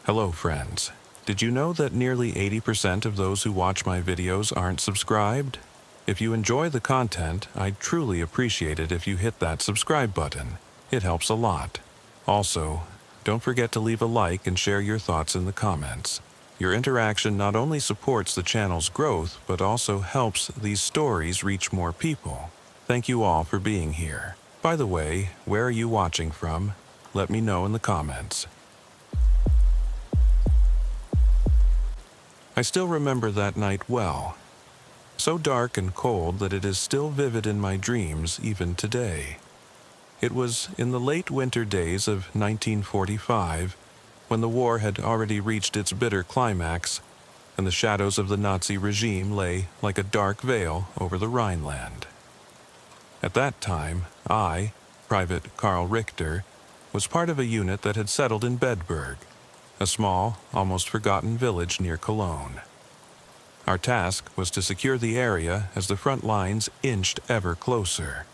Hello, friends. Did you know that nearly 80% of those who watch my videos aren't subscribed? If you enjoy the content, I'd truly appreciate it if you hit that subscribe button. It helps a lot. Also, don't forget to leave a like and share your thoughts in the comments. Your interaction not only supports the channel's growth, but also helps these stories reach more people. Thank you all for being here. By the way, where are you watching from? Let me know in the comments. I still remember that night well. So dark and cold that it is still vivid in my dreams even today. It was in the late winter days of 1945, when the war had already reached its bitter climax, and the shadows of the Nazi regime lay like a dark veil over the Rhineland. At that time, I, Private Karl Richter, was part of a unit that had settled in Bedburg, a small, almost forgotten village near Cologne. Our task was to secure the area as the front lines inched ever closer.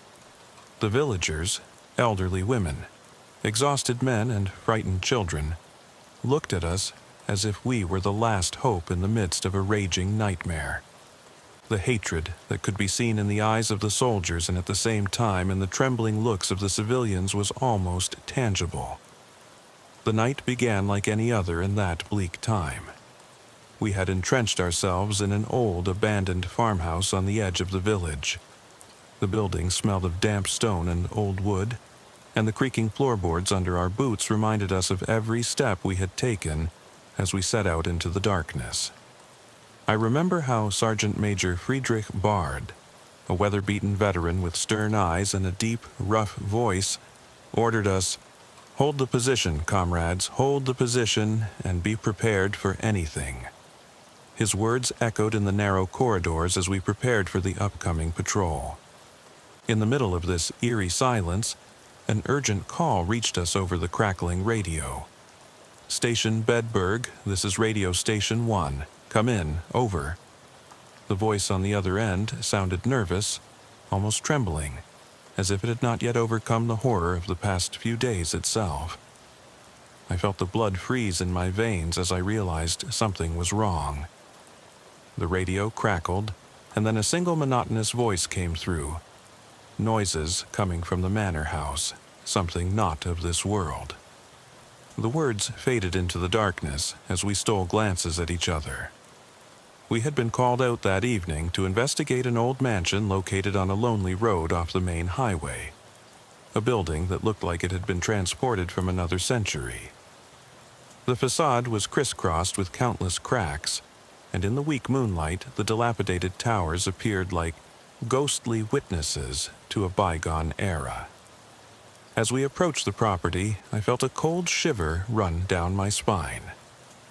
The villagers, elderly women, exhausted men, and frightened children, looked at us as if we were the last hope in the midst of a raging nightmare. The hatred that could be seen in the eyes of the soldiers and at the same time in the trembling looks of the civilians was almost tangible. The night began like any other in that bleak time. We had entrenched ourselves in an old, abandoned farmhouse on the edge of the village. The building smelled of damp stone and old wood, and the creaking floorboards under our boots reminded us of every step we had taken as we set out into the darkness. I remember how Sergeant Major Friedrich Bard, a weather-beaten veteran with stern eyes and a deep, rough voice, ordered us, "Hold the position, comrades, hold the position, and be prepared for anything." His words echoed in the narrow corridors as we prepared for the upcoming patrol. In the middle of this eerie silence, an urgent call reached us over the crackling radio. "Station Bedburg, this is radio station 1. Come in, over." The voice on the other end sounded nervous, almost trembling, as if it had not yet overcome the horror of the past few days itself. I felt the blood freeze in my veins as I realized something was wrong. The radio crackled, and then a single monotonous voice came through. Noises coming from the manor house, something not of this world. The words faded into the darkness as we stole glances at each other. We had been called out that evening to investigate an old mansion located on a lonely road off the main highway, a building that looked like it had been transported from another century. The facade was crisscrossed with countless cracks, and in the weak moonlight, the dilapidated towers appeared like ghostly witnesses to a bygone era. As we approached the property, I felt a cold shiver run down my spine.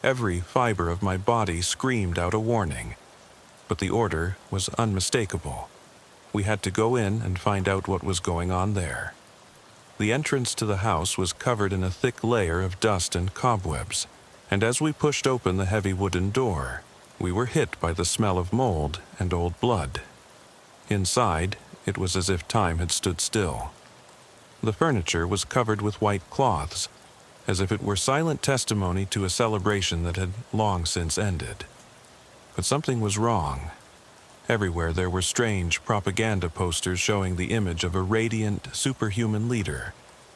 Every fiber of my body screamed out a warning, but the order was unmistakable. We had to go in and find out what was going on there. The entrance to the house was covered in a thick layer of dust and cobwebs, and as we pushed open the heavy wooden door, we were hit by the smell of mold and old blood. Inside, it was as if time had stood still. The furniture was covered with white cloths, as if it were silent testimony to a celebration that had long since ended. But something was wrong. Everywhere there were strange propaganda posters showing the image of a radiant, superhuman leader,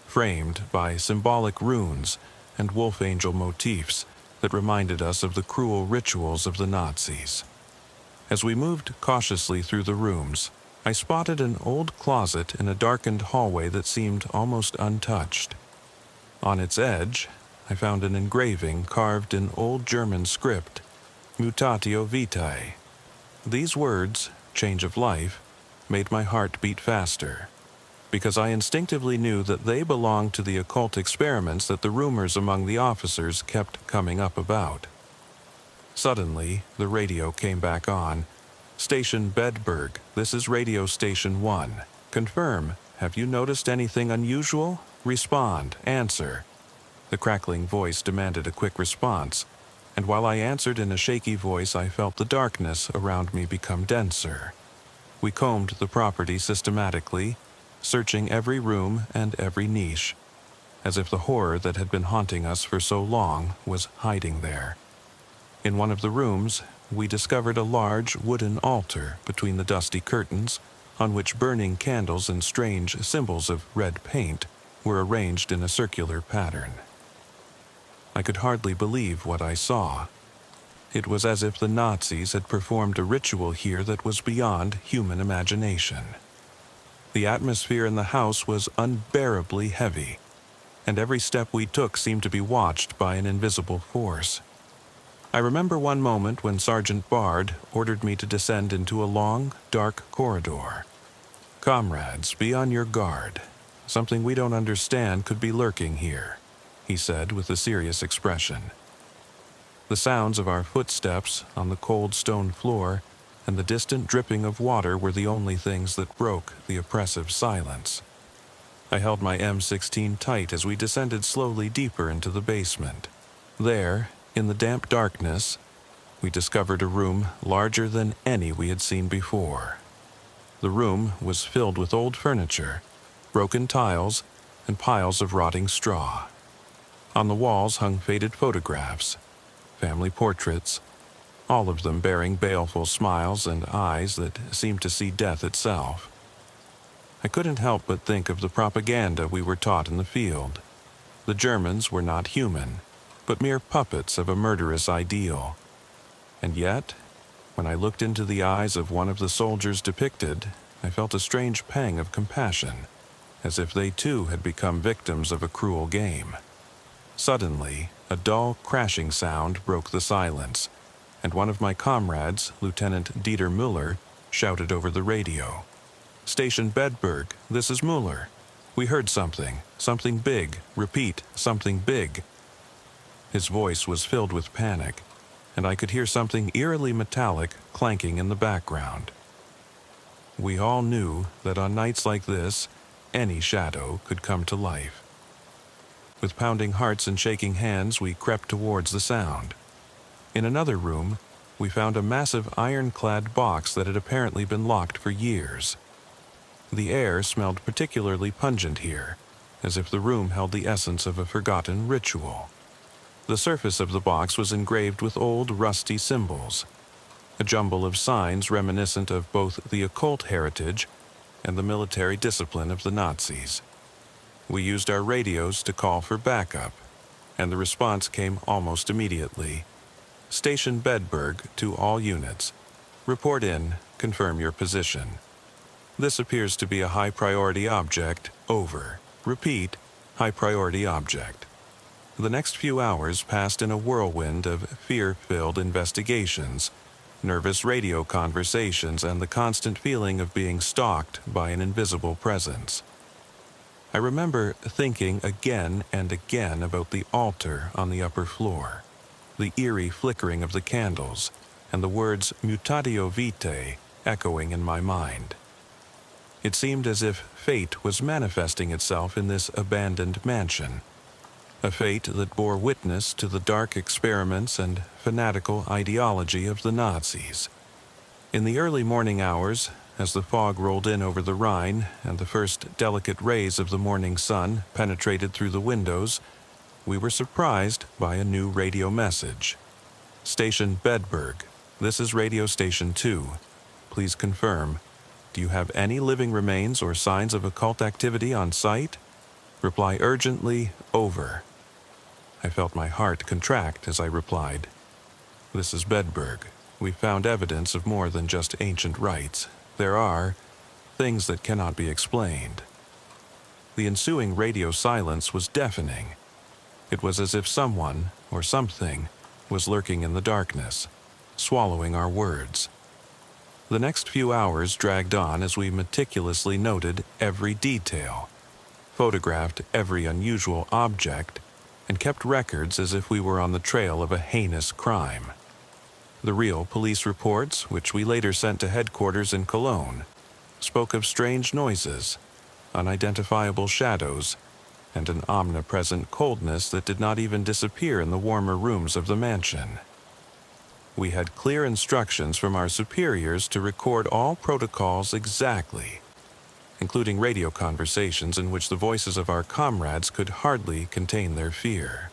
framed by symbolic runes and wolf angel motifs that reminded us of the cruel rituals of the Nazis. As we moved cautiously through the rooms, I spotted an old closet in a darkened hallway that seemed almost untouched. On its edge, I found an engraving carved in Old German script, Mutatio Vitae. These words, change of life, made my heart beat faster, because I instinctively knew that they belonged to the occult experiments that the rumors among the officers kept coming up about. Suddenly, the radio came back on. "Station Bedburg, this is radio station 1. Confirm, have you noticed anything unusual? Respond, answer." The crackling voice demanded a quick response, and while I answered in a shaky voice, I felt the darkness around me become denser. We combed the property systematically, searching every room and every niche. as if the horror that had been haunting us for so long was hiding there. In one of the rooms, we discovered a large wooden altar between the dusty curtains, on which burning candles and strange symbols of red paint were arranged in a circular pattern. I could hardly believe what I saw. It was as if the Nazis had performed a ritual here that was beyond human imagination. The atmosphere in the house was unbearably heavy, and every step we took seemed to be watched by an invisible force. I remember one moment when Sergeant Bard ordered me to descend into a long, dark corridor. "Comrades, be on your guard. Something we don't understand could be lurking here," he said with a serious expression. The sounds of our footsteps on the cold stone floor and the distant dripping of water were the only things that broke the oppressive silence. I held my M16 tight as we descended slowly deeper into the basement. There, in the damp darkness, we discovered a room larger than any we had seen before. The room was filled with old furniture, broken tiles, and piles of rotting straw. On the walls hung faded photographs, family portraits, all of them bearing baleful smiles and eyes that seemed to see death itself. I couldn't help but think of the propaganda we were taught in the field. The Germans were not human, but mere puppets of a murderous ideal. And yet, when I looked into the eyes of one of the soldiers depicted, I felt a strange pang of compassion, as if they too had become victims of a cruel game. Suddenly, a dull crashing sound broke the silence, and one of my comrades, Lieutenant Dieter Müller, shouted over the radio. "Station Bedburg, this is Müller. We heard something big, repeat, something big." His voice was filled with panic, and I could hear something eerily metallic clanking in the background. We all knew that on nights like this, any shadow could come to life. With pounding hearts and shaking hands, we crept towards the sound. In another room, we found a massive ironclad box that had apparently been locked for years. The air smelled particularly pungent here, as if the room held the essence of a forgotten ritual. The surface of the box was engraved with old, rusty symbols, a jumble of signs reminiscent of both the occult heritage and the military discipline of the Nazis. We used our radios to call for backup, and the response came almost immediately. "Station Bedburg to all units. Report in, confirm your position. This appears to be a high-priority object, over. Repeat, high-priority object." The next few hours passed in a whirlwind of fear-filled investigations, nervous radio conversations, and the constant feeling of being stalked by an invisible presence. I remember thinking again and again about the altar on the upper floor, the eerie flickering of the candles, and the words mutatio vitae echoing in my mind. It seemed as if fate was manifesting itself in this abandoned mansion, a fate that bore witness to the dark experiments and fanatical ideology of the Nazis. In the early morning hours, as the fog rolled in over the Rhine and the first delicate rays of the morning sun penetrated through the windows, we were surprised by a new radio message. "Station Bedburg, this is radio station 2. Please confirm. Do you have any living remains or signs of occult activity on site? Reply urgently, over." I felt my heart contract as I replied. "This is Bedburg. We found evidence of more than just ancient rites. There are things that cannot be explained." The ensuing radio silence was deafening. It was as if someone, or something, was lurking in the darkness, swallowing our words. The next few hours dragged on as we meticulously noted every detail, photographed every unusual object, and kept records as if we were on the trail of a heinous crime. The real police reports, which we later sent to headquarters in Cologne, spoke of strange noises, unidentifiable shadows, and an omnipresent coldness that did not even disappear in the warmer rooms of the mansion. We had clear instructions from our superiors to record all protocols exactly. including radio conversations in which the voices of our comrades could hardly contain their fear.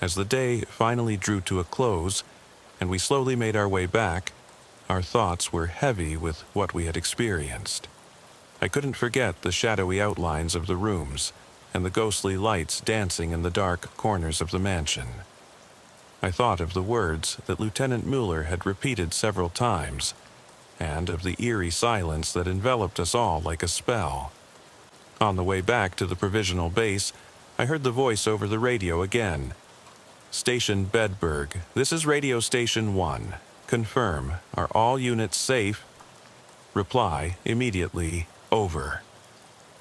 As the day finally drew to a close, and we slowly made our way back, our thoughts were heavy with what we had experienced. I couldn't forget the shadowy outlines of the rooms and the ghostly lights dancing in the dark corners of the mansion. I thought of the words that Lieutenant Mueller had repeated several times, and of the eerie silence that enveloped us all like a spell. On the way back to the provisional base, I heard the voice over the radio again. "Station Bedburg, this is Radio Station 1. Confirm, are all units safe?" Reply, immediately, "Over."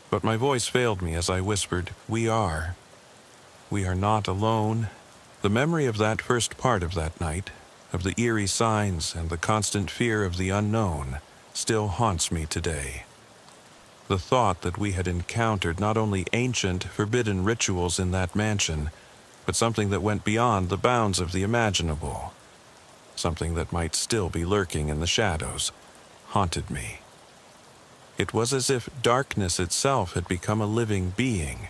But my voice failed me as I whispered, "We are. We are not alone." The memory of that first part of that night, of the eerie signs and the constant fear of the unknown, still haunts me today. The thought that we had encountered not only ancient, forbidden rituals in that mansion, but something that went beyond the bounds of the imaginable, something that might still be lurking in the shadows, haunted me. It was as if darkness itself had become a living being,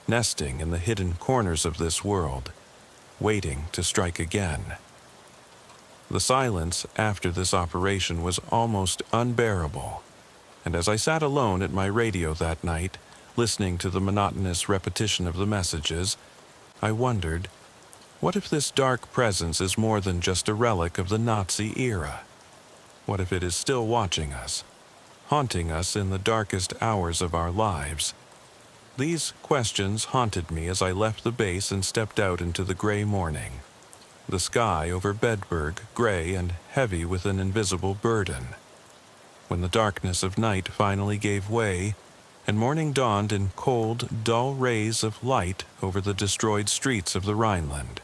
nesting in the hidden corners of this world, waiting to strike again. The silence after this operation was almost unbearable, and as I sat alone at my radio that night, listening to the monotonous repetition of the messages, I wondered, what if this dark presence is more than just a relic of the Nazi era? What if it is still watching us, haunting us in the darkest hours of our lives? These questions haunted me as I left the base and stepped out into the gray morning. The sky over Bedburg gray and heavy with an invisible burden. When the darkness of night finally gave way, and morning dawned in cold, dull rays of light over the destroyed streets of the Rhineland,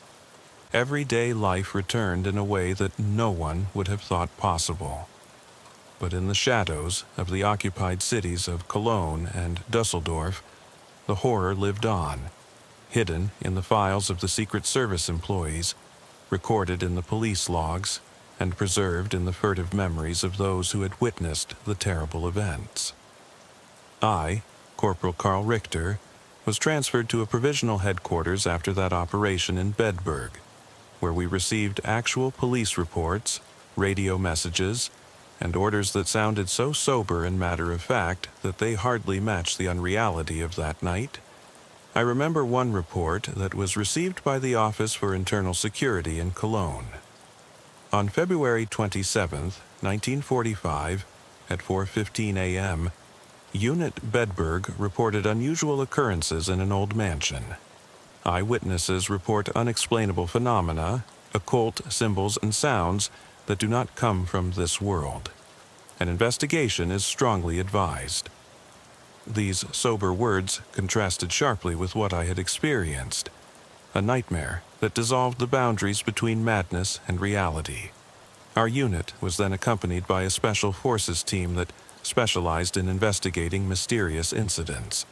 everyday life returned in a way that no one would have thought possible. But in the shadows of the occupied cities of Cologne and Dusseldorf, the horror lived on, hidden in the files of the Secret Service employees, recorded in the police logs, and preserved in the furtive memories of those who had witnessed the terrible events. I, Corporal Karl Richter, was transferred to a provisional headquarters after that operation in Bedburg, where we received actual police reports, radio messages, and orders that sounded so sober and matter-of-fact that they hardly matched the unreality of that night. I remember one report that was received by the Office for Internal Security in Cologne. On February 27, 1945, at 4:15 a.m., Unit Bedburg reported unusual occurrences in an old mansion. Eyewitnesses report unexplainable phenomena, occult symbols and sounds that do not come from this world. An investigation is strongly advised. These sober words contrasted sharply with what I had experienced, a nightmare that dissolved the boundaries between madness and reality. Our unit was then accompanied by a special forces team that specialized in investigating mysterious incidents.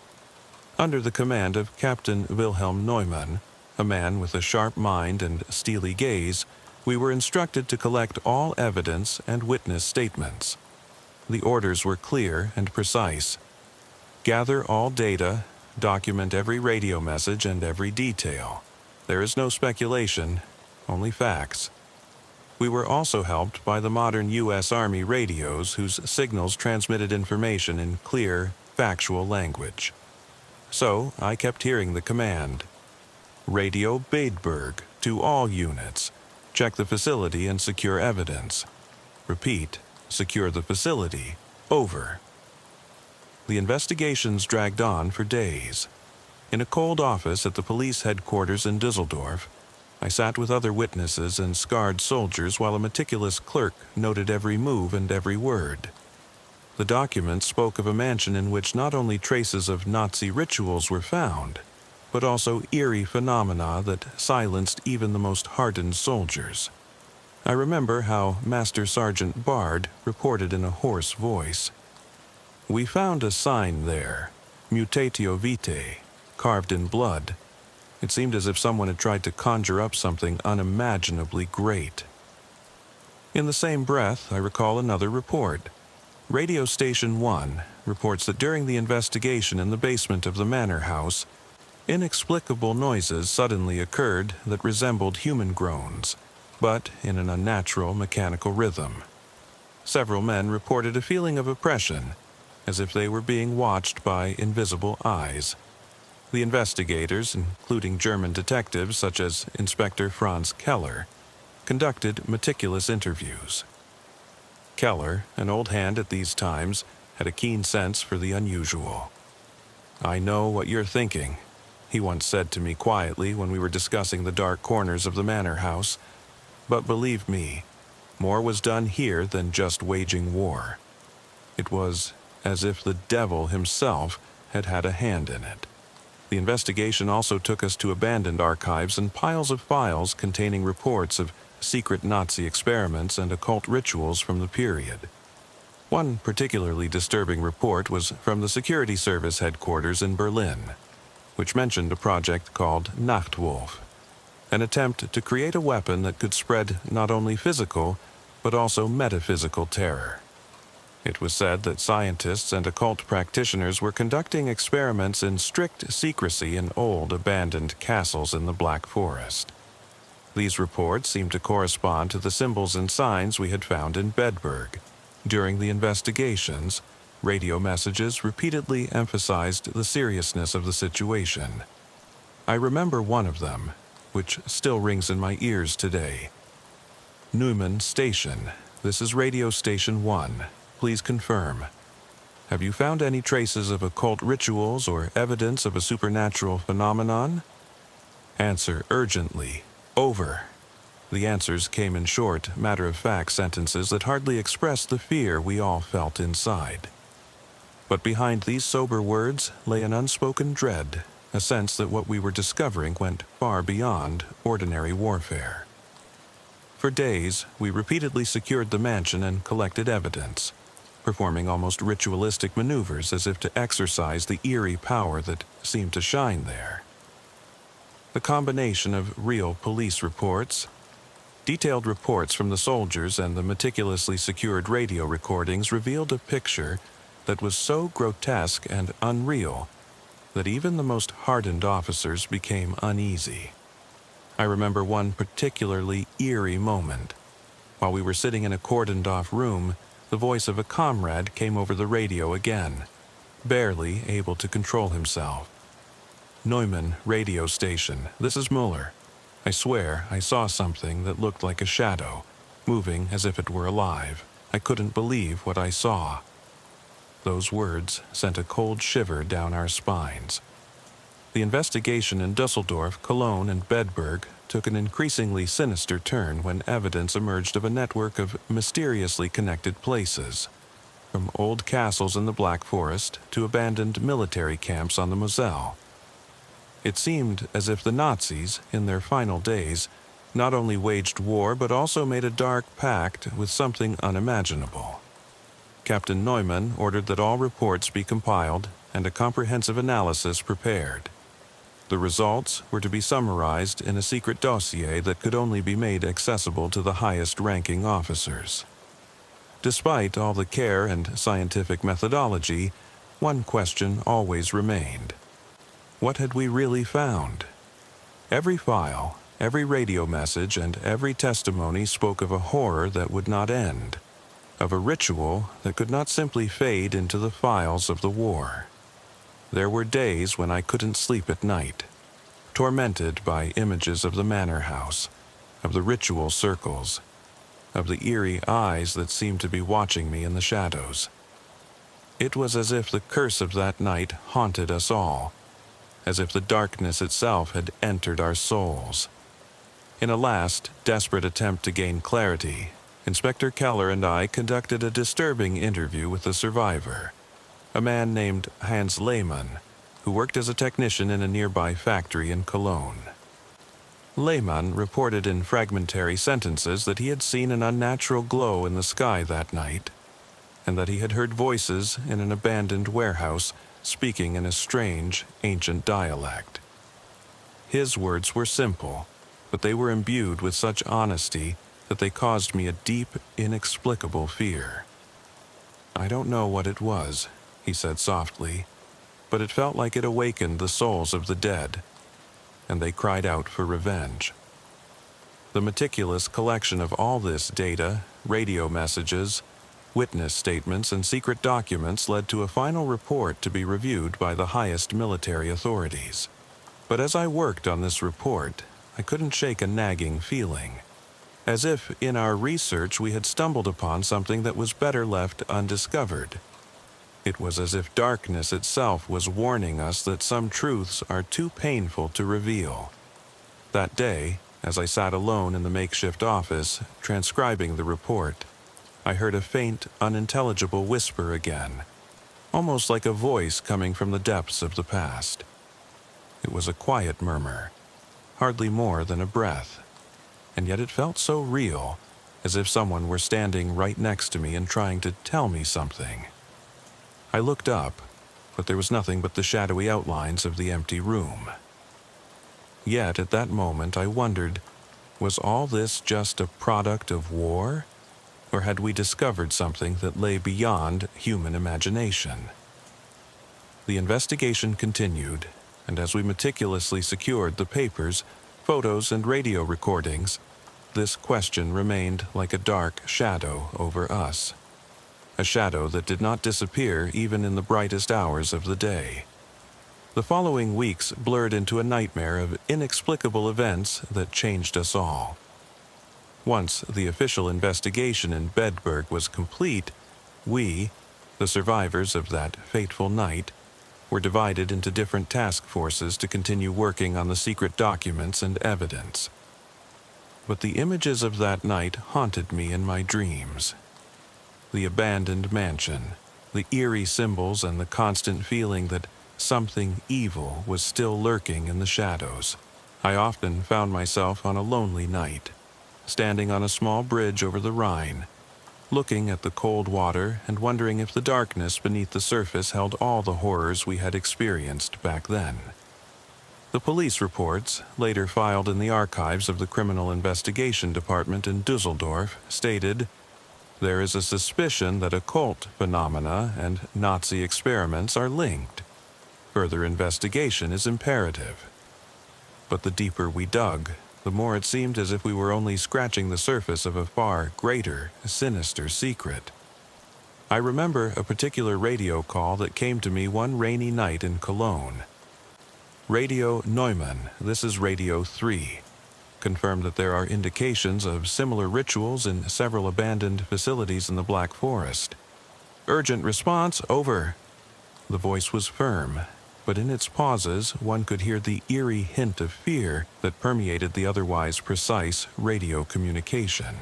Under the command of Captain Wilhelm Neumann, a man with a sharp mind and steely gaze, we were instructed to collect all evidence and witness statements. The orders were clear and precise. Gather all data, document every radio message and every detail. There is no speculation, only facts. We were also helped by the modern U.S. Army radios whose signals transmitted information in clear, factual language. So I kept hearing the command, "Radio Bedburg to all units. Check the facility and secure evidence. Repeat, secure the facility. Over." The investigations dragged on for days. In a cold office at the police headquarters in Düsseldorf, I sat with other witnesses and scarred soldiers while a meticulous clerk noted every move and every word. The documents spoke of a mansion in which not only traces of Nazi rituals were found, but also eerie phenomena that silenced even the most hardened soldiers. I remember how Master Sergeant Bard reported in a hoarse voice, "We found a sign there, Mutatio Vitae, carved in blood. It seemed as if someone had tried to conjure up something unimaginably great." In the same breath, I recall another report. Radio Station 1 reports that during the investigation in the basement of the manor house, inexplicable noises suddenly occurred that resembled human groans, but in an unnatural mechanical rhythm. Several men reported a feeling of oppression, as if they were being watched by invisible eyes. The investigators, including German detectives such as Inspector Franz Keller, conducted meticulous interviews. Keller, an old hand at these times, had a keen sense for the unusual. "I know what you're thinking," he once said to me quietly when we were discussing the dark corners of the manor house, "but believe me, more was done here than just waging war. It was as if the devil himself had had a hand in it." The investigation also took us to abandoned archives and piles of files containing reports of secret Nazi experiments and occult rituals from the period. One particularly disturbing report was from the Security Service headquarters in Berlin, which mentioned a project called Nachtwolf, an attempt to create a weapon that could spread not only physical, but also metaphysical terror. It was said that scientists and occult practitioners were conducting experiments in strict secrecy in old abandoned castles in the Black Forest. These reports seemed to correspond to the symbols and signs we had found in Bedburg. During the investigations, radio messages repeatedly emphasized the seriousness of the situation. I remember one of them, which still rings in my ears today. "Neumann Station, this is Radio Station 1. Please confirm. Have you found any traces of occult rituals or evidence of a supernatural phenomenon?" Answer urgently. Over. The answers came in short, matter-of-fact sentences that hardly expressed the fear we all felt inside. But behind these sober words lay an unspoken dread, a sense that what we were discovering went far beyond ordinary warfare. For days, we repeatedly secured the mansion and collected evidence, performing almost ritualistic maneuvers as if to exercise the eerie power that seemed to shine there. The combination of real police reports, detailed reports from the soldiers, and the meticulously secured radio recordings revealed a picture that was so grotesque and unreal that even the most hardened officers became uneasy. I remember one particularly eerie moment. While we were sitting in a cordoned-off room, the voice of a comrade came over the radio again, barely able to control himself. "Neumann Radio Station, this is Mueller. I swear I saw something that looked like a shadow, moving as if it were alive. I couldn't believe what I saw." Those words sent a cold shiver down our spines. The investigation in Dusseldorf, Cologne, and Bedburg took an increasingly sinister turn when evidence emerged of a network of mysteriously connected places, from old castles in the Black Forest to abandoned military camps on the Moselle. It seemed as if the Nazis, in their final days, not only waged war but also made a dark pact with something unimaginable. Captain Neumann ordered that all reports be compiled and a comprehensive analysis prepared. The results were to be summarized in a secret dossier that could only be made accessible to the highest-ranking officers. Despite all the care and scientific methodology, one question always remained. What had we really found? Every file, every radio message, and every testimony spoke of a horror that would not end, of a ritual that could not simply fade into the files of the war. There were days when I couldn't sleep at night, tormented by images of the manor house, of the ritual circles, of the eerie eyes that seemed to be watching me in the shadows. It was as if the curse of that night haunted us all, as if the darkness itself had entered our souls. In a last, desperate attempt to gain clarity, Inspector Keller and I conducted a disturbing interview with the survivor, a man named Hans Lehmann, who worked as a technician in a nearby factory in Cologne. Lehmann reported in fragmentary sentences that he had seen an unnatural glow in the sky that night, and that he had heard voices in an abandoned warehouse speaking in a strange, ancient dialect. His words were simple, but they were imbued with such honesty that they caused me a deep, inexplicable fear. "I don't know what it was," he said softly, "but it felt like it awakened the souls of the dead, and they cried out for revenge." The meticulous collection of all this data, radio messages, witness statements, and secret documents led to a final report to be reviewed by the highest military authorities. But as I worked on this report, I couldn't shake a nagging feeling, as if in our research we had stumbled upon something that was better left undiscovered. It was as if darkness itself was warning us that some truths are too painful to reveal. That day, as I sat alone in the makeshift office, transcribing the report, I heard a faint, unintelligible whisper again, almost like a voice coming from the depths of the past. It was a quiet murmur, hardly more than a breath, and yet it felt so real, as if someone were standing right next to me and trying to tell me something. I looked up, but there was nothing but the shadowy outlines of the empty room. Yet at that moment I wondered, was all this just a product of war? Or had we discovered something that lay beyond human imagination? The investigation continued, and as we meticulously secured the papers, photos, and radio recordings, this question remained like a dark shadow over us. A shadow that did not disappear even in the brightest hours of the day. The following weeks blurred into a nightmare of inexplicable events that changed us all. Once the official investigation in Bedburg was complete, we, the survivors of that fateful night, were divided into different task forces to continue working on the secret documents and evidence. But the images of that night haunted me in my dreams. The abandoned mansion, the eerie symbols, and the constant feeling that something evil was still lurking in the shadows. I often found myself on a lonely night, standing on a small bridge over the Rhine, looking at the cold water and wondering if the darkness beneath the surface held all the horrors we had experienced back then. The police reports, later filed in the archives of the Criminal Investigation Department in Dusseldorf, stated, "There is a suspicion that occult phenomena and Nazi experiments are linked. Further investigation is imperative." But the deeper we dug, the more it seemed as if we were only scratching the surface of a far greater, sinister secret. I remember a particular radio call that came to me one rainy night in Cologne. Radio Neumann, this is Radio 3, confirmed that there are indications of similar rituals in several abandoned facilities in the Black Forest. "Urgent response, over." The voice was firm, but in its pauses one could hear the eerie hint of fear that permeated the otherwise precise radio communication.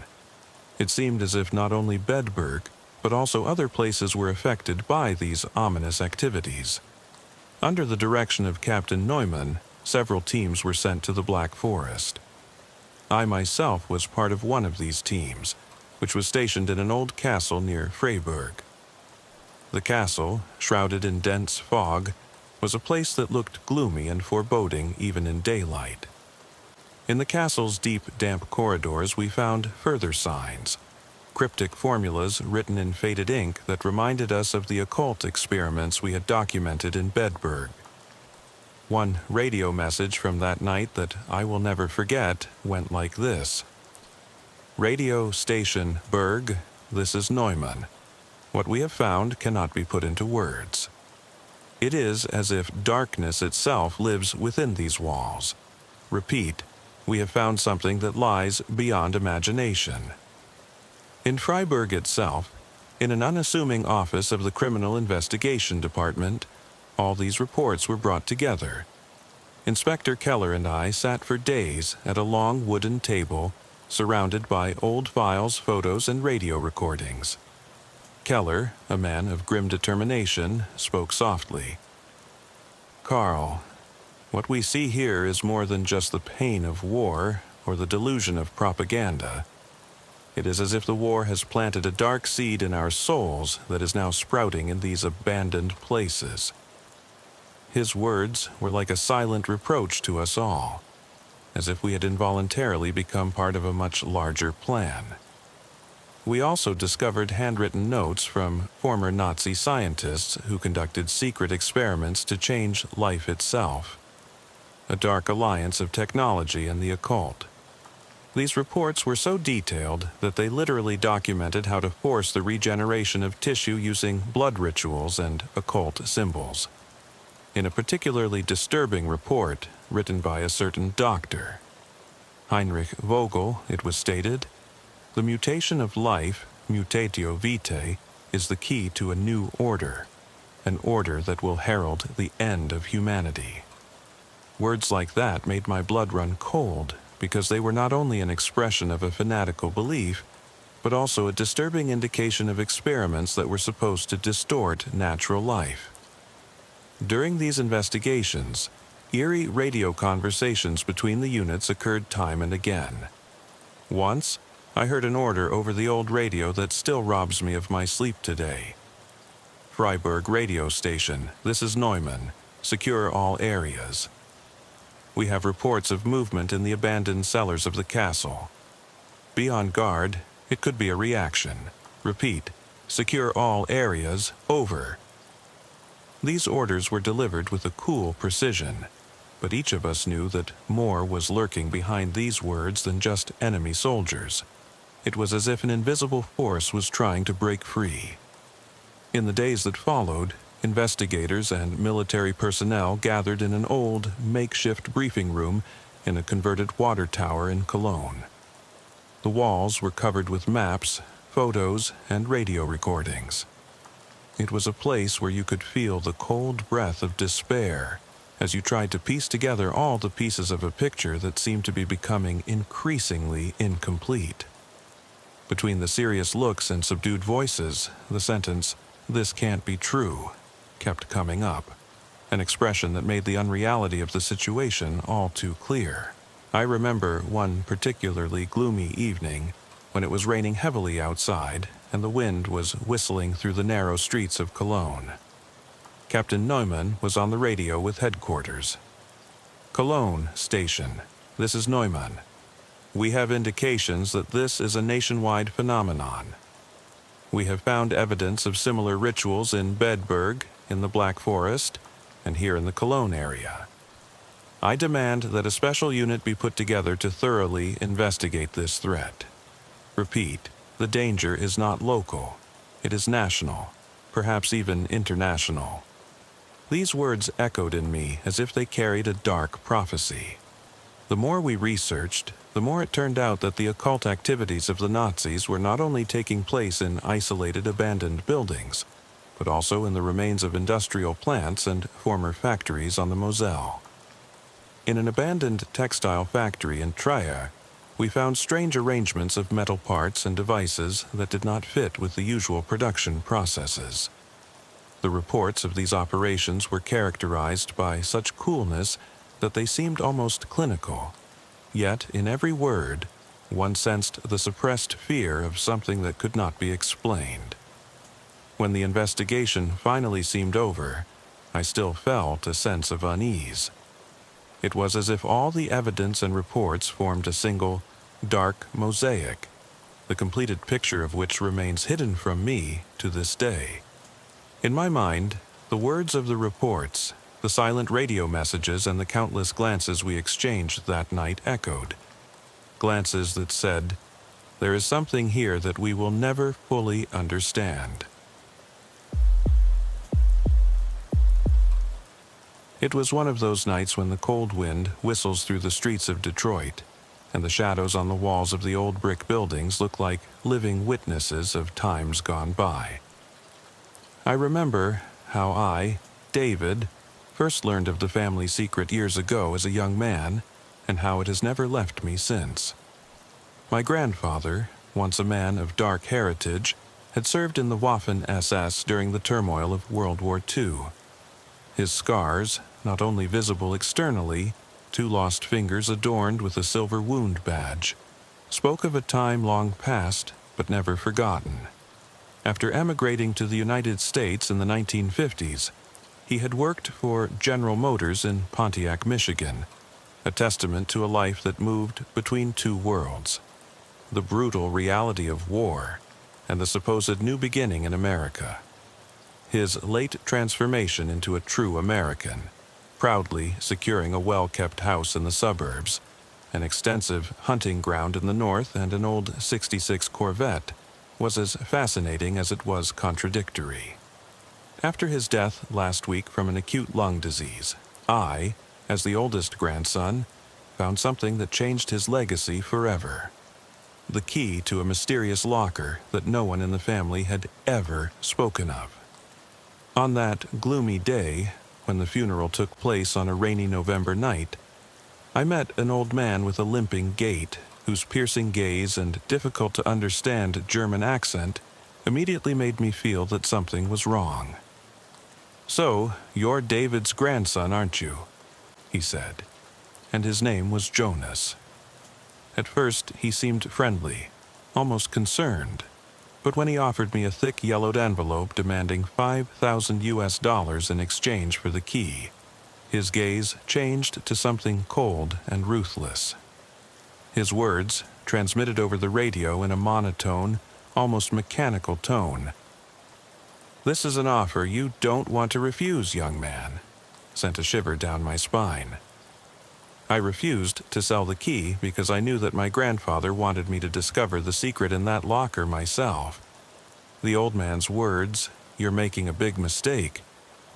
It seemed as if not only Bedburg, but also other places were affected by these ominous activities. Under the direction of Captain Neumann, several teams were sent to the Black Forest. I myself was part of one of these teams, which was stationed in an old castle near Freiburg. The castle, shrouded in dense fog, was a place that looked gloomy and foreboding even in daylight. In the castle's deep, damp corridors we found further signs, cryptic formulas written in faded ink that reminded us of the occult experiments we had documented in Bedburg. One radio message from that night that I will never forget went like this: "Radio Station Berg, this is Neumann. What we have found cannot be put into words. It is as if darkness itself lives within these walls. Repeat, we have found something that lies beyond imagination." In Freiburg itself, in an unassuming office of the Criminal Investigation Department, all these reports were brought together. Inspector Keller and I sat for days at a long wooden table, surrounded by old files, photos, and radio recordings. Keller, a man of grim determination, spoke softly. "Carl, what we see here is more than just the pain of war or the delusion of propaganda. It is as if the war has planted a dark seed in our souls that is now sprouting in these abandoned places." His words were like a silent reproach to us all, as if we had involuntarily become part of a much larger plan. we also discovered handwritten notes from former Nazi scientists who conducted secret experiments to change life itself. A dark alliance of technology and the occult. These reports were so detailed that they literally documented how to force the regeneration of tissue using blood rituals and occult symbols. In a particularly disturbing report written by a certain doctor, Heinrich Vogel, it was stated, "The mutation of life, mutatio vitae, is the key to a new order, an order that will herald the end of humanity." Words like that made my blood run cold, because they were not only an expression of a fanatical belief, but also a disturbing indication of experiments that were supposed to distort natural life. During these investigations, eerie radio conversations between the units occurred time and again. Once, I heard an order over the old radio that still robs me of my sleep today. "Freiburg radio station, this is Neumann. Secure all areas." We have reports of movement in the abandoned cellars of the castle. "Be on guard, it could be a reaction. Repeat, secure all areas, over." These orders were delivered with a cool precision, but each of us knew that more was lurking behind these words than just enemy soldiers. It was as if an invisible force was trying to break free. In the days that followed, investigators and military personnel gathered in an old, makeshift briefing room in a converted water tower in Cologne. The walls were covered with maps, photos, and radio recordings. It was a place where you could feel the cold breath of despair as you tried to piece together all the pieces of a picture that seemed to be becoming increasingly incomplete. Between the serious looks and subdued voices, the sentence, "This can't be true," kept coming up, an expression that made the unreality of the situation all too clear. I remember one particularly gloomy evening when it was raining heavily outside and the wind was whistling through the narrow streets of Cologne. Captain Neumann was on the radio with headquarters. "Cologne station, this is Neumann. We have indications that this is a nationwide phenomenon. We have found evidence of similar rituals in Bedburg, in the Black Forest, and here in the Cologne area. I demand that a special unit be put together to thoroughly investigate this threat. Repeat, the danger is not local. It is national, perhaps even international." These words echoed in me as if they carried a dark prophecy. The more we researched, the more it turned out that the occult activities of the Nazis were not only taking place in isolated abandoned buildings, but also in the remains of industrial plants and former factories on the Moselle. In an abandoned textile factory in Trier, we found strange arrangements of metal parts and devices that did not fit with the usual production processes. The reports of these operations were characterized by such coolness that they seemed almost clinical. Yet, in every word, one sensed the suppressed fear of something that could not be explained. When the investigation finally seemed over, I still felt a sense of unease. It was as if all the evidence and reports formed a single, dark mosaic, the completed picture of which remains hidden from me to this day. In my mind, the words of the reports, the silent radio messages, and the countless glances we exchanged that night echoed. Glances that said, "There is something here that we will never fully understand." It was one of those nights when the cold wind whistles through the streets of Detroit, and the shadows on the walls of the old brick buildings look like living witnesses of times gone by. I remember how I, David, first learned of the family secret years ago as a young man, and how it has never left me since. My grandfather, once a man of dark heritage, had served in the Waffen-SS during the turmoil of World War II. His scars, not only visible externally, 2 lost fingers adorned with a silver wound badge, spoke of a time long past but never forgotten. After emigrating to the United States in the 1950s, he had worked for General Motors in Pontiac, Michigan, a testament to a life that moved between 2 worlds: the brutal reality of war and the supposed new beginning in America. His late transformation into a true American, proudly securing a well-kept house in the suburbs, an extensive hunting ground in the north, and an old '66 Corvette, was as fascinating as it was contradictory. After his death last week from an acute lung disease, I, as the oldest grandson, found something that changed his legacy forever. The key to a mysterious locker that no one in the family had ever spoken of. On that gloomy day, when the funeral took place on a rainy November night, I met an old man with a limping gait, whose piercing gaze and difficult-to-understand German accent immediately made me feel that something was wrong. "So, you're David's grandson, aren't you?" he said, and his name was Jonas. At first, he seemed friendly, almost concerned, but when he offered me a thick yellowed envelope demanding $5,000 in exchange for the key, his gaze changed to something cold and ruthless. His words, transmitted over the radio in a monotone, almost mechanical tone. "This is an offer you don't want to refuse, young man," sent a shiver down my spine. I refused to sell the key because I knew that my grandfather wanted me to discover the secret in that locker myself. The old man's words, "You're making a big mistake,"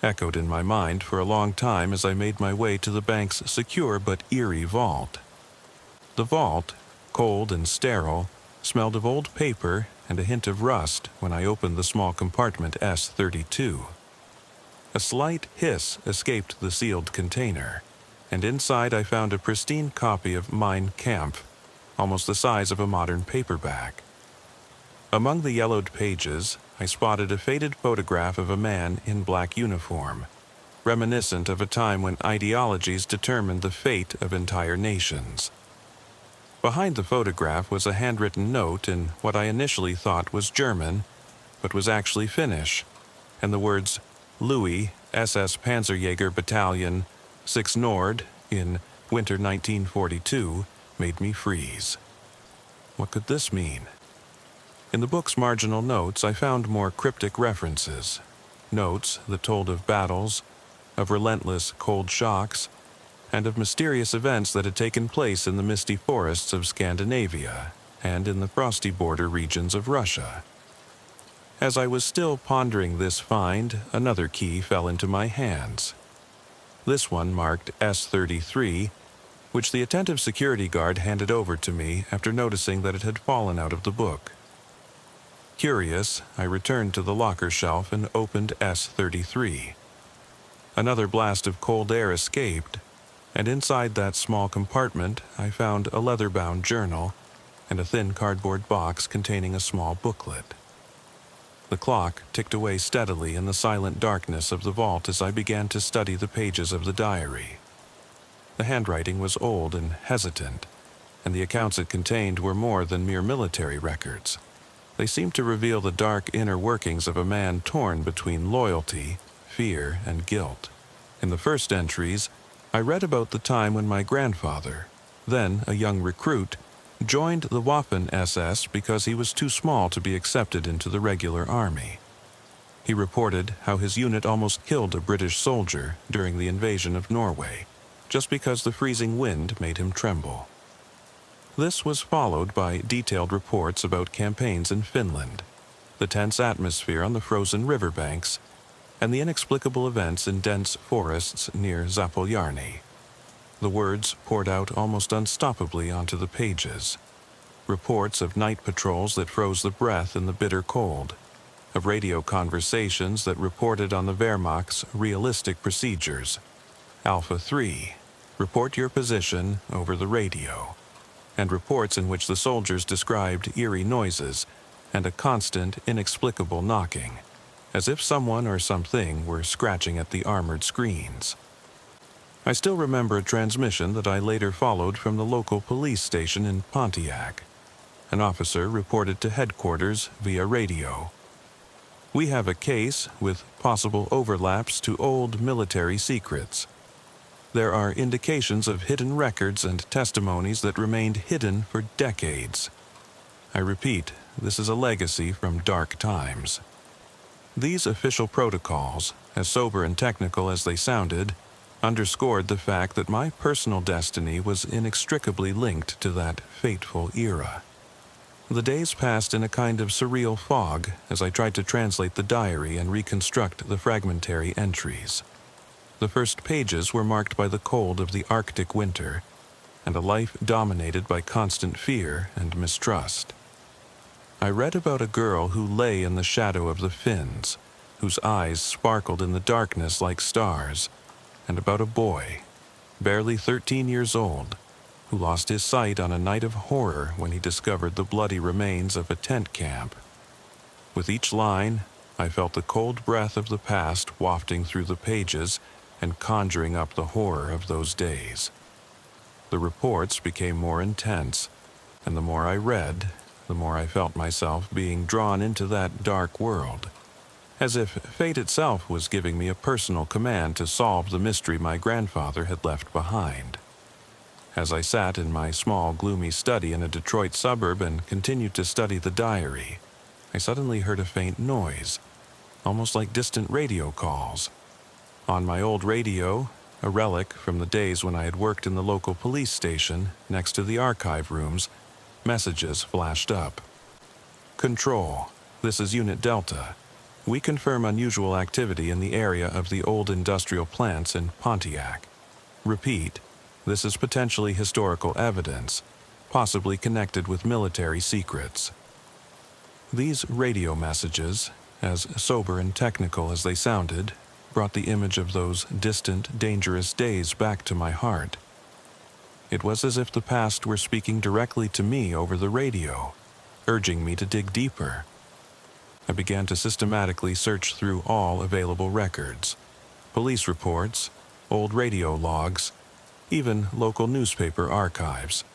echoed in my mind for a long time as I made my way to the bank's secure but eerie vault. The vault, cold and sterile, smelled of old paper and a hint of rust when I opened the small compartment S32. A slight hiss escaped the sealed container, and inside I found a pristine copy of Mein Kampf, almost the size of a modern paperback. Among the yellowed pages, I spotted a faded photograph of a man in black uniform, reminiscent of a time when ideologies determined the fate of entire nations. Behind the photograph was a handwritten note in what I initially thought was German, but was actually Finnish, and the words Louis, SS Panzerjäger Battalion, 6 Nord, in winter 1942, made me freeze. What could this mean? In the book's marginal notes, I found more cryptic references, notes that told of battles, of relentless cold shocks, and of mysterious events that had taken place in the misty forests of Scandinavia and in the frosty border regions of Russia. As I was still pondering this find, another key fell into my hands. This one marked S33, which the attentive security guard handed over to me after noticing that it had fallen out of the book. Curious, I returned to the locker shelf and opened S33. Another blast of cold air escaped, and inside that small compartment I found a leather-bound journal and a thin cardboard box containing a small booklet. The clock ticked away steadily in the silent darkness of the vault as I began to study the pages of the diary. The handwriting was old and hesitant, and the accounts it contained were more than mere military records. They seemed to reveal the dark inner workings of a man torn between loyalty, fear, and guilt. In the first entries, I read about the time when my grandfather, then a young recruit, joined the Waffen-SS because he was too small to be accepted into the regular army. He reported how his unit almost killed a British soldier during the invasion of Norway, just because the freezing wind made him tremble. This was followed by detailed reports about campaigns in Finland, the tense atmosphere on the frozen riverbanks, and the inexplicable events in dense forests near Zapolyarny. The words poured out almost unstoppably onto the pages. Reports of night patrols that froze the breath in the bitter cold, of radio conversations that reported on the Wehrmacht's realistic procedures. Alpha 3, report your position over the radio, and reports in which the soldiers described eerie noises and a constant, inexplicable knocking, as if someone or something were scratching at the armored screens. I still remember a transmission that I later followed from the local police station in Pontiac. An officer reported to headquarters via radio. "We have a case with possible overlaps to old military secrets. There are indications of hidden records and testimonies that remained hidden for decades. I repeat, this is a legacy from dark times. These official protocols, as sober and technical as they sounded, underscored the fact that my personal destiny was inextricably linked to that fateful era. The days passed in a kind of surreal fog as I tried to translate the diary and reconstruct the fragmentary entries. The first pages were marked by the cold of the Arctic winter, and a life dominated by constant fear and mistrust. I read about a girl who lay in the shadow of the Finns, whose eyes sparkled in the darkness like stars, and about a boy, barely 13 years old, who lost his sight on a night of horror when he discovered the bloody remains of a tent camp. With each line, I felt the cold breath of the past wafting through the pages and conjuring up the horror of those days. The reports became more intense, and the more I read, the more I felt myself being drawn into that dark world, as if fate itself was giving me a personal command to solve the mystery my grandfather had left behind. As I sat in my small, gloomy study in a Detroit suburb and continued to study the diary, I suddenly heard a faint noise, almost like distant radio calls. On my old radio, a relic from the days when I had worked in the local police station next to the archive rooms, messages flashed up. Control, this is Unit Delta. We confirm unusual activity in the area of the old industrial plants in Pontiac. Repeat, this is potentially historical evidence, possibly connected with military secrets. These radio messages, as sober and technical as they sounded, brought the image of those distant, dangerous days back to my heart. It was as if the past were speaking directly to me over the radio, urging me to dig deeper. I began to systematically search through all available records, police reports, old radio logs, even local newspaper archives.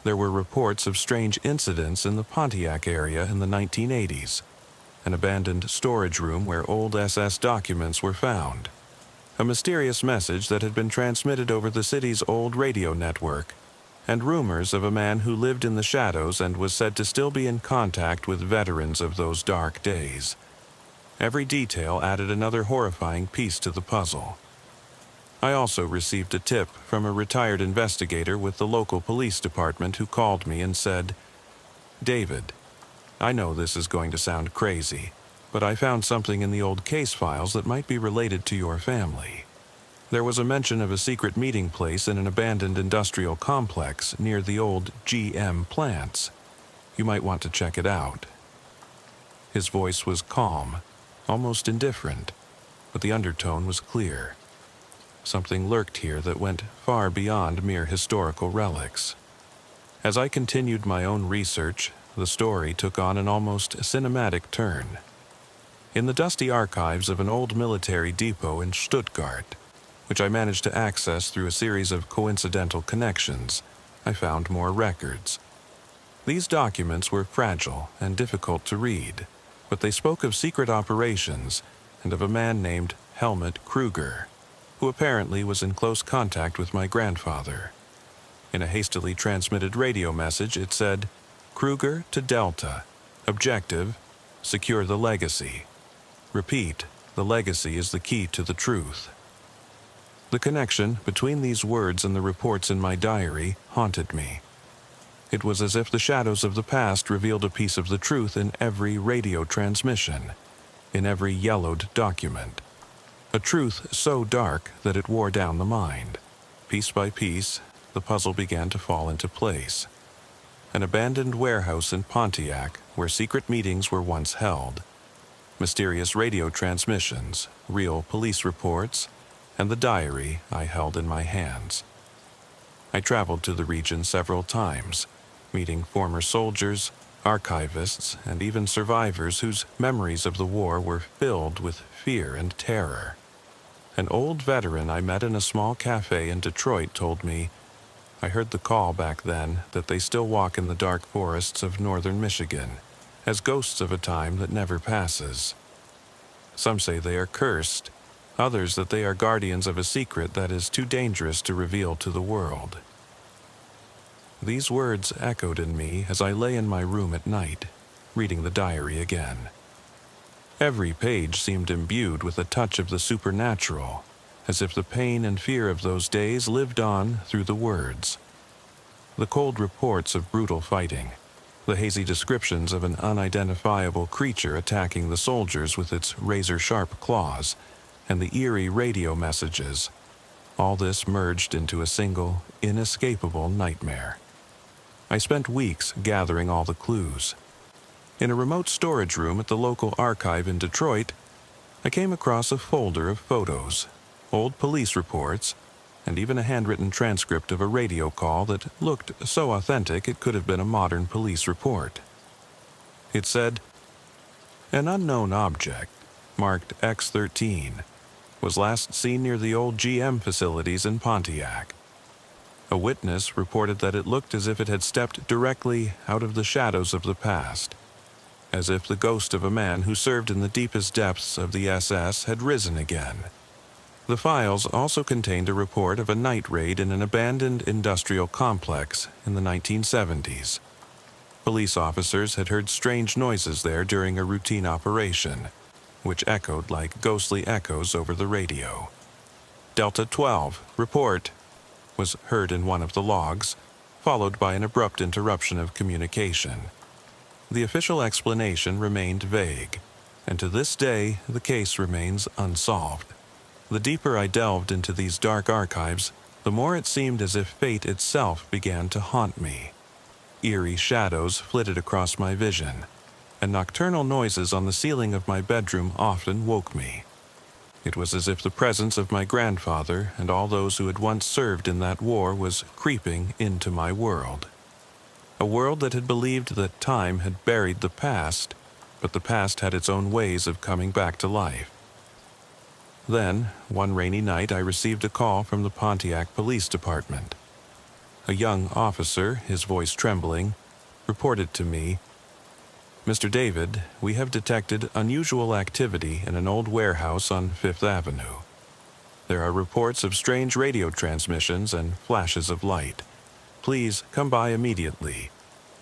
There were reports of strange incidents in the Pontiac area in the 1980s, an abandoned storage room where old SS documents were found, a mysterious message that had been transmitted over the city's old radio network, and rumors of a man who lived in the shadows and was said to still be in contact with veterans of those dark days. Every detail added another horrifying piece to the puzzle. I also received a tip from a retired investigator with the local police department who called me and said, "David, I know this is going to sound crazy, but I found something in the old case files that might be related to your family. There was a mention of a secret meeting place in an abandoned industrial complex near the old GM plants. You might want to check it out." His voice was calm, almost indifferent, but the undertone was clear. Something lurked here that went far beyond mere historical relics. As I continued my own research, the story took on an almost cinematic turn. In the dusty archives of an old military depot in Stuttgart, which I managed to access through a series of coincidental connections, I found more records. These documents were fragile and difficult to read, but they spoke of secret operations and of a man named Helmut Kruger, who apparently was in close contact with my grandfather. In a hastily transmitted radio message, it said, "Kruger to Delta. Objective, secure the legacy. Repeat, the legacy is the key to the truth." The connection between these words and the reports in my diary haunted me. It was as if the shadows of the past revealed a piece of the truth in every radio transmission, in every yellowed document. A truth so dark that it wore down the mind. Piece by piece, the puzzle began to fall into place. An abandoned warehouse in Pontiac, where secret meetings were once held. Mysterious radio transmissions, real police reports, and the diary I held in my hands. I traveled to the region several times, meeting former soldiers, archivists, and even survivors whose memories of the war were filled with fear and terror. An old veteran I met in a small cafe in Detroit told me, "I heard the call back then that they still walk in the dark forests of northern Michigan, as ghosts of a time that never passes. Some say they are cursed, others that they are guardians of a secret that is too dangerous to reveal to the world." these words echoed in me as I lay in my room at night, reading the diary again. Every page seemed imbued with a touch of the supernatural, as if the pain and fear of those days lived on through the words. The cold reports of brutal fighting, the hazy descriptions of an unidentifiable creature attacking the soldiers with its razor-sharp claws, and the eerie radio messages, all this merged into a single, inescapable nightmare. I spent weeks gathering all the clues. In a remote storage room at the local archive in Detroit, I came across a folder of photos, old police reports, and even a handwritten transcript of a radio call that looked so authentic it could have been a modern police report. It said, "An unknown object, marked X13, was last seen near the old GM facilities in Pontiac. A witness reported that it looked as if it had stepped directly out of the shadows of the past, as if the ghost of a man who served in the deepest depths of the SS had risen again." The files also contained a report of a night raid in an abandoned industrial complex in the 1970s. Police officers had heard strange noises there during a routine operation, which echoed like ghostly echoes over the radio. "Delta 12, report," was heard in one of the logs, followed by an abrupt interruption of communication. The official explanation remained vague, and to this day the case remains unsolved. The deeper I delved into these dark archives, the more it seemed as if fate itself began to haunt me. Eerie shadows flitted across my vision, and nocturnal noises on the ceiling of my bedroom often woke me. It was as if the presence of my grandfather and all those who had once served in that war was creeping into my world. A world that had believed that time had buried the past, but the past had its own ways of coming back to life. Then, one rainy night, I received a call from the Pontiac Police Department. A young officer, his voice trembling, reported to me, "Mr. David, we have detected unusual activity in an old warehouse on Fifth Avenue. There are reports of strange radio transmissions and flashes of light. Please come by immediately.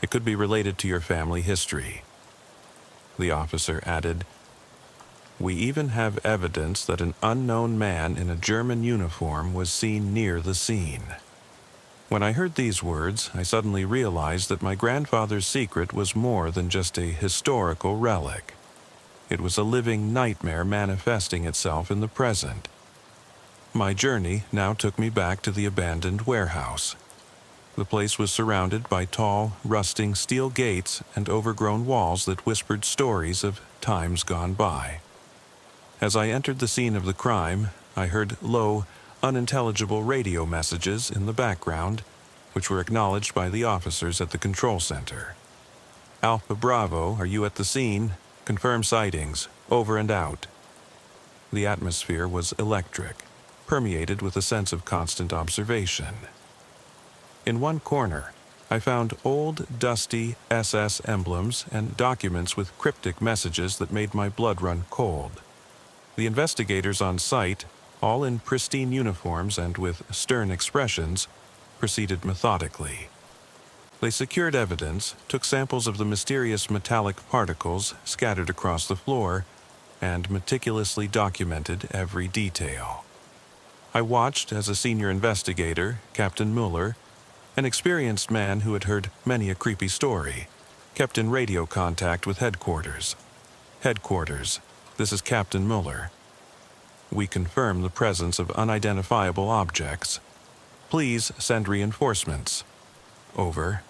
It could be related to your family history." The officer added, "We even have evidence that an unknown man in a German uniform was seen near the scene." When I heard these words, I suddenly realized that my grandfather's secret was more than just a historical relic. It was a living nightmare manifesting itself in the present. My journey now took me back to the abandoned warehouse. The place was surrounded by tall, rusting steel gates and overgrown walls that whispered stories of times gone by. As I entered the scene of the crime, I heard low, unintelligible radio messages in the background, which were acknowledged by the officers at the control center. "Alpha Bravo, are you at the scene? Confirm sightings. Over and out." The atmosphere was electric, permeated with a sense of constant observation. In one corner, I found old, dusty SS emblems and documents with cryptic messages that made my blood run cold. The investigators on site, all in pristine uniforms and with stern expressions, proceeded methodically. They secured evidence, took samples of the mysterious metallic particles scattered across the floor, and meticulously documented every detail. I watched as a senior investigator, Captain Mueller, an experienced man who had heard many a creepy story, kept in radio contact with headquarters. "Headquarters, this is Captain Mueller. We confirm the presence of unidentifiable objects. Please send reinforcements. Over."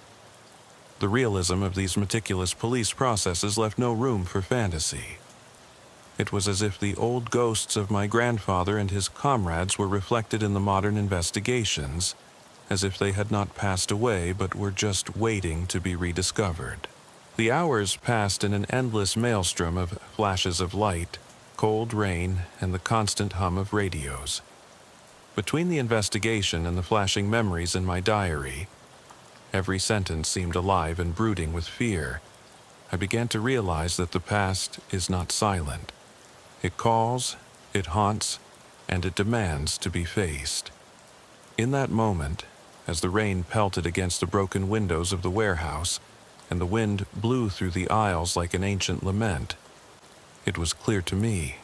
The realism of these meticulous police processes left no room for fantasy. It was as if the old ghosts of my grandfather and his comrades were reflected in the modern investigations, as if they had not passed away but were just waiting to be rediscovered. The hours passed in an endless maelstrom of flashes of light, cold rain, and the constant hum of radios. Between the investigation and the flashing memories in my diary, every sentence seemed alive and brooding with fear. I began to realize that the past is not silent. It calls, it haunts, and it demands to be faced. In that moment, as the rain pelted against the broken windows of the warehouse, and the wind blew through the aisles like an ancient lament. It was clear to me.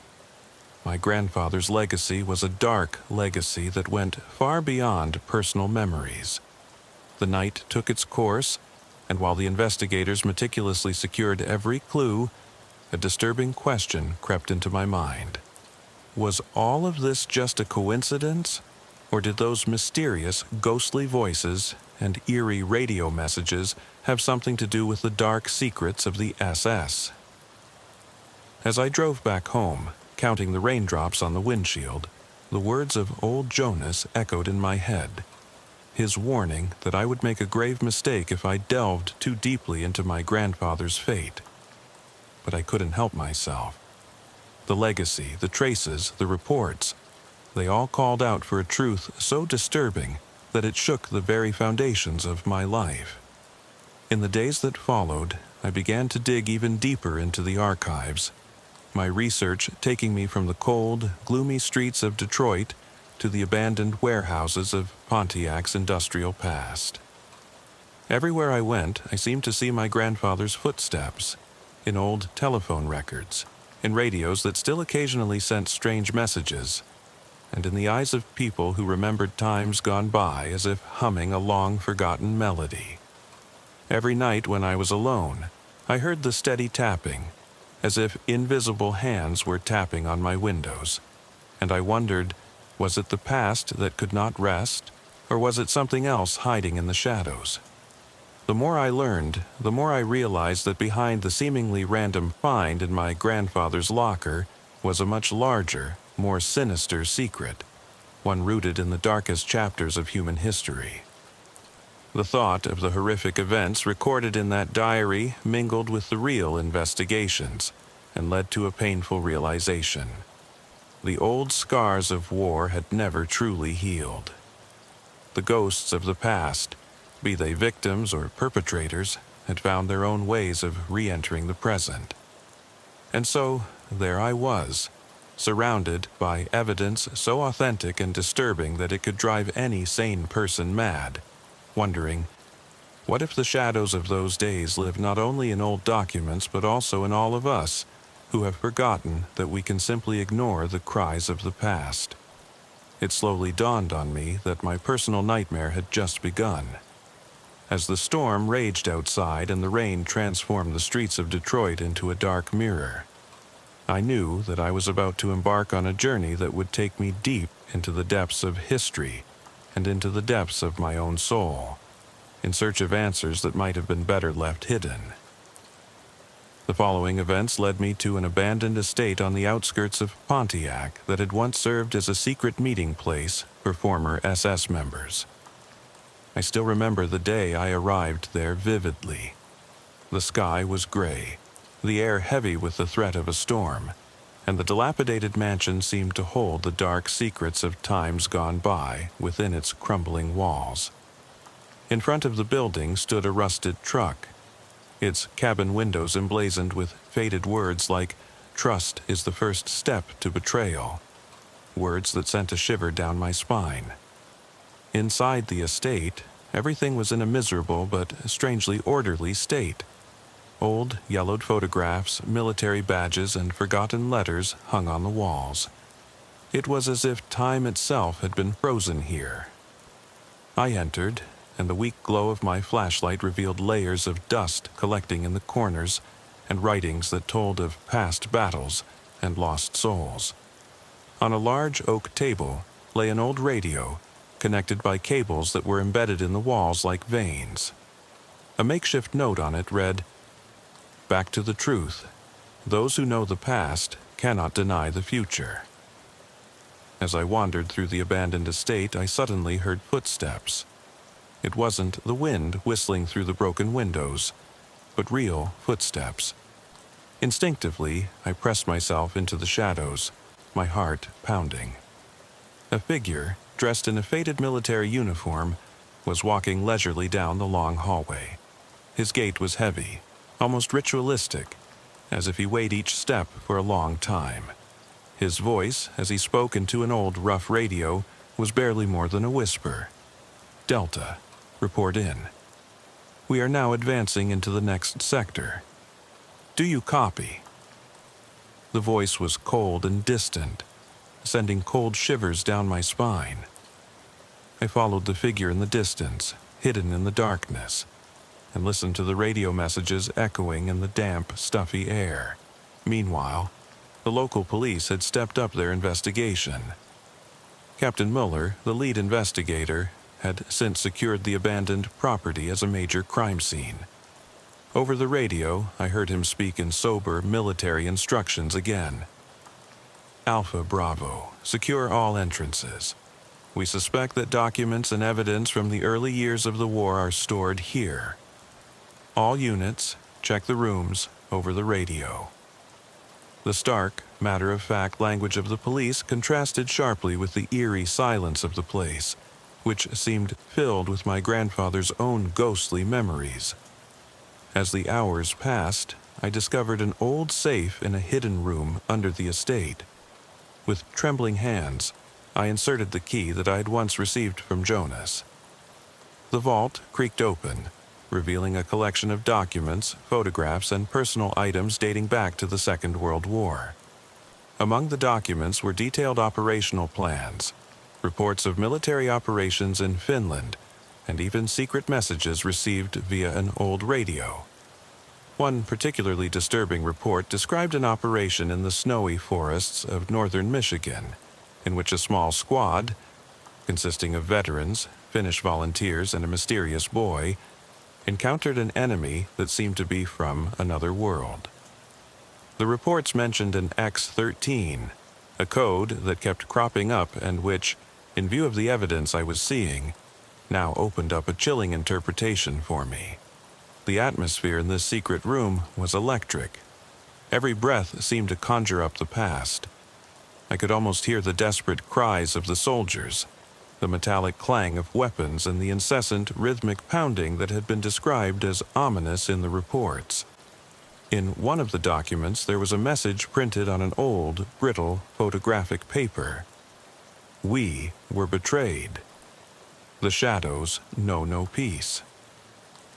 My grandfather's legacy was a dark legacy that went far beyond personal memories. The night took its course, and while the investigators meticulously secured every clue, a disturbing question crept into my mind. Was all of this just a coincidence, or did those mysterious, ghostly voices and eerie radio messages have something to do with the dark secrets of the SS? As I drove back home, counting the raindrops on the windshield, the words of old Jonas echoed in my head. His warning that I would make a grave mistake if I delved too deeply into my grandfather's fate. But I couldn't help myself. The legacy, the traces, the reports, they all called out for a truth so disturbing that it shook the very foundations of my life. In the days that followed, I began to dig even deeper into the archives, my research taking me from the cold, gloomy streets of Detroit to the abandoned warehouses of Pontiac's industrial past. Everywhere I went, I seemed to see my grandfather's footsteps, in old telephone records, in radios that still occasionally sent strange messages, and in the eyes of people who remembered times gone by as if humming a long-forgotten melody. Every night when I was alone, I heard the steady tapping, as if invisible hands were tapping on my windows, and I wondered, was it the past that could not rest, or was it something else hiding in the shadows? The more I learned, the more I realized that behind the seemingly random find in my grandfather's locker was a much larger, more sinister secret, one rooted in the darkest chapters of human history. The thought of the horrific events recorded in that diary mingled with the real investigations and led to a painful realization. The old scars of war had never truly healed. The ghosts of the past, be they victims or perpetrators, had found their own ways of re-entering the present. And so, there I was, surrounded by evidence so authentic and disturbing that it could drive any sane person mad, wondering, what if the shadows of those days live not only in old documents but also in all of us, who have forgotten that we can simply ignore the cries of the past? It slowly dawned on me that my personal nightmare had just begun. As the storm raged outside and the rain transformed the streets of Detroit into a dark mirror, I knew that I was about to embark on a journey that would take me deep into the depths of history and into the depths of my own soul, in search of answers that might have been better left hidden. The following events led me to an abandoned estate on the outskirts of Pontiac that had once served as a secret meeting place for former SS members. I still remember the day I arrived there vividly. The sky was gray, the air heavy with the threat of a storm, and the dilapidated mansion seemed to hold the dark secrets of times gone by within its crumbling walls. In front of the building stood a rusted truck, its cabin windows emblazoned with faded words like, "Trust is the first step to betrayal," words that sent a shiver down my spine. Inside the estate, everything was in a miserable but strangely orderly state. Old, yellowed photographs, military badges, and forgotten letters hung on the walls. It was as if time itself had been frozen here. I entered, and the weak glow of my flashlight revealed layers of dust collecting in the corners and writings that told of past battles and lost souls. On a large oak table lay an old radio, connected by cables that were embedded in the walls like veins. A makeshift note on it read, "Back to the truth. Those who know the past cannot deny the future." As I wandered through the abandoned estate, I suddenly heard footsteps. It wasn't the wind whistling through the broken windows, but real footsteps. Instinctively, I pressed myself into the shadows, my heart pounding. A figure, dressed in a faded military uniform, was walking leisurely down the long hallway. His gait was heavy, almost ritualistic, as if he weighed each step for a long time. His voice, as he spoke into an old rough radio, was barely more than a whisper. Delta. Report in. We are now advancing into the next sector. Do you copy?" The voice was cold and distant, sending cold shivers down my spine. I followed the figure in the distance, hidden in the darkness, and listened to the radio messages echoing in the damp, stuffy air. Meanwhile, the local police had stepped up their investigation. Captain Muller, the lead investigator, had since secured the abandoned property as a major crime scene. Over the radio, I heard him speak in sober military instructions again. "Alpha Bravo, secure all entrances. We suspect that documents and evidence from the early years of the war are stored here. All units, check the rooms over the radio." The stark, matter-of-fact language of the police contrasted sharply with the eerie silence of the place, which seemed filled with my grandfather's own ghostly memories. As the hours passed, I discovered an old safe in a hidden room under the estate. With trembling hands, I inserted the key that I had once received from Jonas. The vault creaked open, revealing a collection of documents, photographs, and personal items dating back to the Second World War. Among the documents were detailed operational plans, reports of military operations in Finland, and even secret messages received via an old radio. One particularly disturbing report described an operation in the snowy forests of northern Michigan, in which a small squad, consisting of veterans, Finnish volunteers, and a mysterious boy, encountered an enemy that seemed to be from another world. The reports mentioned an X-13, a code that kept cropping up and which, in view of the evidence I was seeing, now opened up a chilling interpretation for me. The atmosphere in this secret room was electric. Every breath seemed to conjure up the past. I could almost hear the desperate cries of the soldiers, the metallic clang of weapons, and the incessant rhythmic pounding that had been described as ominous in the reports. In one of the documents, there was a message printed on an old, brittle, photographic paper. "We were betrayed. The shadows know no peace."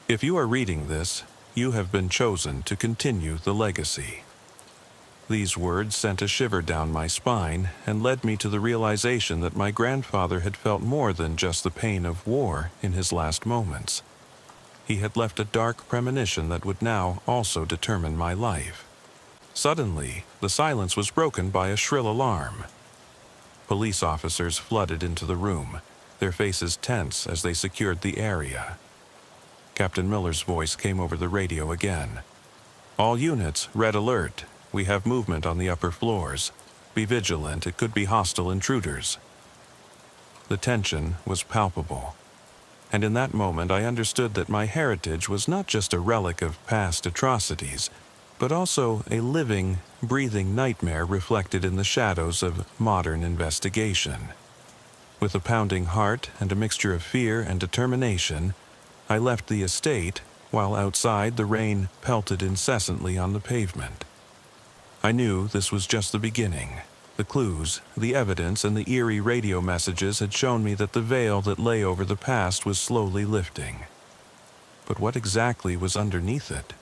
If you are reading this, you have been chosen to continue the legacy. These words sent a shiver down my spine and led me to the realization that my grandfather had felt more than just the pain of war in his last moments. He had left a dark premonition that would now also determine my life. Suddenly, the silence was broken by a shrill alarm. Police officers flooded into the room, their faces tense as they secured the area. Captain Miller's voice came over the radio again. "All units, red alert. We have movement on the upper floors. Be vigilant, it could be hostile intruders." The tension was palpable, and in that moment I understood that my heritage was not just a relic of past atrocities, but also a living, breathing nightmare reflected in the shadows of modern investigation. With a pounding heart and a mixture of fear and determination, I left the estate, while outside the rain pelted incessantly on the pavement. I knew this was just the beginning. The clues, the evidence, and the eerie radio messages had shown me that the veil that lay over the past was slowly lifting. But what exactly was underneath it?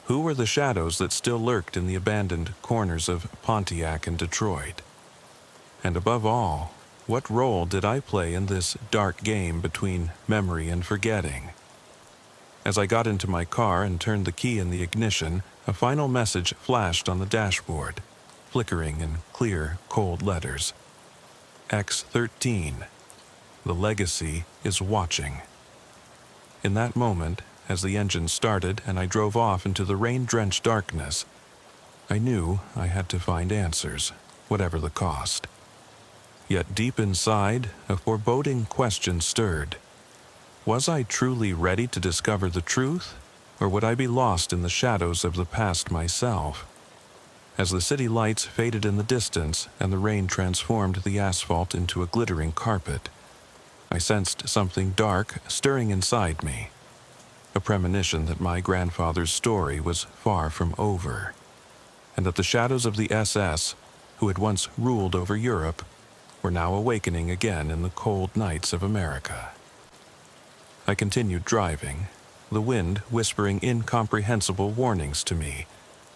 Who were the shadows that still lurked in the abandoned corners of Pontiac and Detroit? And above all, what role did I play in this dark game between memory and forgetting? As I got into my car and turned the key in the ignition, a final message flashed on the dashboard, flickering in clear, cold letters. X-13. The legacy is watching. In that moment, as the engine started and I drove off into the rain-drenched darkness, I knew I had to find answers, whatever the cost. Yet deep inside, a foreboding question stirred. Was I truly ready to discover the truth, or would I be lost in the shadows of the past myself? As the city lights faded in the distance and the rain transformed the asphalt into a glittering carpet, I sensed something dark stirring inside me, a premonition that my grandfather's story was far from over, and that the shadows of the SS, who had once ruled over Europe, were now awakening again in the cold nights of America. I continued driving, the wind whispering incomprehensible warnings to me,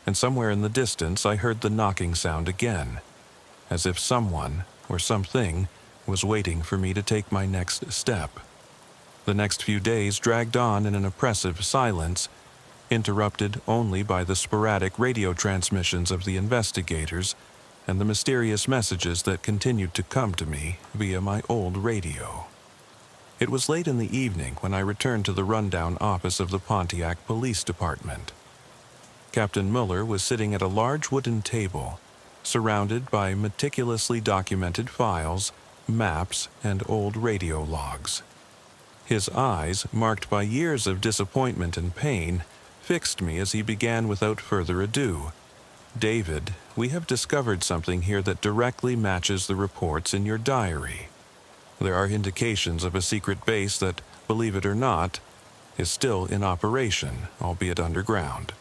and somewhere in the distance I heard the knocking sound again, as if someone or something was waiting for me to take my next step. The next few days dragged on in an oppressive silence, interrupted only by the sporadic radio transmissions of the investigators and the mysterious messages that continued to come to me via my old radio. It was late in the evening when I returned to the rundown office of the Pontiac Police Department. Captain Mueller was sitting at a large wooden table, surrounded by meticulously documented files, maps, and old radio logs. His eyes, marked by years of disappointment and pain, fixed me as he began without further ado. "David, we have discovered something here that directly matches the reports in your diary. There are indications of a secret base that, believe it or not, is still in operation, albeit underground."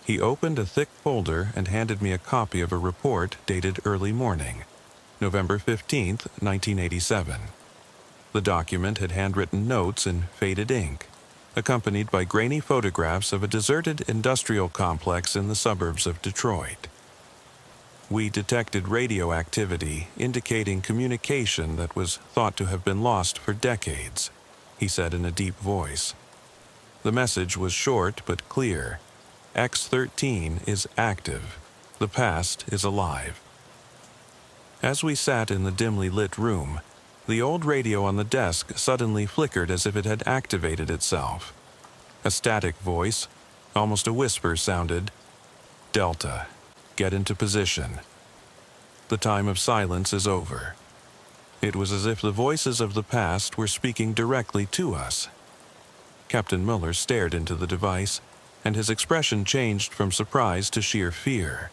He opened a thick folder and handed me a copy of a report dated early morning, November 15th, 1987. The document had handwritten notes in faded ink, accompanied by grainy photographs of a deserted industrial complex in the suburbs of Detroit. "We detected radioactivity indicating communication that was thought to have been lost for decades," he said in a deep voice. The message was short but clear. X-13 is active. The past is alive. As we sat in the dimly lit room, the old radio on the desk suddenly flickered as if it had activated itself. A static voice, almost a whisper, sounded, "Delta, get into position. The time of silence is over." It was as if the voices of the past were speaking directly to us. Captain Mueller stared into the device, and his expression changed from surprise to sheer fear.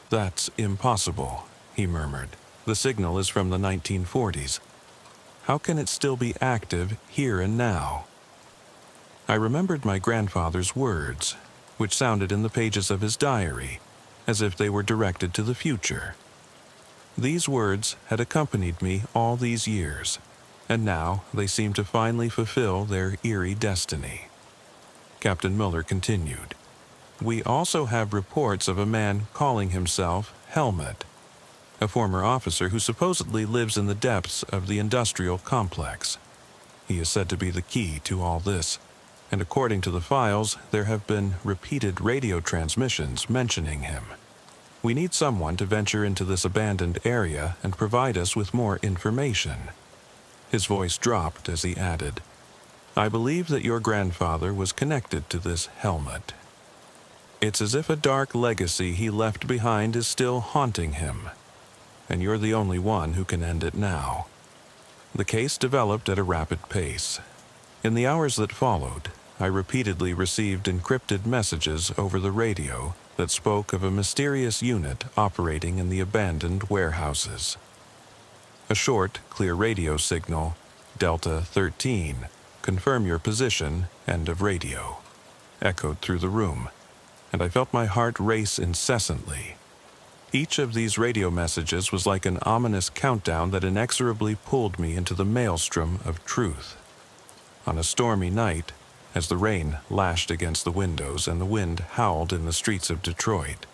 "That's impossible," he murmured. "The signal is from the 1940s. How can it still be active here and now?" I remembered my grandfather's words, which sounded in the pages of his diary, as if they were directed to the future. These words had accompanied me all these years, and now they seemed to finally fulfill their eerie destiny. Captain Mueller continued, "We also have reports of a man calling himself Helmet, a former officer who supposedly lives in the depths of the industrial complex. He is said to be the key to all this, and according to the files, there have been repeated radio transmissions mentioning him. We need someone to venture into this abandoned area and provide us with more information." His voice dropped as he added, "I believe that your grandfather was connected to this Helmet. It's as if a dark legacy he left behind is still haunting him, and you're the only one who can end it now." The case developed at a rapid pace. In the hours that followed, I repeatedly received encrypted messages over the radio that spoke of a mysterious unit operating in the abandoned warehouses. A short, clear radio signal, Delta 13, "Confirm your position, end of radio," echoed through the room, and I felt my heart race incessantly. Each of these radio messages was like an ominous countdown that inexorably pulled me into the maelstrom of truth. On a stormy night, as the rain lashed against the windows and the wind howled in the streets of Detroit,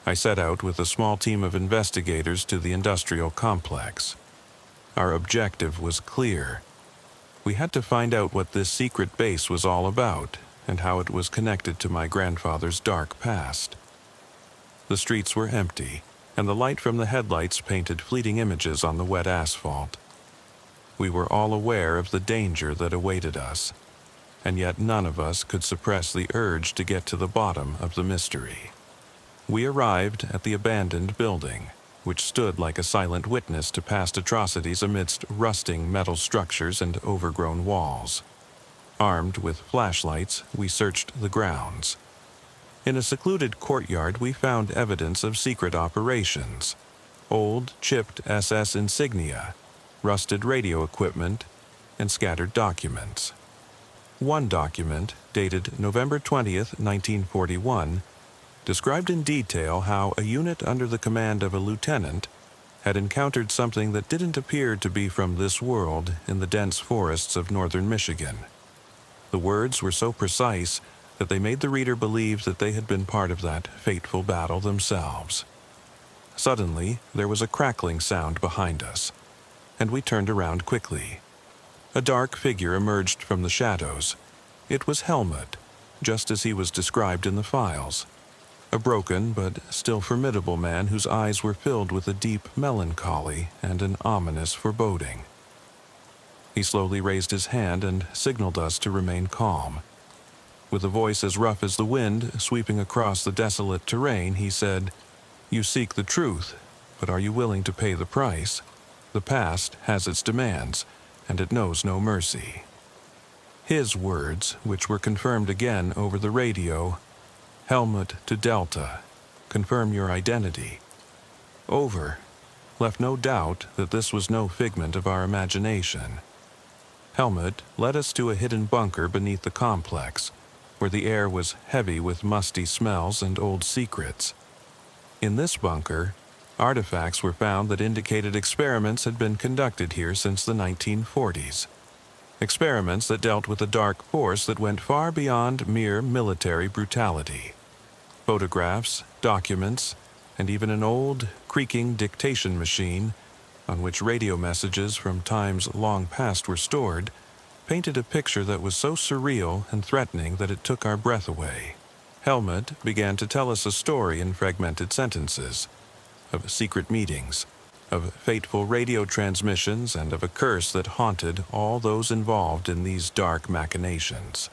I set out with a small team of investigators to the industrial complex. Our objective was clear. We had to find out what this secret base was all about and how it was connected to my grandfather's dark past. The streets were empty, and the light from the headlights painted fleeting images on the wet asphalt. We were all aware of the danger that awaited us, and yet none of us could suppress the urge to get to the bottom of the mystery. We arrived at the abandoned building, which stood like a silent witness to past atrocities amidst rusting metal structures and overgrown walls. Armed with flashlights, we searched the grounds. In a secluded courtyard, we found evidence of secret operations: old, chipped SS insignia, rusted radio equipment, and scattered documents. One document, dated November 20th, 1941, described in detail how a unit under the command of a lieutenant had encountered something that didn't appear to be from this world in the dense forests of northern Michigan. The words were so precise that they made the reader believe that they had been part of that fateful battle themselves. Suddenly, there was a crackling sound behind us, and we turned around quickly. A dark figure emerged from the shadows. It was Helmut, just as he was described in the files. A broken but still formidable man whose eyes were filled with a deep melancholy and an ominous foreboding. He slowly raised his hand and signaled us to remain calm. With a voice as rough as the wind sweeping across the desolate terrain, he said, "You seek the truth, but are you willing to pay the price? The past has its demands, and it knows no mercy." His words, which were confirmed again over the radio, "Helmut to Delta, confirm your identity." Over, left no doubt that this was no figment of our imagination. Helmut led us to a hidden bunker beneath the complex, where the air was heavy with musty smells and old secrets. In this bunker, artifacts were found that indicated experiments had been conducted here since the 1940s. Experiments that dealt with a dark force that went far beyond mere military brutality. Photographs, documents, and even an old, creaking dictation machine, on which radio messages from times long past were stored, painted a picture that was so surreal and threatening that it took our breath away. Helmut began to tell us a story in fragmented sentences, of secret meetings, of fateful radio transmissions, and of a curse that haunted all those involved in these dark machinations.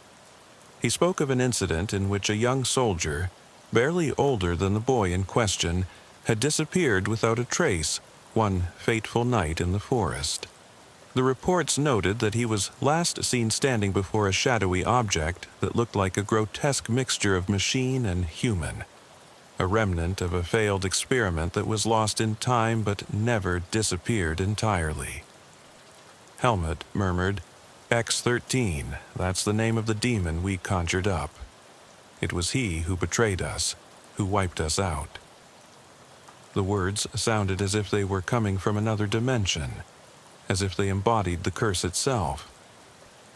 He spoke of an incident in which a young soldier, barely older than the boy in question, had disappeared without a trace one fateful night in the forest. The reports noted that he was last seen standing before a shadowy object that looked like a grotesque mixture of machine and human, a remnant of a failed experiment that was lost in time but never disappeared entirely. Helmut murmured, "X-13, that's the name of the demon we conjured up. It was he who betrayed us, who wiped us out." The words sounded as if they were coming from another dimension, as if they embodied the curse itself.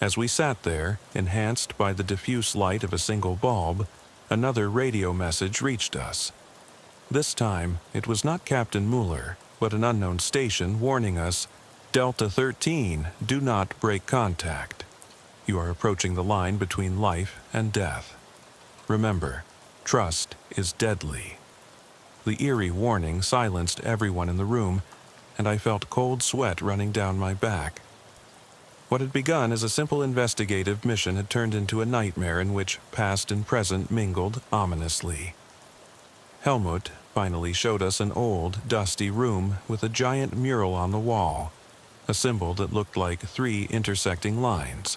As we sat there, enhanced by the diffuse light of a single bulb, another radio message reached us. This time, it was not Captain Mueller, but an unknown station warning us, "Delta 13, do not break contact. You are approaching the line between life and death. Remember, trust is deadly." The eerie warning silenced everyone in the room, and I felt cold sweat running down my back. What had begun as a simple investigative mission had turned into a nightmare in which past and present mingled ominously. Helmut finally showed us an old, dusty room with a giant mural on the wall, a symbol that looked like 3 intersecting lines,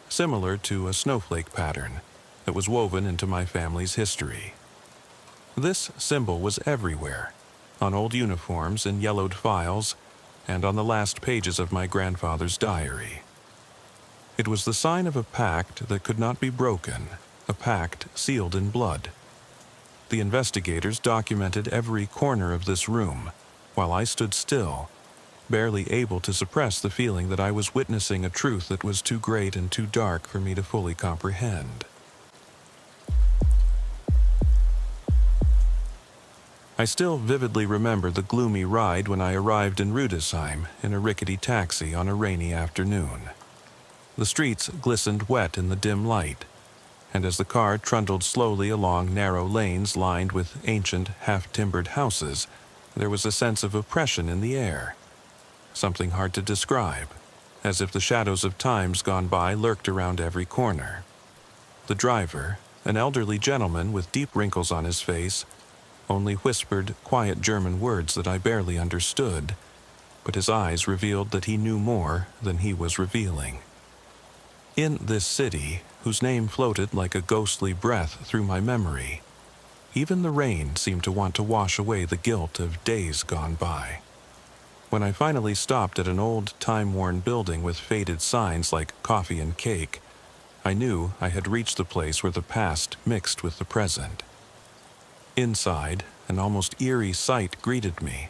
similar to a snowflake pattern that was woven into my family's history. This symbol was everywhere, on old uniforms and yellowed files, and on the last pages of my grandfather's diary. It was the sign of a pact that could not be broken, a pact sealed in blood. The investigators documented every corner of this room, while I stood still, barely able to suppress the feeling that I was witnessing a truth that was too great and too dark for me to fully comprehend. I still vividly remember the gloomy ride when I arrived in Rudesheim in a rickety taxi on a rainy afternoon. The streets glistened wet in the dim light, and as the car trundled slowly along narrow lanes lined with ancient, half-timbered houses, there was a sense of oppression in the air, something hard to describe, as if the shadows of times gone by lurked around every corner. The driver, an elderly gentleman with deep wrinkles on his face, only whispered quiet German words that I barely understood, but his eyes revealed that he knew more than he was revealing. In this city, whose name floated like a ghostly breath through my memory, even the rain seemed to want to wash away the guilt of days gone by. When I finally stopped at an old, time-worn building with faded signs like coffee and cake, I knew I had reached the place where the past mixed with the present. Inside, an almost eerie sight greeted me.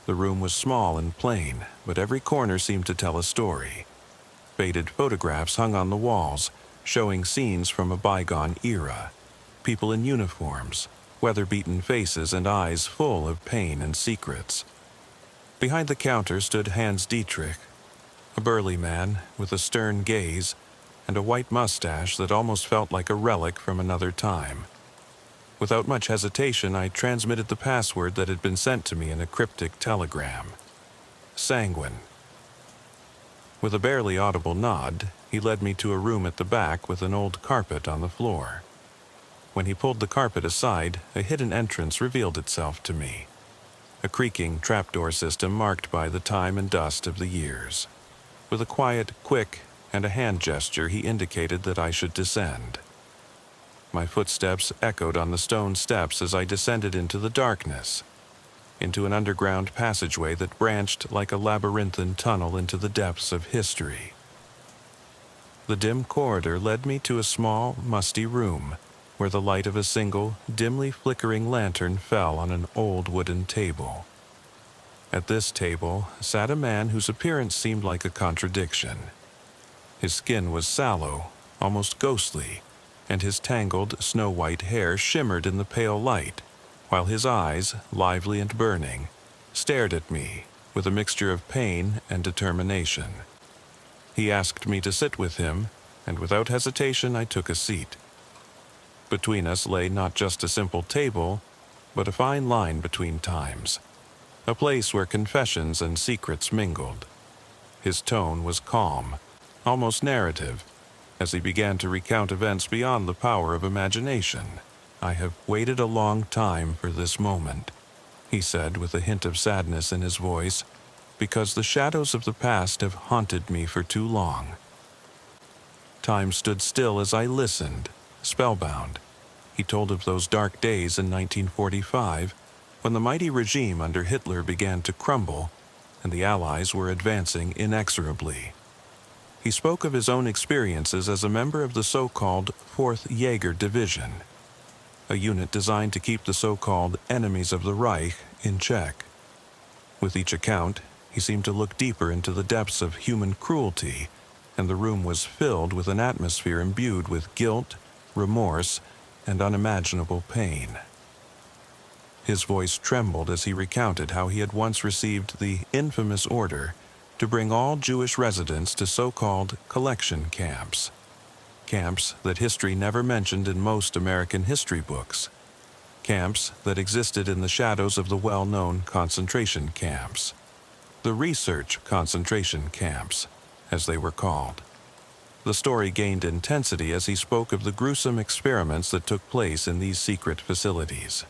The room was small and plain, but every corner seemed to tell a story. Faded photographs hung on the walls, showing scenes from a bygone era, people in uniforms, weather-beaten faces and eyes full of pain and secrets. Behind the counter stood Hans Dietrich, a burly man with a stern gaze and a white mustache that almost felt like a relic from another time. Without much hesitation, I transmitted the password that had been sent to me in a cryptic telegram. Sanguine. With a barely audible nod, he led me to a room at the back with an old carpet on the floor. When he pulled the carpet aside, a hidden entrance revealed itself to me. A creaking trapdoor system marked by the time and dust of the years. With a quiet, quick, and a hand gesture, he indicated that I should descend. My footsteps echoed on the stone steps as I descended into the darkness, into an underground passageway that branched like a labyrinthine tunnel into the depths of history. The dim corridor led me to a small, musty room, where the light of a single, dimly flickering lantern fell on an old wooden table. At this table sat a man whose appearance seemed like a contradiction. His skin was sallow, almost ghostly, and his tangled, snow-white hair shimmered in the pale light, while his eyes, lively and burning, stared at me with a mixture of pain and determination. He asked me to sit with him, and without hesitation I took a seat. Between us lay not just a simple table, but a fine line between times, a place where confessions and secrets mingled. His tone was calm, almost narrative, as he began to recount events beyond the power of imagination. "I have waited a long time for this moment," he said with a hint of sadness in his voice, "because the shadows of the past have haunted me for too long." Time stood still as I listened, spellbound. He told of those dark days in 1945, when the mighty regime under Hitler began to crumble, and the Allies were advancing inexorably. He spoke of his own experiences as a member of the so-called 4th Jaeger Division, a unit designed to keep the so-called enemies of the Reich in check. With each account, he seemed to look deeper into the depths of human cruelty, and the room was filled with an atmosphere imbued with guilt, remorse, and unimaginable pain. His voice trembled as he recounted how he had once received the infamous order to bring all Jewish residents to so-called collection camps. Camps that history never mentioned in most American history books. Camps that existed in the shadows of the well-known concentration camps. The research concentration camps, as they were called. The story gained intensity as he spoke of the gruesome experiments that took place in these secret facilities.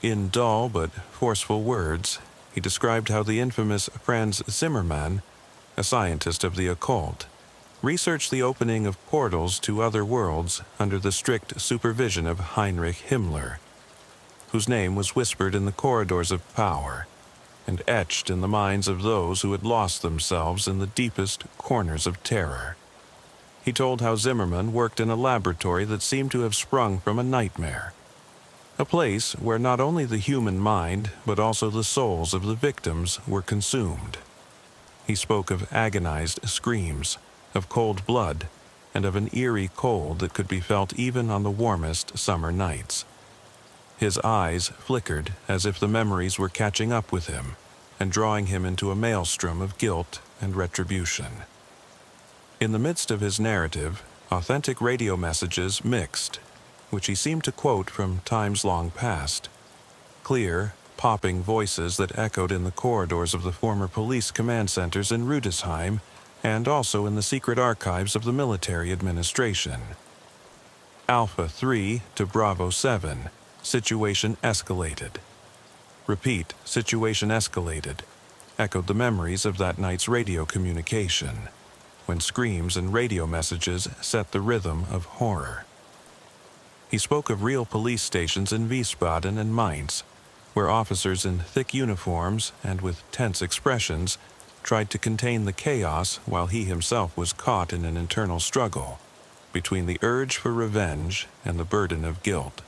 In dull but forceful words, he described how the infamous Franz Zimmermann, a scientist of the occult, researched the opening of portals to other worlds under the strict supervision of Heinrich Himmler, whose name was whispered in the corridors of power and etched in the minds of those who had lost themselves in the deepest corners of terror. He told how Zimmermann worked in a laboratory that seemed to have sprung from a nightmare, a place where not only the human mind, but also the souls of the victims were consumed. He spoke of agonized screams, of cold blood, and of an eerie cold that could be felt even on the warmest summer nights. His eyes flickered as if the memories were catching up with him and drawing him into a maelstrom of guilt and retribution. In the midst of his narrative, authentic radio messages mixed, which he seemed to quote from times long past. Clear, popping voices that echoed in the corridors of the former police command centers in Rudesheim and also in the secret archives of the military administration. Alpha 3 to Bravo 7, situation escalated. Repeat, situation escalated, echoed the memories of that night's radio communication, when screams and radio messages set the rhythm of horror. He spoke of real police stations in Wiesbaden and Mainz, where officers in thick uniforms and with tense expressions tried to contain the chaos while he himself was caught in an internal struggle between the urge for revenge and the burden of guilt.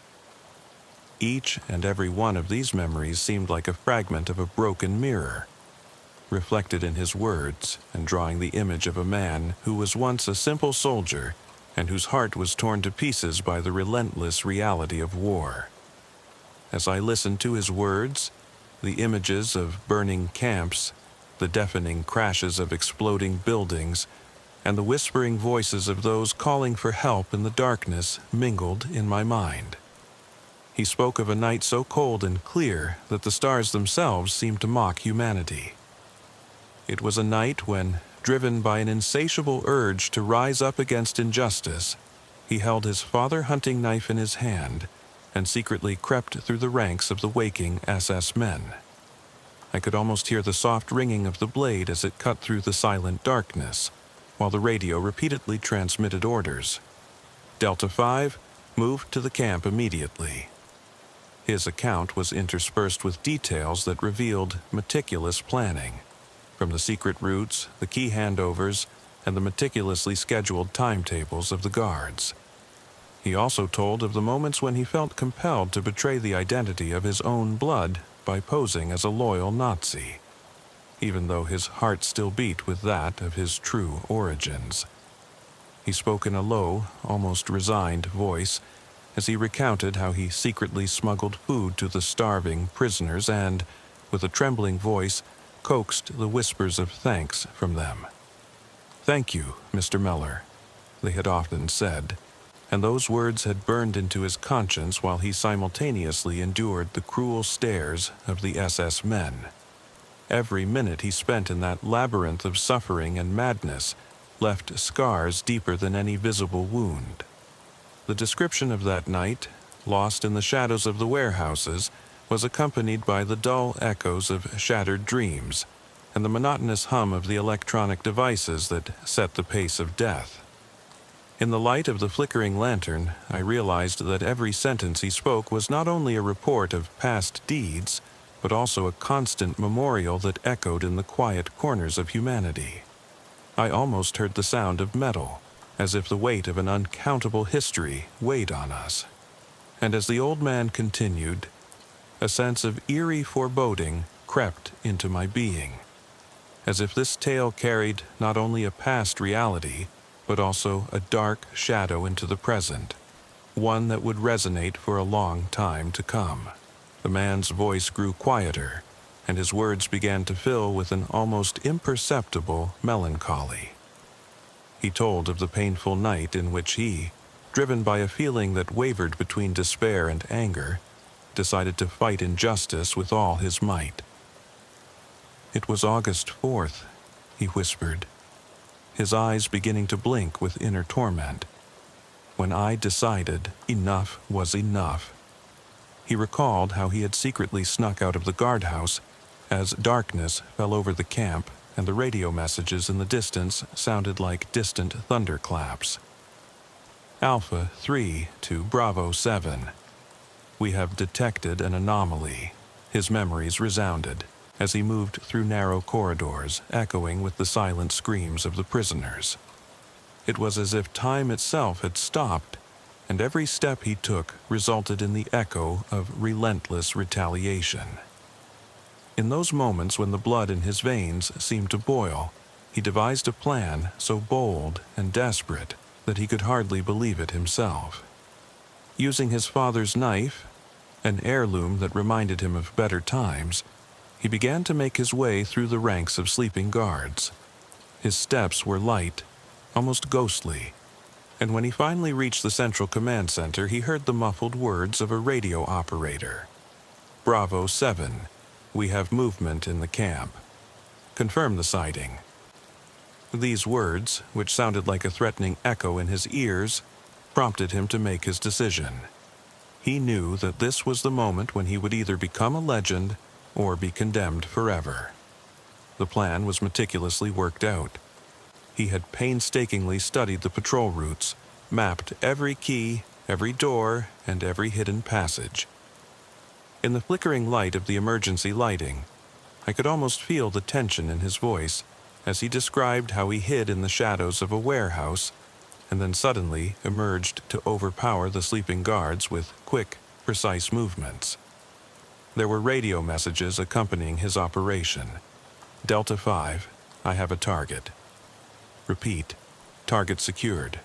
Each and every one of these memories seemed like a fragment of a broken mirror, reflected in his words and drawing the image of a man who was once a simple soldier and whose heart was torn to pieces by the relentless reality of war. As I listened to his words, the images of burning camps, the deafening crashes of exploding buildings, and the whispering voices of those calling for help in the darkness mingled in my mind. He spoke of a night so cold and clear that the stars themselves seemed to mock humanity. It was a night when, driven by an insatiable urge to rise up against injustice, he held his father-hunting knife in his hand and secretly crept through the ranks of the waking SS men. I could almost hear the soft ringing of the blade as it cut through the silent darkness, while the radio repeatedly transmitted orders. Delta 5, moved to the camp immediately. His account was interspersed with details that revealed meticulous planning, from the secret routes, the key handovers, and the meticulously scheduled timetables of the guards. He also told of the moments when he felt compelled to betray the identity of his own blood by posing as a loyal Nazi, even though his heart still beat with that of his true origins. He spoke in a low, almost resigned voice as he recounted how he secretly smuggled food to the starving prisoners and, with a trembling voice, coaxed the whispers of thanks from them. "Thank you, Mr. Meller," they had often said, and those words had burned into his conscience while he simultaneously endured the cruel stares of the SS men. Every minute he spent in that labyrinth of suffering and madness left scars deeper than any visible wound. The description of that night, lost in the shadows of the warehouses, was accompanied by the dull echoes of shattered dreams and the monotonous hum of the electronic devices that set the pace of death. In the light of the flickering lantern, I realized that every sentence he spoke was not only a report of past deeds, but also a constant memorial that echoed in the quiet corners of humanity. I almost heard the sound of metal, as if the weight of an uncountable history weighed on us. And as the old man continued, a sense of eerie foreboding crept into my being, as if this tale carried not only a past reality, but also a dark shadow into the present, one that would resonate for a long time to come. The man's voice grew quieter, and his words began to fill with an almost imperceptible melancholy. He told of the painful night in which he, driven by a feeling that wavered between despair and anger, decided to fight injustice with all his might. "It was August 4th, he whispered, his eyes beginning to blink with inner torment, "when I decided enough was enough." He recalled how he had secretly snuck out of the guardhouse as darkness fell over the camp and the radio messages in the distance sounded like distant thunderclaps. "Alpha 3 to Bravo 7. We have detected an anomaly," his memories resounded, as he moved through narrow corridors, echoing with the silent screams of the prisoners. It was as if time itself had stopped, and every step he took resulted in the echo of relentless retaliation. In those moments when the blood in his veins seemed to boil, he devised a plan so bold and desperate that he could hardly believe it himself. Using his father's knife, an heirloom that reminded him of better times, he began to make his way through the ranks of sleeping guards. His steps were light, almost ghostly, and when he finally reached the Central Command Center, he heard the muffled words of a radio operator. "Bravo 7. We have movement in the camp. Confirm the sighting." These words, which sounded like a threatening echo in his ears, prompted him to make his decision. He knew that this was the moment when he would either become a legend or be condemned forever. The plan was meticulously worked out. He had painstakingly studied the patrol routes, mapped every key, every door, and every hidden passage. In the flickering light of the emergency lighting, I could almost feel the tension in his voice as he described how he hid in the shadows of a warehouse and then suddenly emerged to overpower the sleeping guards with quick, precise movements. There were radio messages accompanying his operation. "Delta 5, I have a target." Repeat, "Target secured."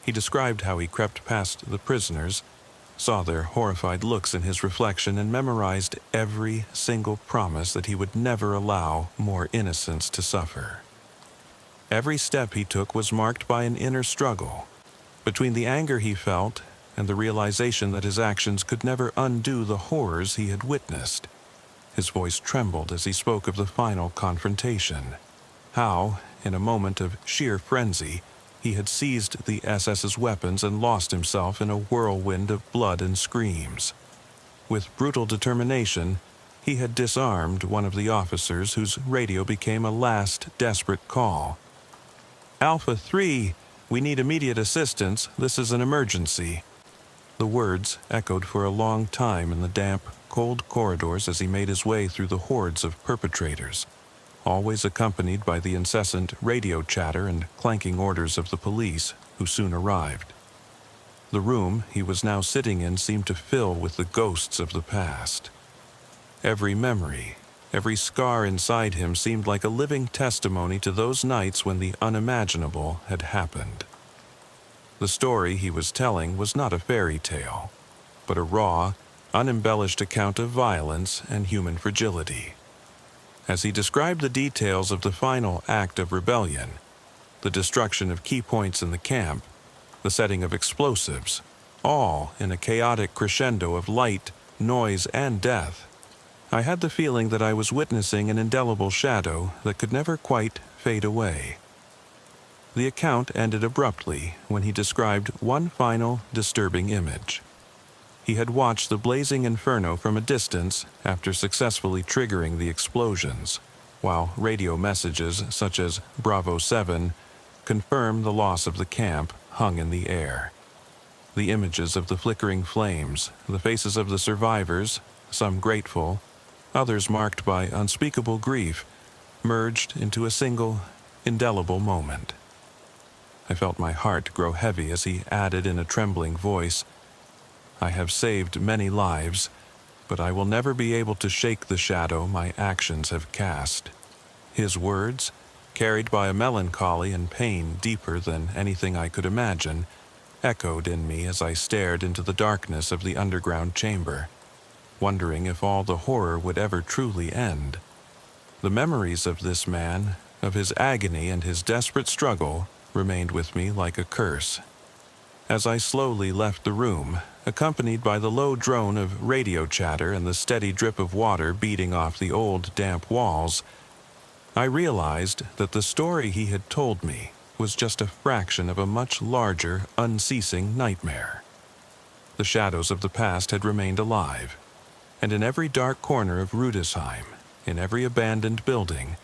He described how he crept past the prisoners, saw their horrified looks in his reflection, and memorized every single promise that he would never allow more innocents to suffer. Every step he took was marked by an inner struggle, between the anger he felt and the realization that his actions could never undo the horrors he had witnessed. His voice trembled as he spoke of the final confrontation, how, in a moment of sheer frenzy, he had seized the SS's weapons and lost himself in a whirlwind of blood and screams. With brutal determination, he had disarmed one of the officers whose radio became a last desperate call. "Alpha 3, we need immediate assistance. This is an emergency." The words echoed for a long time in the damp, cold corridors as he made his way through the hordes of perpetrators, always accompanied by the incessant radio chatter and clanking orders of the police, who soon arrived. The room he was now sitting in seemed to fill with the ghosts of the past. Every memory, every scar inside him seemed like a living testimony to those nights when the unimaginable had happened. The story he was telling was not a fairy tale, but a raw, unembellished account of violence and human fragility. As he described the details of the final act of rebellion, the destruction of key points in the camp, the setting of explosives, all in a chaotic crescendo of light, noise, and death, I had the feeling that I was witnessing an indelible shadow that could never quite fade away. The account ended abruptly when he described one final disturbing image. He had watched the blazing inferno from a distance after successfully triggering the explosions, while radio messages such as Bravo 7 confirmed the loss of the camp hung in the air. The images of the flickering flames, the faces of the survivors, some grateful, others marked by unspeakable grief, merged into a single, indelible moment. I felt my heart grow heavy as he added in a trembling voice, "I have saved many lives, but I will never be able to shake the shadow my actions have cast." His words, carried by a melancholy and pain deeper than anything I could imagine, echoed in me as I stared into the darkness of the underground chamber, wondering if all the horror would ever truly end. The memories of this man, of his agony and his desperate struggle, remained with me like a curse. As I slowly left the room, accompanied by the low drone of radio chatter and the steady drip of water beating off the old damp walls, I realized that the story he had told me was just a fraction of a much larger, unceasing nightmare. The shadows of the past had remained alive, and in every dark corner of Rudesheim, in every abandoned building,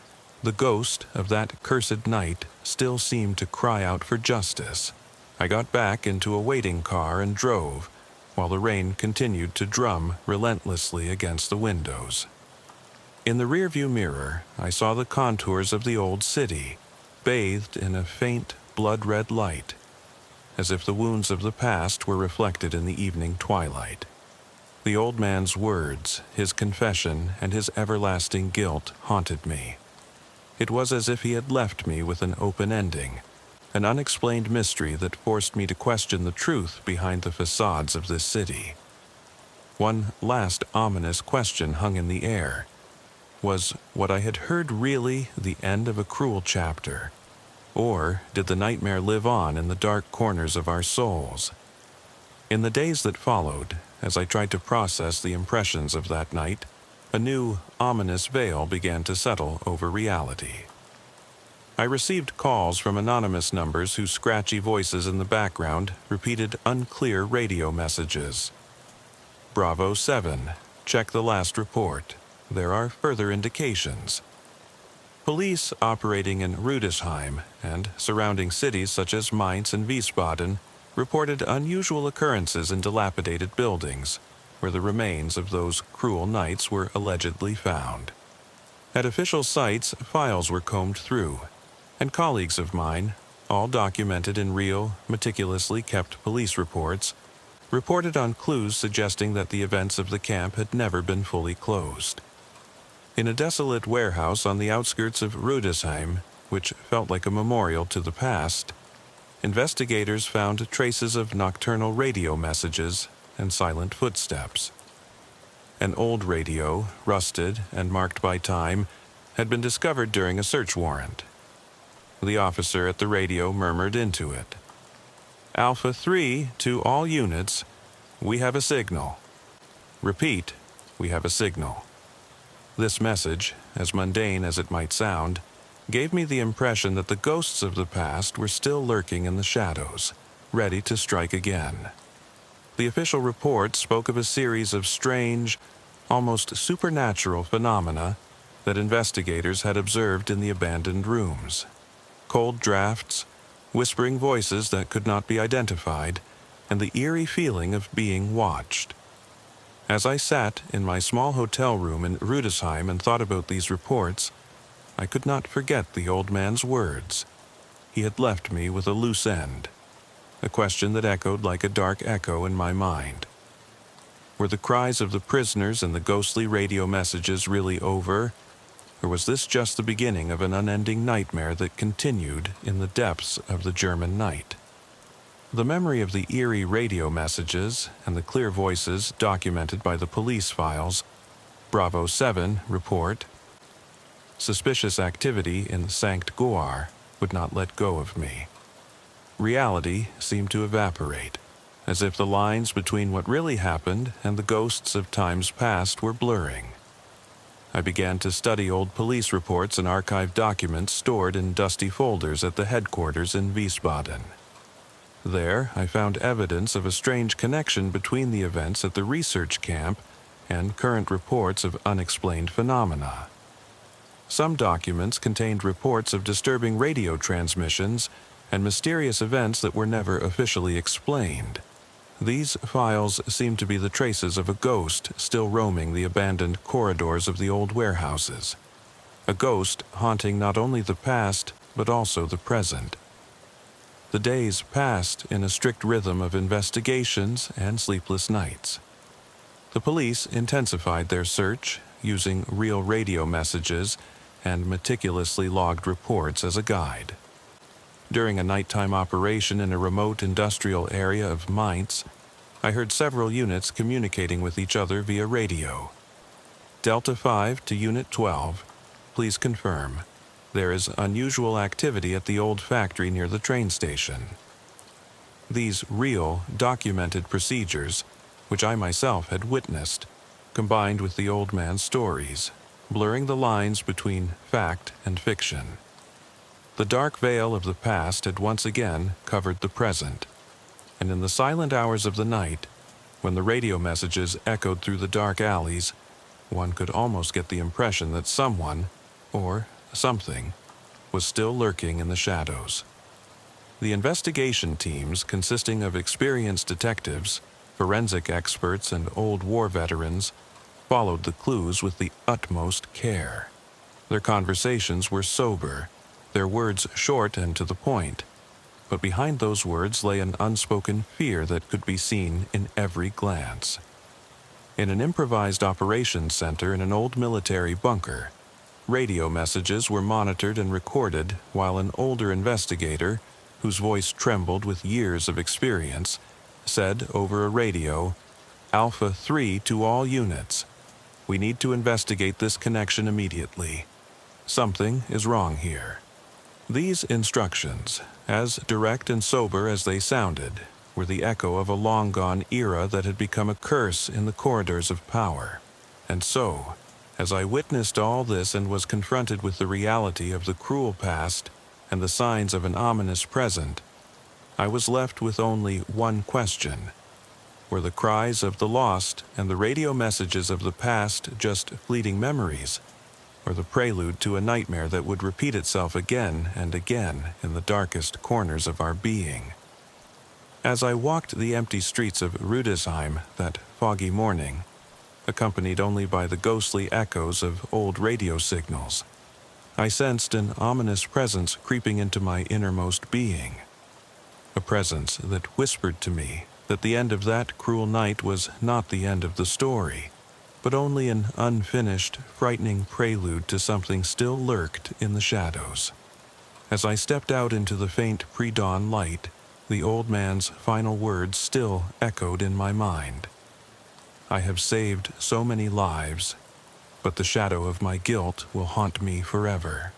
the ghost of that cursed night still seemed to cry out for justice. I got back into a waiting car and drove, while the rain continued to drum relentlessly against the windows. In the rearview mirror, I saw the contours of the old city, bathed in a faint, blood-red light, as if the wounds of the past were reflected in the evening twilight. The old man's words, his confession, and his everlasting guilt haunted me. It was as if he had left me with an open ending, an unexplained mystery that forced me to question the truth behind the facades of this city. One last ominous question hung in the air. Was what I had heard really the end of a cruel chapter? Or did the nightmare live on in the dark corners of our souls? In the days that followed, as I tried to process the impressions of that night, a new, ominous veil began to settle over reality. I received calls from anonymous numbers whose scratchy voices in the background repeated unclear radio messages. Bravo 7, check the last report. There are further indications. Police operating in Rudesheim and surrounding cities such as Mainz and Wiesbaden reported unusual occurrences in dilapidated buildings, where the remains of those cruel nights were allegedly found. At official sites, files were combed through, and colleagues of mine, all documented in real, meticulously kept police reports, reported on clues suggesting that the events of the camp had never been fully closed. In a desolate warehouse on the outskirts of Rudesheim, which felt like a memorial to the past, investigators found traces of nocturnal radio messages and silent footsteps. An old radio, rusted and marked by time, had been discovered during a search warrant. The officer at the radio murmured into it. "Alpha 3 to all units, we have a signal. Repeat, we have a signal." This message, as mundane as it might sound, gave me the impression that the ghosts of the past were still lurking in the shadows, ready to strike again. The official report spoke of a series of strange, almost supernatural phenomena that investigators had observed in the abandoned rooms. Cold drafts, whispering voices that could not be identified, and the eerie feeling of being watched. As I sat in my small hotel room in Rudesheim and thought about these reports, I could not forget the old man's words. He had left me with a loose end, a question that echoed like a dark echo in my mind. Were the cries of the prisoners and the ghostly radio messages really over, or was this just the beginning of an unending nightmare that continued in the depths of the German night? The memory of the eerie radio messages and the clear voices documented by the police files, Bravo 7 report, suspicious activity in Sankt Goar, would not let go of me. Reality seemed to evaporate, as if the lines between what really happened and the ghosts of times past were blurring. I began to study old police reports and archived documents stored in dusty folders at the headquarters in Wiesbaden. There, I found evidence of a strange connection between the events at the research camp and current reports of unexplained phenomena. Some documents contained reports of disturbing radio transmissions and mysterious events that were never officially explained. These files seemed to be the traces of a ghost still roaming the abandoned corridors of the old warehouses. A ghost haunting not only the past, but also the present. The days passed in a strict rhythm of investigations and sleepless nights. The police intensified their search, using real radio messages and meticulously logged reports as a guide. During a nighttime operation in a remote industrial area of Mainz, I heard several units communicating with each other via radio. Delta 5 to Unit 12, please confirm. There is unusual activity at the old factory near the train station. These real, documented procedures, which I myself had witnessed, combined with the old man's stories, blurring the lines between fact and fiction. The dark veil of the past had once again covered the present, and in the silent hours of the night, when the radio messages echoed through the dark alleys, one could almost get the impression that someone, or something, was still lurking in the shadows. The investigation teams, consisting of experienced detectives, forensic experts, and old war veterans, followed the clues with the utmost care. Their conversations were sober, their words short and to the point, but behind those words lay an unspoken fear that could be seen in every glance. In an improvised operations center in an old military bunker, radio messages were monitored and recorded while an older investigator, whose voice trembled with years of experience, said over a radio, "Alpha 3 to all units. We need to investigate this connection immediately. Something is wrong here." These instructions, as direct and sober as they sounded, were the echo of a long-gone era that had become a curse in the corridors of power. And so, as I witnessed all this and was confronted with the reality of the cruel past and the signs of an ominous present, I was left with only one question. Were the cries of the lost and the radio messages of the past just fleeting memories, or the prelude to a nightmare that would repeat itself again and again in the darkest corners of our being? As I walked the empty streets of Rudesheim that foggy morning, accompanied only by the ghostly echoes of old radio signals, I sensed an ominous presence creeping into my innermost being. A presence that whispered to me that the end of that cruel night was not the end of the story, but only an unfinished, frightening prelude to something still lurked in the shadows. As I stepped out into the faint pre-dawn light, the old man's final words still echoed in my mind. I have saved so many lives, but the shadow of my guilt will haunt me forever.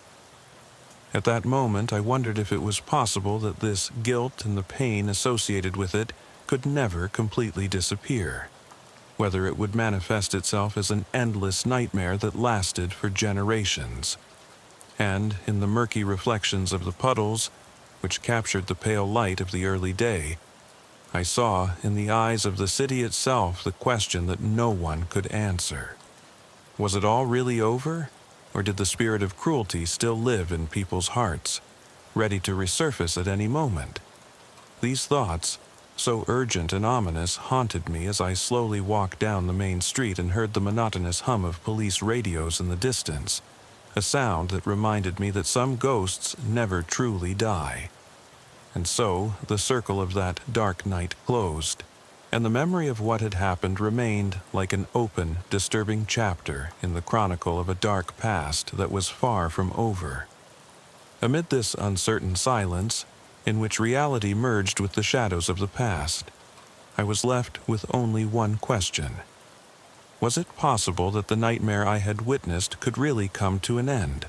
At that moment, I wondered if it was possible that this guilt and the pain associated with it could never completely disappear, whether it would manifest itself as an endless nightmare that lasted for generations. And in the murky reflections of the puddles, which captured the pale light of the early day, I saw in the eyes of the city itself the question that no one could answer. Was it all really over, or did the spirit of cruelty still live in people's hearts, ready to resurface at any moment? These thoughts, so urgent and ominous, haunted me as I slowly walked down the main street and heard the monotonous hum of police radios in the distance, a sound that reminded me that some ghosts never truly die. And so the circle of that dark night closed, and the memory of what had happened remained like an open, disturbing chapter in the chronicle of a dark past that was far from over. Amid this uncertain silence, in which reality merged with the shadows of the past, I was left with only one question. Was it possible that the nightmare I had witnessed could really come to an end?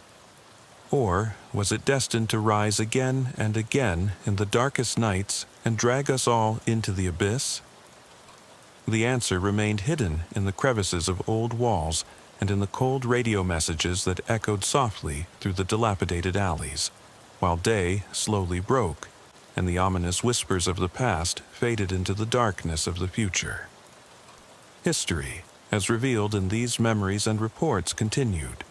Or was it destined to rise again and again in the darkest nights and drag us all into the abyss? The answer remained hidden in the crevices of old walls and in the cold radio messages that echoed softly through the dilapidated alleys, while day slowly broke and the ominous whispers of the past faded into the darkness of the future. History, as revealed in these memories and reports, continued.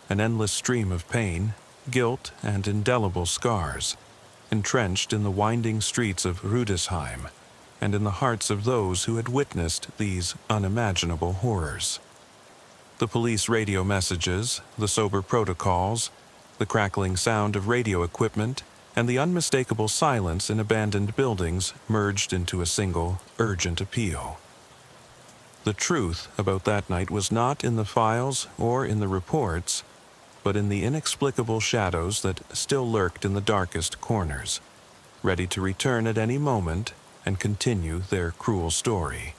An endless stream of pain, guilt, and indelible scars, entrenched in the winding streets of Rudesheim, and in the hearts of those who had witnessed these unimaginable horrors. The police radio messages, the sober protocols, the crackling sound of radio equipment, and the unmistakable silence in abandoned buildings merged into a single, urgent appeal. The truth about that night was not in the files or in the reports, but in the inexplicable shadows that still lurked in the darkest corners, ready to return at any moment and continue their cruel story.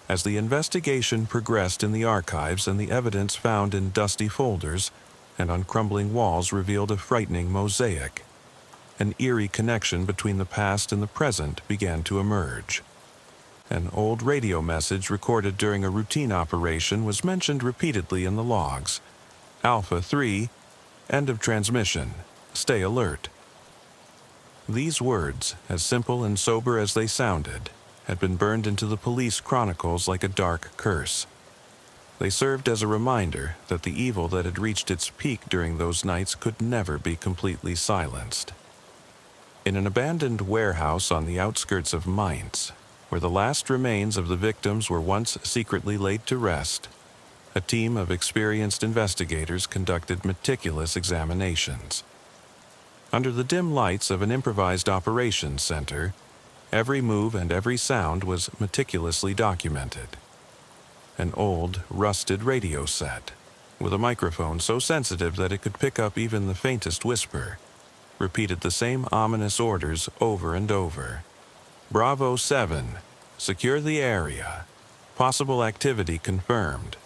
As the investigation progressed in the archives and the evidence found in dusty folders and on crumbling walls revealed a frightening mosaic, an eerie connection between the past and the present began to emerge. An old radio message recorded during a routine operation was mentioned repeatedly in the logs. Alpha 3, end of transmission. Stay alert. These words, as simple and sober as they sounded, had been burned into the police chronicles like a dark curse. They served as a reminder that the evil that had reached its peak during those nights could never be completely silenced. In an abandoned warehouse on the outskirts of Mainz, where the last remains of the victims were once secretly laid to rest, a team of experienced investigators conducted meticulous examinations. Under the dim lights of an improvised operations center, every move and every sound was meticulously documented. An old, rusted radio set, with a microphone so sensitive that it could pick up even the faintest whisper, repeated the same ominous orders over and over. Bravo 7, secure the area. Possible activity confirmed.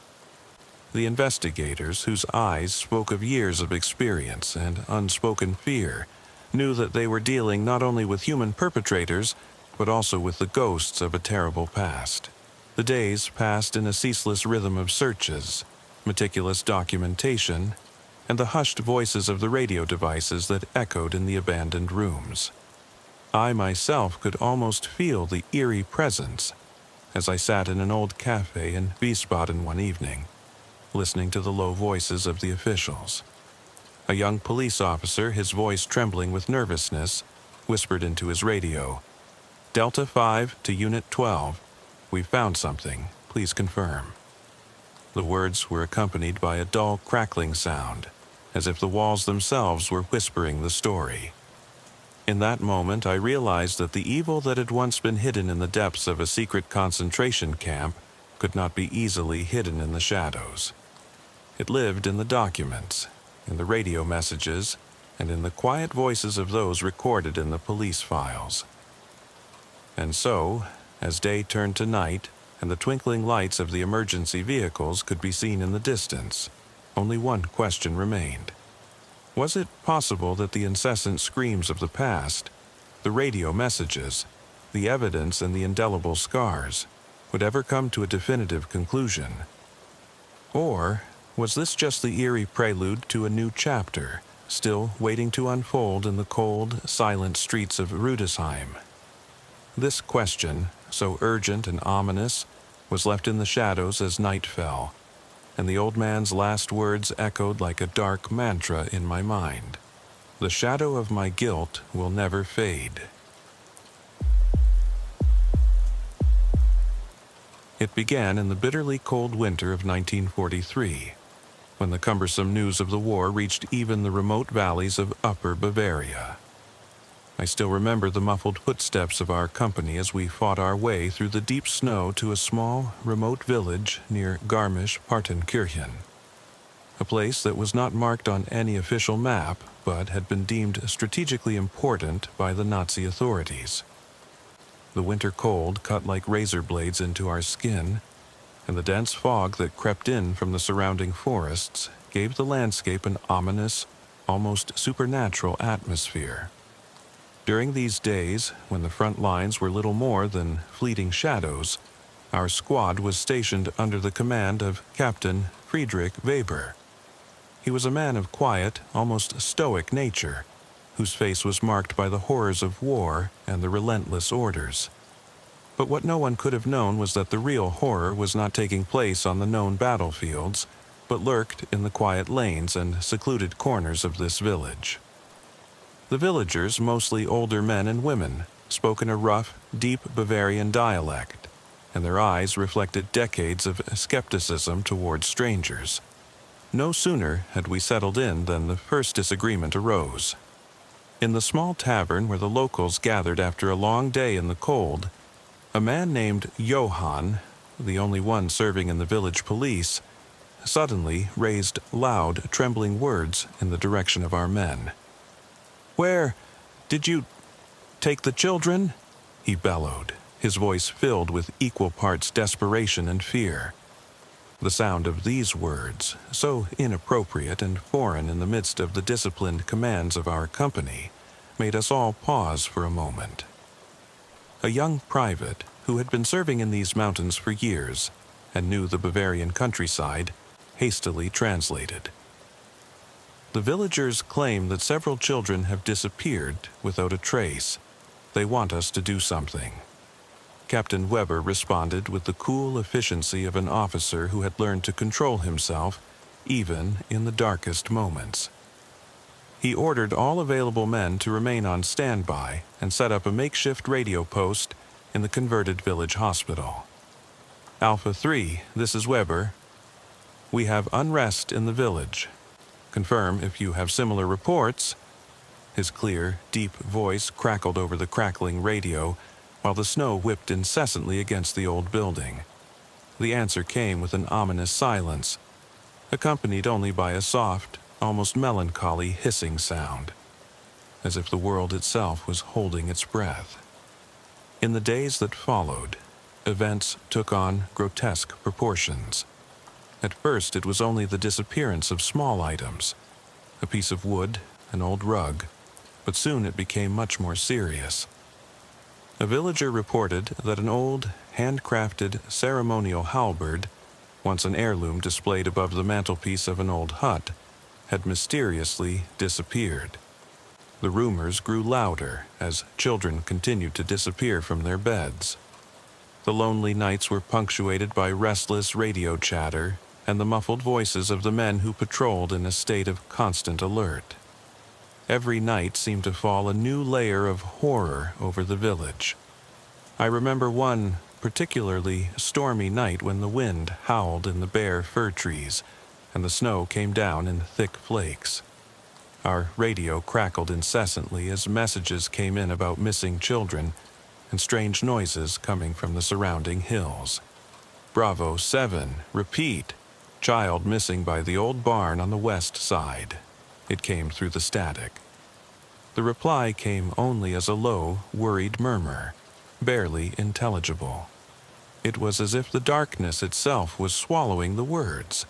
The investigators, whose eyes spoke of years of experience and unspoken fear, knew that they were dealing not only with human perpetrators, but also with the ghosts of a terrible past. The days passed in a ceaseless rhythm of searches, meticulous documentation, and the hushed voices of the radio devices that echoed in the abandoned rooms. I myself could almost feel the eerie presence as I sat in an old cafe in Wiesbaden one evening, listening to the low voices of the officials. A young police officer, his voice trembling with nervousness, whispered into his radio, "Delta 5 to Unit 12. We've found something. Please confirm." The words were accompanied by a dull crackling sound, as if the walls themselves were whispering the story. In that moment, I realized that the evil that had once been hidden in the depths of a secret concentration camp could not be easily hidden in the shadows. It lived in the documents, in the radio messages, and in the quiet voices of those recorded in the police files. And so, as day turned to night, and the twinkling lights of the emergency vehicles could be seen in the distance, only one question remained. Was it possible that the incessant screams of the past, the radio messages, the evidence and the indelible scars, would ever come to a definitive conclusion? Or was this just the eerie prelude to a new chapter, still waiting to unfold in the cold, silent streets of Rudesheim? This question, so urgent and ominous, was left in the shadows as night fell, and the old man's last words echoed like a dark mantra in my mind. The shadow of my guilt will never fade. It began in the bitterly cold winter of 1943, when the cumbersome news of the war reached even the remote valleys of Upper Bavaria. I still remember the muffled footsteps of our company as we fought our way through the deep snow to a small, remote village near Garmisch-Partenkirchen, a place that was not marked on any official map but had been deemed strategically important by the Nazi authorities. The winter cold cut like razor blades into our skin, and the dense fog that crept in from the surrounding forests gave the landscape an ominous, almost supernatural atmosphere. During these days, when the front lines were little more than fleeting shadows, our squad was stationed under the command of Captain Friedrich Weber. He was a man of quiet, almost stoic nature, whose face was marked by the horrors of war and the relentless orders. But what no one could have known was that the real horror was not taking place on the known battlefields, but lurked in the quiet lanes and secluded corners of this village. The villagers, mostly older men and women, spoke in a rough, deep Bavarian dialect, and their eyes reflected decades of skepticism towards strangers. No sooner had we settled in than the first disagreement arose. In the small tavern where the locals gathered after a long day in the cold, a man named Johann, the only one serving in the village police, suddenly raised loud, trembling words in the direction of our men. "Where did you take the children?" he bellowed, his voice filled with equal parts desperation and fear. The sound of these words, so inappropriate and foreign in the midst of the disciplined commands of our company, made us all pause for a moment. A young private, who had been serving in these mountains for years and knew the Bavarian countryside, hastily translated. "The villagers claim that several children have disappeared without a trace. They want us to do something." Captain Weber responded with the cool efficiency of an officer who had learned to control himself, even in the darkest moments. He ordered all available men to remain on standby and set up a makeshift radio post in the converted village hospital. "Alpha 3, this is Weber. We have unrest in the village. Confirm if you have similar reports." His clear, deep voice crackled over the crackling radio, while the snow whipped incessantly against the old building. The answer came with an ominous silence, accompanied only by a soft, almost melancholy hissing sound, as if the world itself was holding its breath. In the days that followed, events took on grotesque proportions. At first, it was only the disappearance of small items, a piece of wood, an old rug, but soon it became much more serious. A villager reported that an old, handcrafted ceremonial halberd, once an heirloom displayed above the mantelpiece of an old hut, had mysteriously disappeared. The rumors grew louder as children continued to disappear from their beds. The lonely nights were punctuated by restless radio chatter and the muffled voices of the men who patrolled in a state of constant alert. Every night seemed to fall a new layer of horror over the village. I remember one particularly stormy night when the wind howled in the bare fir trees and the snow came down in thick flakes. Our radio crackled incessantly as messages came in about missing children and strange noises coming from the surrounding hills. "Bravo 7, repeat. Child missing by the old barn on the west side." It came through the static. The reply came only as a low, worried murmur, barely intelligible. It was as if the darkness itself was swallowing the words.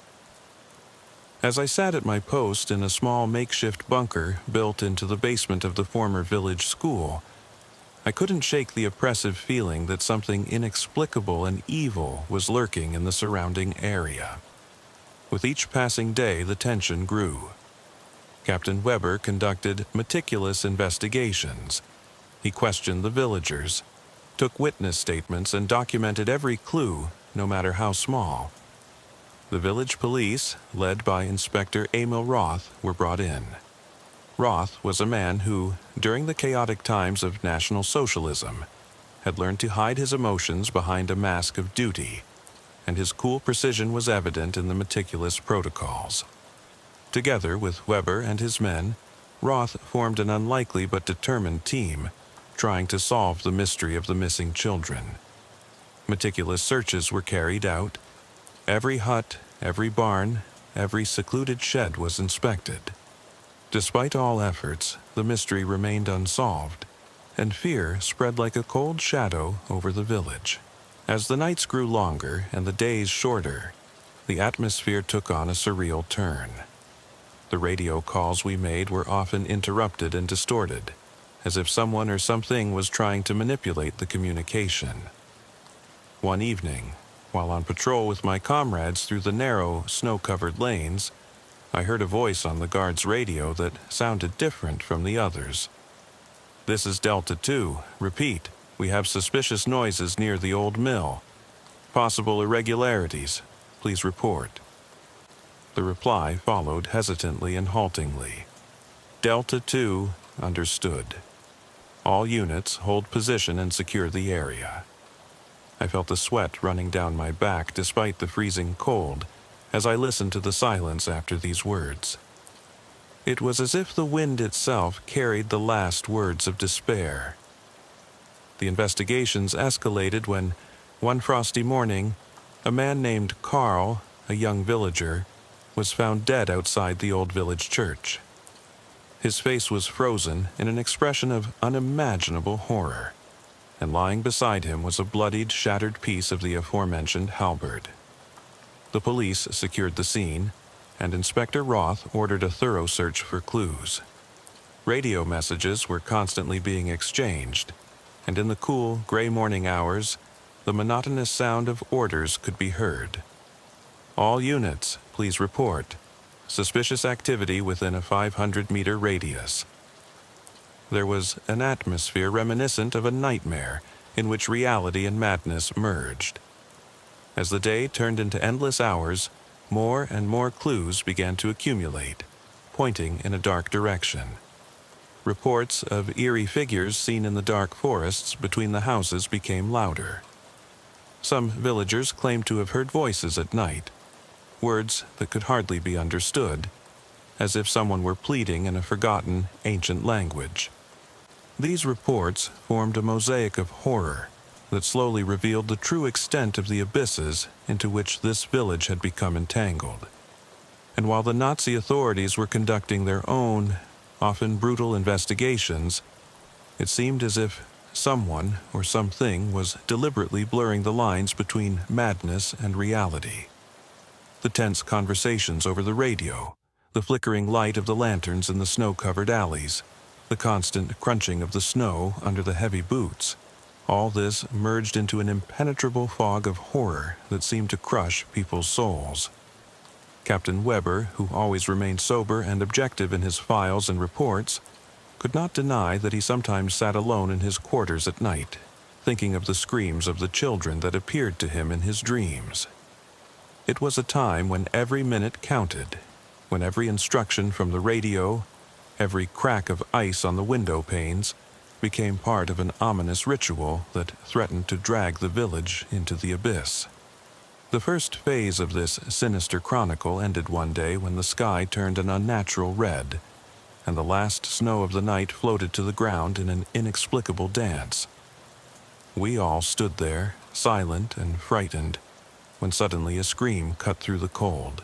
As I sat at my post in a small makeshift bunker built into the basement of the former village school, I couldn't shake the oppressive feeling that something inexplicable and evil was lurking in the surrounding area. With each passing day, the tension grew. Captain Weber conducted meticulous investigations. He questioned the villagers, took witness statements, and documented every clue, no matter how small. The village police, led by Inspector Emil Roth, were brought in. Roth was a man who, during the chaotic times of National Socialism, had learned to hide his emotions behind a mask of duty, and his cool precision was evident in the meticulous protocols. Together with Weber and his men, Roth formed an unlikely but determined team, trying to solve the mystery of the missing children. Meticulous searches were carried out. Every hut, every barn, every secluded shed was inspected. Despite all efforts, the mystery remained unsolved, and fear spread like a cold shadow over the village. As the nights grew longer and the days shorter, the atmosphere took on a surreal turn. The radio calls we made were often interrupted and distorted, as if someone or something was trying to manipulate the communication. One evening, while on patrol with my comrades through the narrow, snow-covered lanes, I heard a voice on the guard's radio that sounded different from the others. "This is Delta 2. Repeat, we have suspicious noises near the old mill. Possible irregularities. Please report." The reply followed hesitantly and haltingly. "Delta 2, understood. All units hold position and secure the area." I felt the sweat running down my back despite the freezing cold as I listened to the silence after these words. It was as if the wind itself carried the last words of despair. The investigations escalated when, one frosty morning, a man named Carl, a young villager, was found dead outside the old village church. His face was frozen in an expression of unimaginable horror, and lying beside him was a bloodied, shattered piece of the aforementioned halberd. The police secured the scene, and Inspector Roth ordered a thorough search for clues. Radio messages were constantly being exchanged, and in the cool, gray morning hours, the monotonous sound of orders could be heard. "All units, please report. Suspicious activity within a 500-meter radius." There was an atmosphere reminiscent of a nightmare in which reality and madness merged. As the day turned into endless hours, more and more clues began to accumulate, pointing in a dark direction. Reports of eerie figures seen in the dark forests between the houses became louder. Some villagers claimed to have heard voices at night, words that could hardly be understood, as if someone were pleading in a forgotten, ancient language. These reports formed a mosaic of horror that slowly revealed the true extent of the abysses into which this village had become entangled. And while the Nazi authorities were conducting their own, often brutal investigations, it seemed as if someone or something was deliberately blurring the lines between madness and reality. The tense conversations over the radio, the flickering light of the lanterns in the snow-covered alleys, the constant crunching of the snow under the heavy boots, all this merged into an impenetrable fog of horror that seemed to crush people's souls. Captain Weber, who always remained sober and objective in his files and reports, could not deny that he sometimes sat alone in his quarters at night, thinking of the screams of the children that appeared to him in his dreams. It was a time when every minute counted, when every instruction from the radio, every crack of ice on the window panes, became part of an ominous ritual that threatened to drag the village into the abyss. The first phase of this sinister chronicle ended one day when the sky turned an unnatural red, and the last snow of the night floated to the ground in an inexplicable dance. We all stood there, silent and frightened, when suddenly a scream cut through the cold,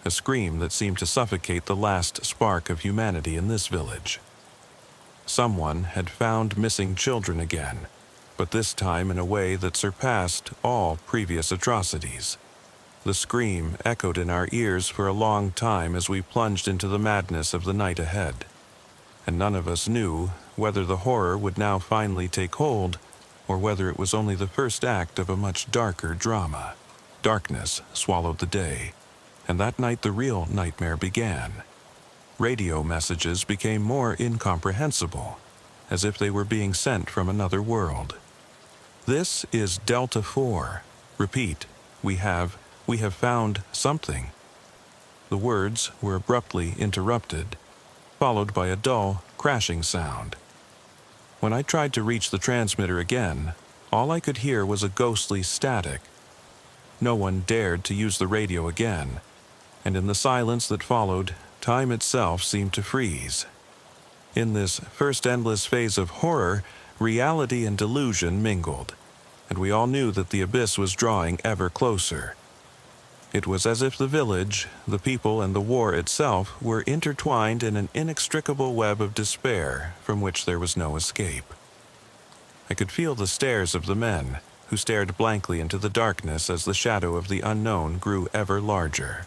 a scream that seemed to suffocate the last spark of humanity in this village. Someone had found missing children again, but this time in a way that surpassed all previous atrocities. The scream echoed in our ears for a long time as we plunged into the madness of the night ahead, and none of us knew whether the horror would now finally take hold or whether it was only the first act of a much darker drama. Darkness swallowed the day, and that night the real nightmare began. Radio messages became more incomprehensible, as if they were being sent from another world. "This is Delta 4. Repeat, we have found something." The words were abruptly interrupted, followed by a dull, crashing sound. When I tried to reach the transmitter again, all I could hear was a ghostly static. No one dared to use the radio again, and in the silence that followed, time itself seemed to freeze. In this first endless phase of horror, reality and delusion mingled, and we all knew that the abyss was drawing ever closer. It was as if the village, the people, and the war itself were intertwined in an inextricable web of despair from which there was no escape. I could feel the stares of the men, who stared blankly into the darkness as the shadow of the unknown grew ever larger.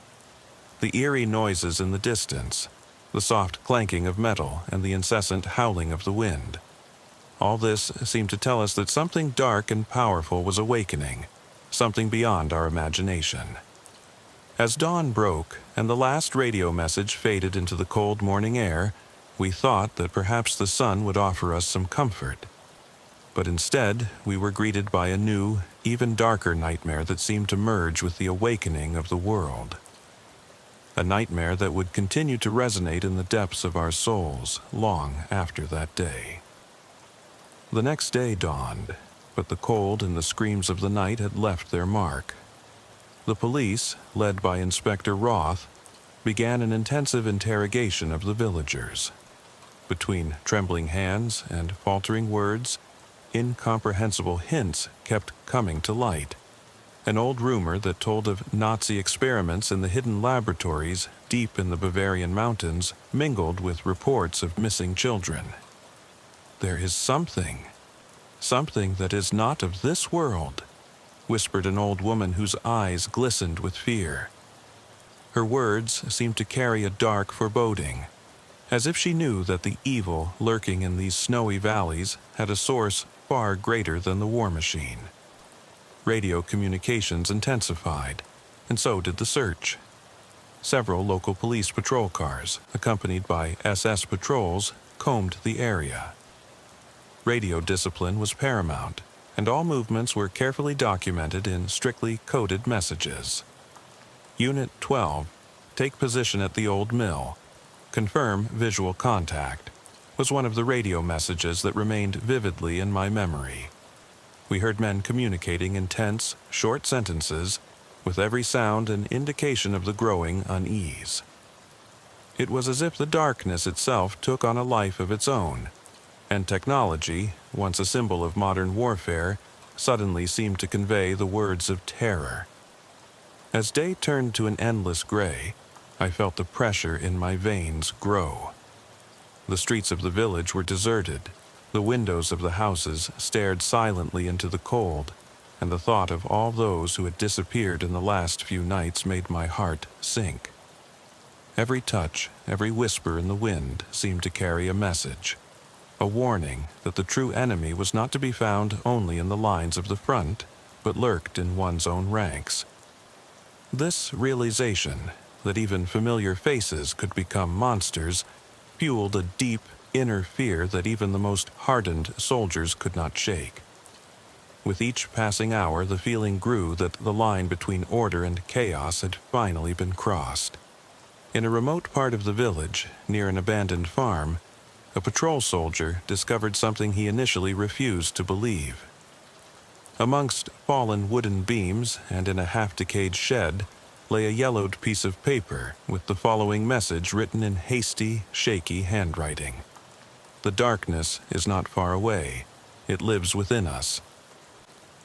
The eerie noises in the distance, the soft clanking of metal, and the incessant howling of the wind. All this seemed to tell us that something dark and powerful was awakening, something beyond our imagination. As dawn broke and the last radio message faded into the cold morning air, we thought that perhaps the sun would offer us some comfort. But instead, we were greeted by a new, even darker nightmare that seemed to merge with the awakening of the world. A nightmare that would continue to resonate in the depths of our souls long after that day. The next day dawned, but the cold and the screams of the night had left their mark. The police, led by Inspector Roth, began an intensive interrogation of the villagers. Between trembling hands and faltering words, incomprehensible hints kept coming to light. An old rumor that told of Nazi experiments in the hidden laboratories deep in the Bavarian mountains mingled with reports of missing children. "There is something that is not of this world," whispered an old woman whose eyes glistened with fear. Her words seemed to carry a dark foreboding, as if she knew that the evil lurking in these snowy valleys had a source far greater than the war machine. Radio communications intensified, and so did the search. Several local police patrol cars, accompanied by SS patrols, combed the area. Radio discipline was paramount, and all movements were carefully documented in strictly coded messages. Unit 12, take position at the old mill. Confirm visual contact, was one of the radio messages that remained vividly in my memory. We heard men communicating in tense, short sentences, with every sound an indication of the growing unease. It was as if the darkness itself took on a life of its own, and technology, once a symbol of modern warfare, suddenly seemed to convey the words of terror. As day turned to an endless gray, I felt the pressure in my veins grow. The streets of the village were deserted, the windows of the houses stared silently into the cold, and the thought of all those who had disappeared in the last few nights made my heart sink. Every touch, every whisper in the wind seemed to carry a message, a warning that the true enemy was not to be found only in the lines of the front, but lurked in one's own ranks. This realization, that even familiar faces could become monsters, fueled a deep, inner fear that even the most hardened soldiers could not shake. With each passing hour, the feeling grew that the line between order and chaos had finally been crossed. In a remote part of the village, near an abandoned farm, a patrol soldier discovered something he initially refused to believe. Amongst fallen wooden beams and in a half-decayed shed lay a yellowed piece of paper with the following message written in hasty, shaky handwriting. "The darkness is not far away. It lives within us."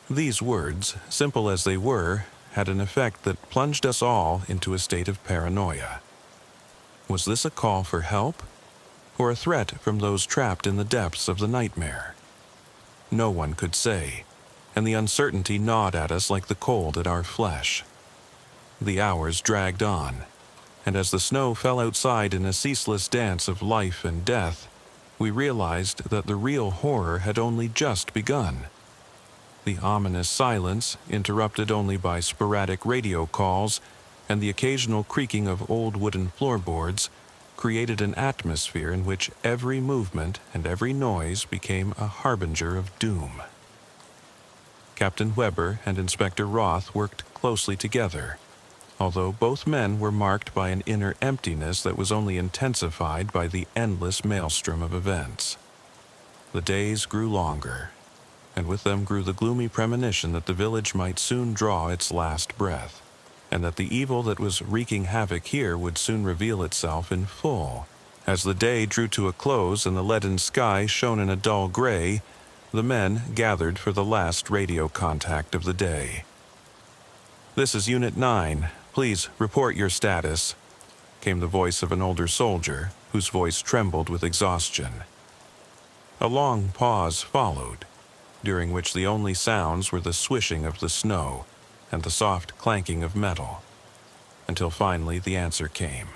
These words, simple as they were, had an effect that plunged us all into a state of paranoia. Was this a call for help? or a threat from those trapped in the depths of the nightmare? No one could say, and the uncertainty gnawed at us like the cold at our flesh. The hours dragged on, and as the snow fell outside in a ceaseless dance of life and death, we realized that the real horror had only just begun. The ominous silence, interrupted only by sporadic radio calls and the occasional creaking of old wooden floorboards, created an atmosphere in which every movement and every noise became a harbinger of doom. Captain Weber and Inspector Roth worked closely together, although both men were marked by an inner emptiness that was only intensified by the endless maelstrom of events. The days grew longer, and with them grew the gloomy premonition that the village might soon draw its last breath, and that the evil that was wreaking havoc here would soon reveal itself in full. As the day drew to a close and the leaden sky shone in a dull gray, the men gathered for the last radio contact of the day. "This is Unit 9. Please report your status," came the voice of an older soldier, whose voice trembled with exhaustion. A long pause followed, during which the only sounds were the swishing of the snow and the soft clanking of metal, until finally the answer came,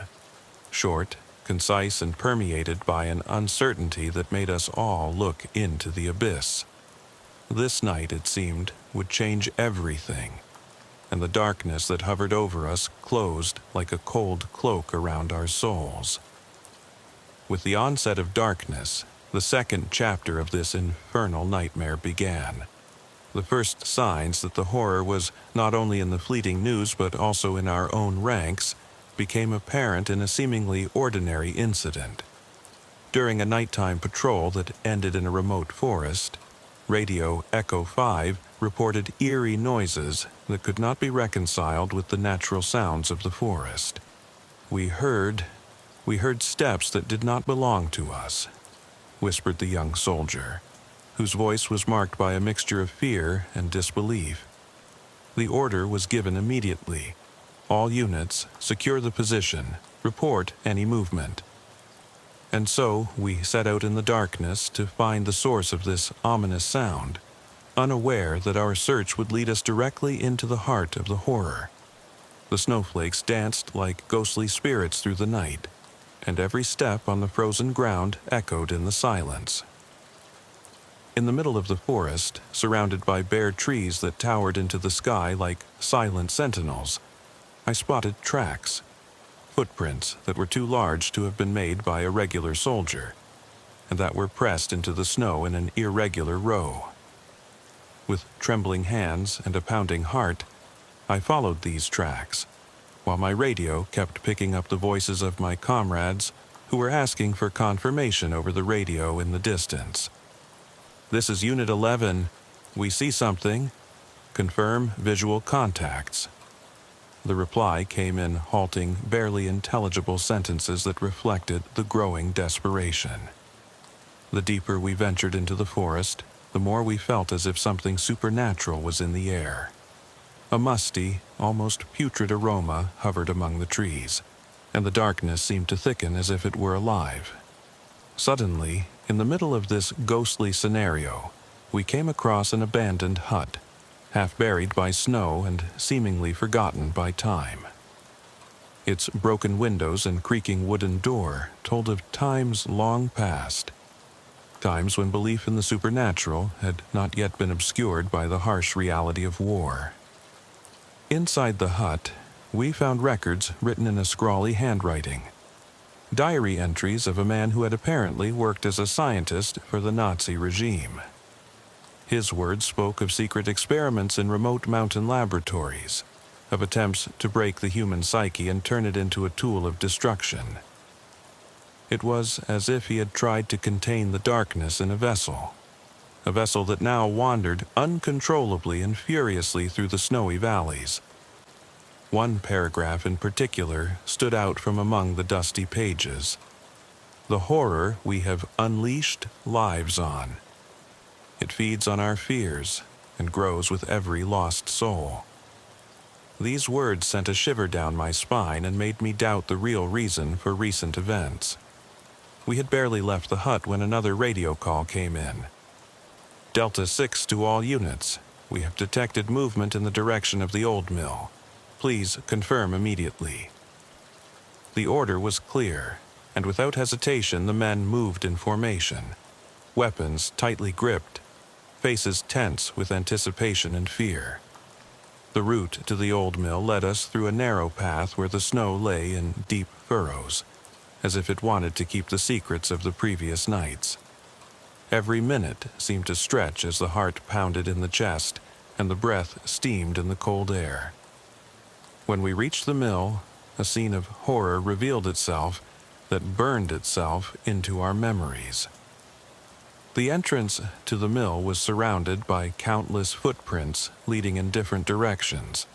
short, concise, and permeated by an uncertainty that made us all look into the abyss. This night, it seemed, would change everything, and the darkness that hovered over us closed like a cold cloak around our souls. With the onset of darkness, the second chapter of this infernal nightmare began. The first signs that the horror was not only in the fleeting news but also in our own ranks became apparent in a seemingly ordinary incident. During a nighttime patrol that ended in a remote forest, Radio Echo 5 reported eerie noises that could not be reconciled with the natural sounds of the forest. We heard steps that did not belong to us," whispered the young soldier, whose voice was marked by a mixture of fear and disbelief. The order was given immediately. "All units, secure the position. Report any movement." And so we set out in the darkness to find the source of this ominous sound, unaware that our search would lead us directly into the heart of the horror. The snowflakes danced like ghostly spirits through the night, and every step on the frozen ground echoed in the silence. In the middle of the forest, surrounded by bare trees that towered into the sky like silent sentinels, I spotted tracks, footprints that were too large to have been made by a regular soldier, and that were pressed into the snow in an irregular row. With trembling hands and a pounding heart, I followed these tracks, while my radio kept picking up the voices of my comrades who were asking for confirmation over the radio in the distance. "This is Unit 11. We see something. Confirm visual contacts." The reply came in halting, barely intelligible sentences that reflected the growing desperation. The deeper we ventured into the forest, the more we felt as if something supernatural was in the air. A musty, almost putrid aroma hovered among the trees, and the darkness seemed to thicken as if it were alive. Suddenly, in the middle of this ghostly scenario, we came across an abandoned hut, half buried by snow and seemingly forgotten by time. Its broken windows and creaking wooden door told of times long past, times when belief in the supernatural had not yet been obscured by the harsh reality of war. Inside the hut, we found records written in a scrawly handwriting, diary entries of a man who had apparently worked as a scientist for the Nazi regime. His words spoke of secret experiments in remote mountain laboratories, of attempts to break the human psyche and turn it into a tool of destruction. It was as if he had tried to contain the darkness in a vessel that now wandered uncontrollably and furiously through the snowy valleys. One paragraph in particular stood out from among the dusty pages. "The horror we have unleashed lives on. It feeds on our fears and grows with every lost soul." These words sent a shiver down my spine and made me doubt the real reason for recent events. We had barely left the hut when another radio call came in. Delta 6 to all units. We have detected movement in the direction of the old mill. Please confirm immediately. The order was clear, and without hesitation the men moved in formation, weapons tightly gripped, faces tense with anticipation and fear. The route to the old mill led us through a narrow path where the snow lay in deep furrows, as if it wanted to keep the secrets of the previous nights. Every minute seemed to stretch as the heart pounded in the chest and the breath steamed in the cold air. When we reached the mill, a scene of horror revealed itself that burned itself into our memories. The entrance to the mill was surrounded by countless footprints leading in different directions,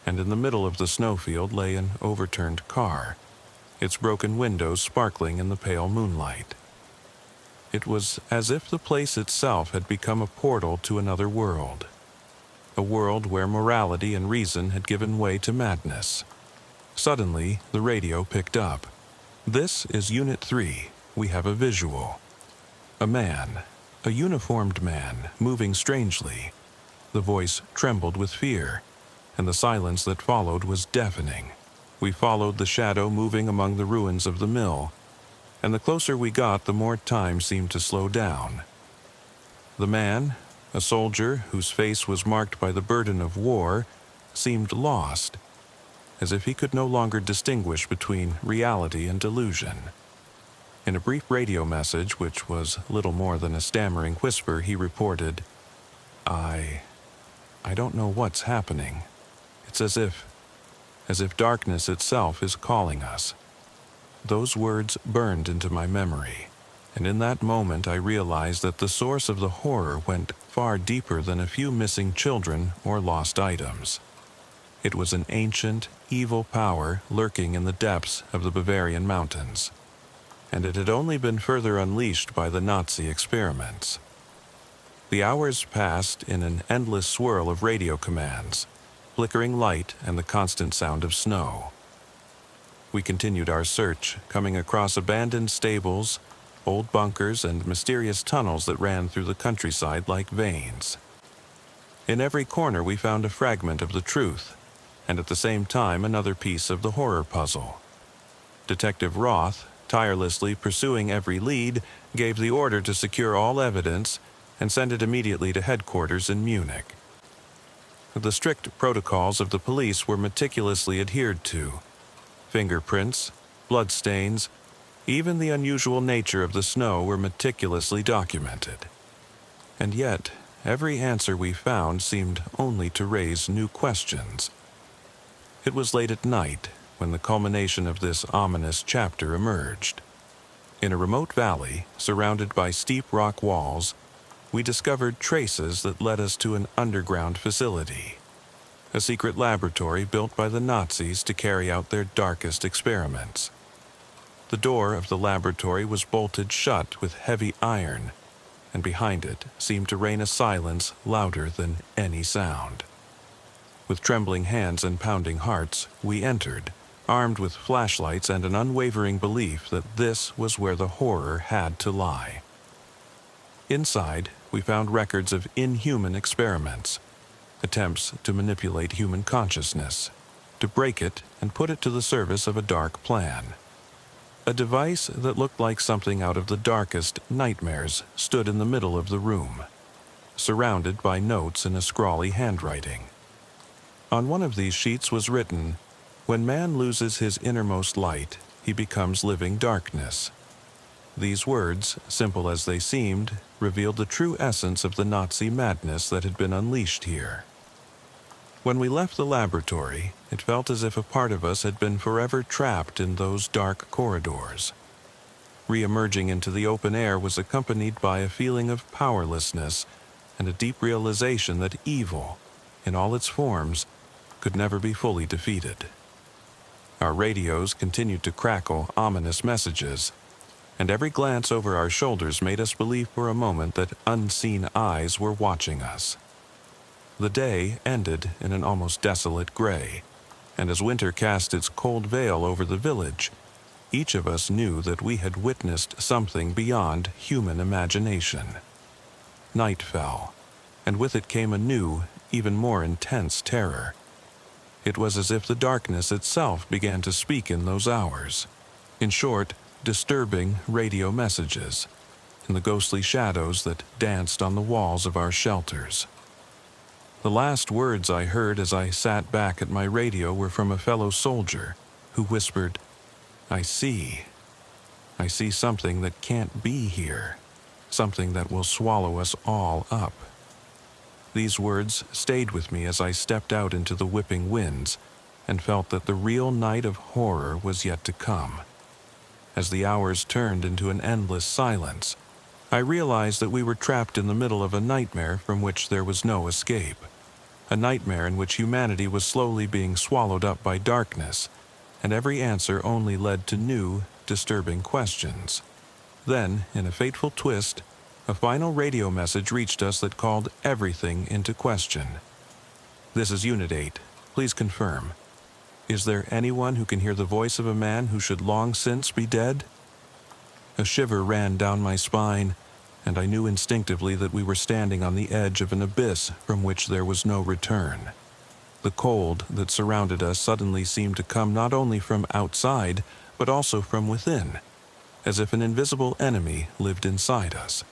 and in the middle of the snowfield lay an overturned car, its broken windows sparkling in the pale moonlight. It was as if the place itself had become a portal to another world, a world where morality and reason had given way to madness. Suddenly, the radio picked up. "This is Unit 3. We have a visual." A man, a uniformed man, moving strangely. The voice trembled with fear, and the silence that followed was deafening. We followed the shadow moving among the ruins of the mill, and the closer we got, the more time seemed to slow down. The man, a soldier whose face was marked by the burden of war, seemed lost, as if he could no longer distinguish between reality and delusion. In a brief radio message, which was little more than a stammering whisper, he reported, I don't know what's happening. It's as if darkness itself is calling us." Those words burned into my memory, and in that moment I realized that the source of the horror went far deeper than a few missing children or lost items. It was an ancient, evil power lurking in the depths of the Bavarian mountains, and it had only been further unleashed by the Nazi experiments. The hours passed in an endless swirl of radio commands, flickering light and the constant sound of snow. We continued our search, coming across abandoned stables, old bunkers, and mysterious tunnels that ran through the countryside like veins. In every corner we found a fragment of the truth, and at the same time another piece of the horror puzzle. Detective Roth, tirelessly pursuing every lead, gave the order to secure all evidence and send it immediately to headquarters in Munich. The strict protocols of the police were meticulously adhered to. Fingerprints, bloodstains, even the unusual nature of the snow were meticulously documented. And yet, every answer we found seemed only to raise new questions. It was late at night when the culmination of this ominous chapter emerged. In a remote valley, surrounded by steep rock walls, we discovered traces that led us to an underground facility, a secret laboratory built by the Nazis to carry out their darkest experiments. The door of the laboratory was bolted shut with heavy iron, and behind it seemed to reign a silence louder than any sound. With trembling hands and pounding hearts, we entered, armed with flashlights and an unwavering belief that this was where the horror had to lie. Inside, we found records of inhuman experiments, attempts to manipulate human consciousness, to break it and put it to the service of a dark plan. A device that looked like something out of the darkest nightmares stood in the middle of the room, surrounded by notes in a scrawly handwriting. On one of these sheets was written, "When man loses his innermost light, he becomes living darkness." These words, simple as they seemed, revealed the true essence of the Nazi madness that had been unleashed here. When we left the laboratory, it felt as if a part of us had been forever trapped in those dark corridors. Re-emerging into the open air was accompanied by a feeling of powerlessness and a deep realization that evil, in all its forms, could never be fully defeated. Our radios continued to crackle ominous messages, and every glance over our shoulders made us believe for a moment that unseen eyes were watching us. The day ended in an almost desolate gray, and as winter cast its cold veil over the village, each of us knew that we had witnessed something beyond human imagination. Night fell, and with it came a new, even more intense terror. It was as if the darkness itself began to speak in those hours. In short, disturbing radio messages, and the ghostly shadows that danced on the walls of our shelters. The last words I heard as I sat back at my radio were from a fellow soldier who whispered, "I see something that can't be here, something that will swallow us all up." These words stayed with me as I stepped out into the whipping winds and felt that the real night of horror was yet to come. As the hours turned into an endless silence, I realized that we were trapped in the middle of a nightmare from which there was no escape. A nightmare in which humanity was slowly being swallowed up by darkness, and every answer only led to new, disturbing questions. Then, in a fateful twist, a final radio message reached us that called everything into question. "This is Unit 8. Please confirm. Is there anyone who can hear the voice of a man who should long since be dead?" A shiver ran down my spine, and I knew instinctively that we were standing on the edge of an abyss from which there was no return. The cold that surrounded us suddenly seemed to come not only from outside, but also from within, as if an invisible enemy lived inside us.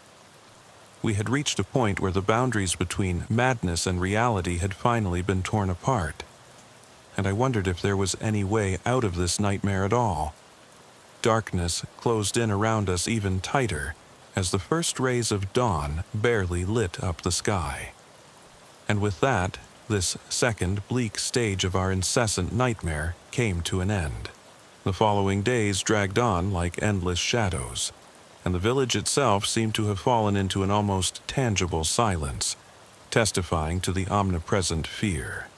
We had reached a point where the boundaries between madness and reality had finally been torn apart, and I wondered if there was any way out of this nightmare at all. Darkness closed in around us even tighter as the first rays of dawn barely lit up the sky. And with that, this second bleak stage of our incessant nightmare came to an end. The following days dragged on like endless shadows, and the village itself seemed to have fallen into an almost tangible silence, testifying to the omnipresent fear.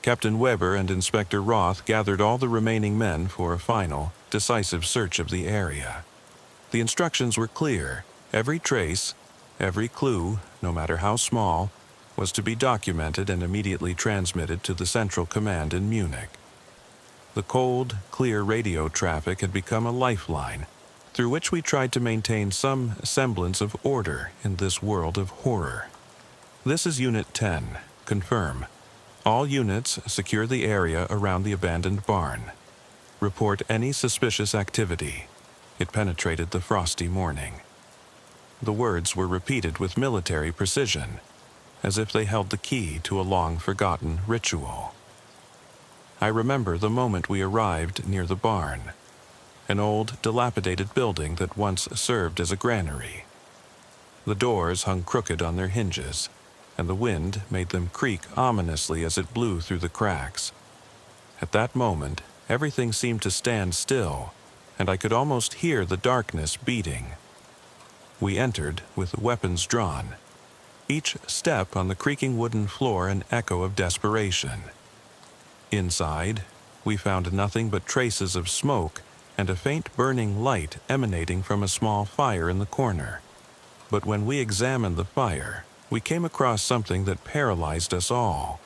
Captain Weber and Inspector Roth gathered all the remaining men for a final, decisive search of the area. The instructions were clear. Every trace, every clue, no matter how small, was to be documented and immediately transmitted to the Central Command in Munich. The cold, clear radio traffic had become a lifeline, through which we tried to maintain some semblance of order in this world of horror. "This is Unit 10. Confirm. All units secure the area around the abandoned barn. Report any suspicious activity." It penetrated the frosty morning. The words were repeated with military precision, as if they held the key to a long-forgotten ritual. I remember the moment we arrived near the barn, an old, dilapidated building that once served as a granary. The doors hung crooked on their hinges, and the wind made them creak ominously as it blew through the cracks. At that moment, everything seemed to stand still, and I could almost hear the darkness beating. We entered with weapons drawn, each step on the creaking wooden floor an echo of desperation. Inside, we found nothing but traces of smoke and a faint burning light emanating from a small fire in the corner. But when we examined the fire, we came across something that paralyzed us all.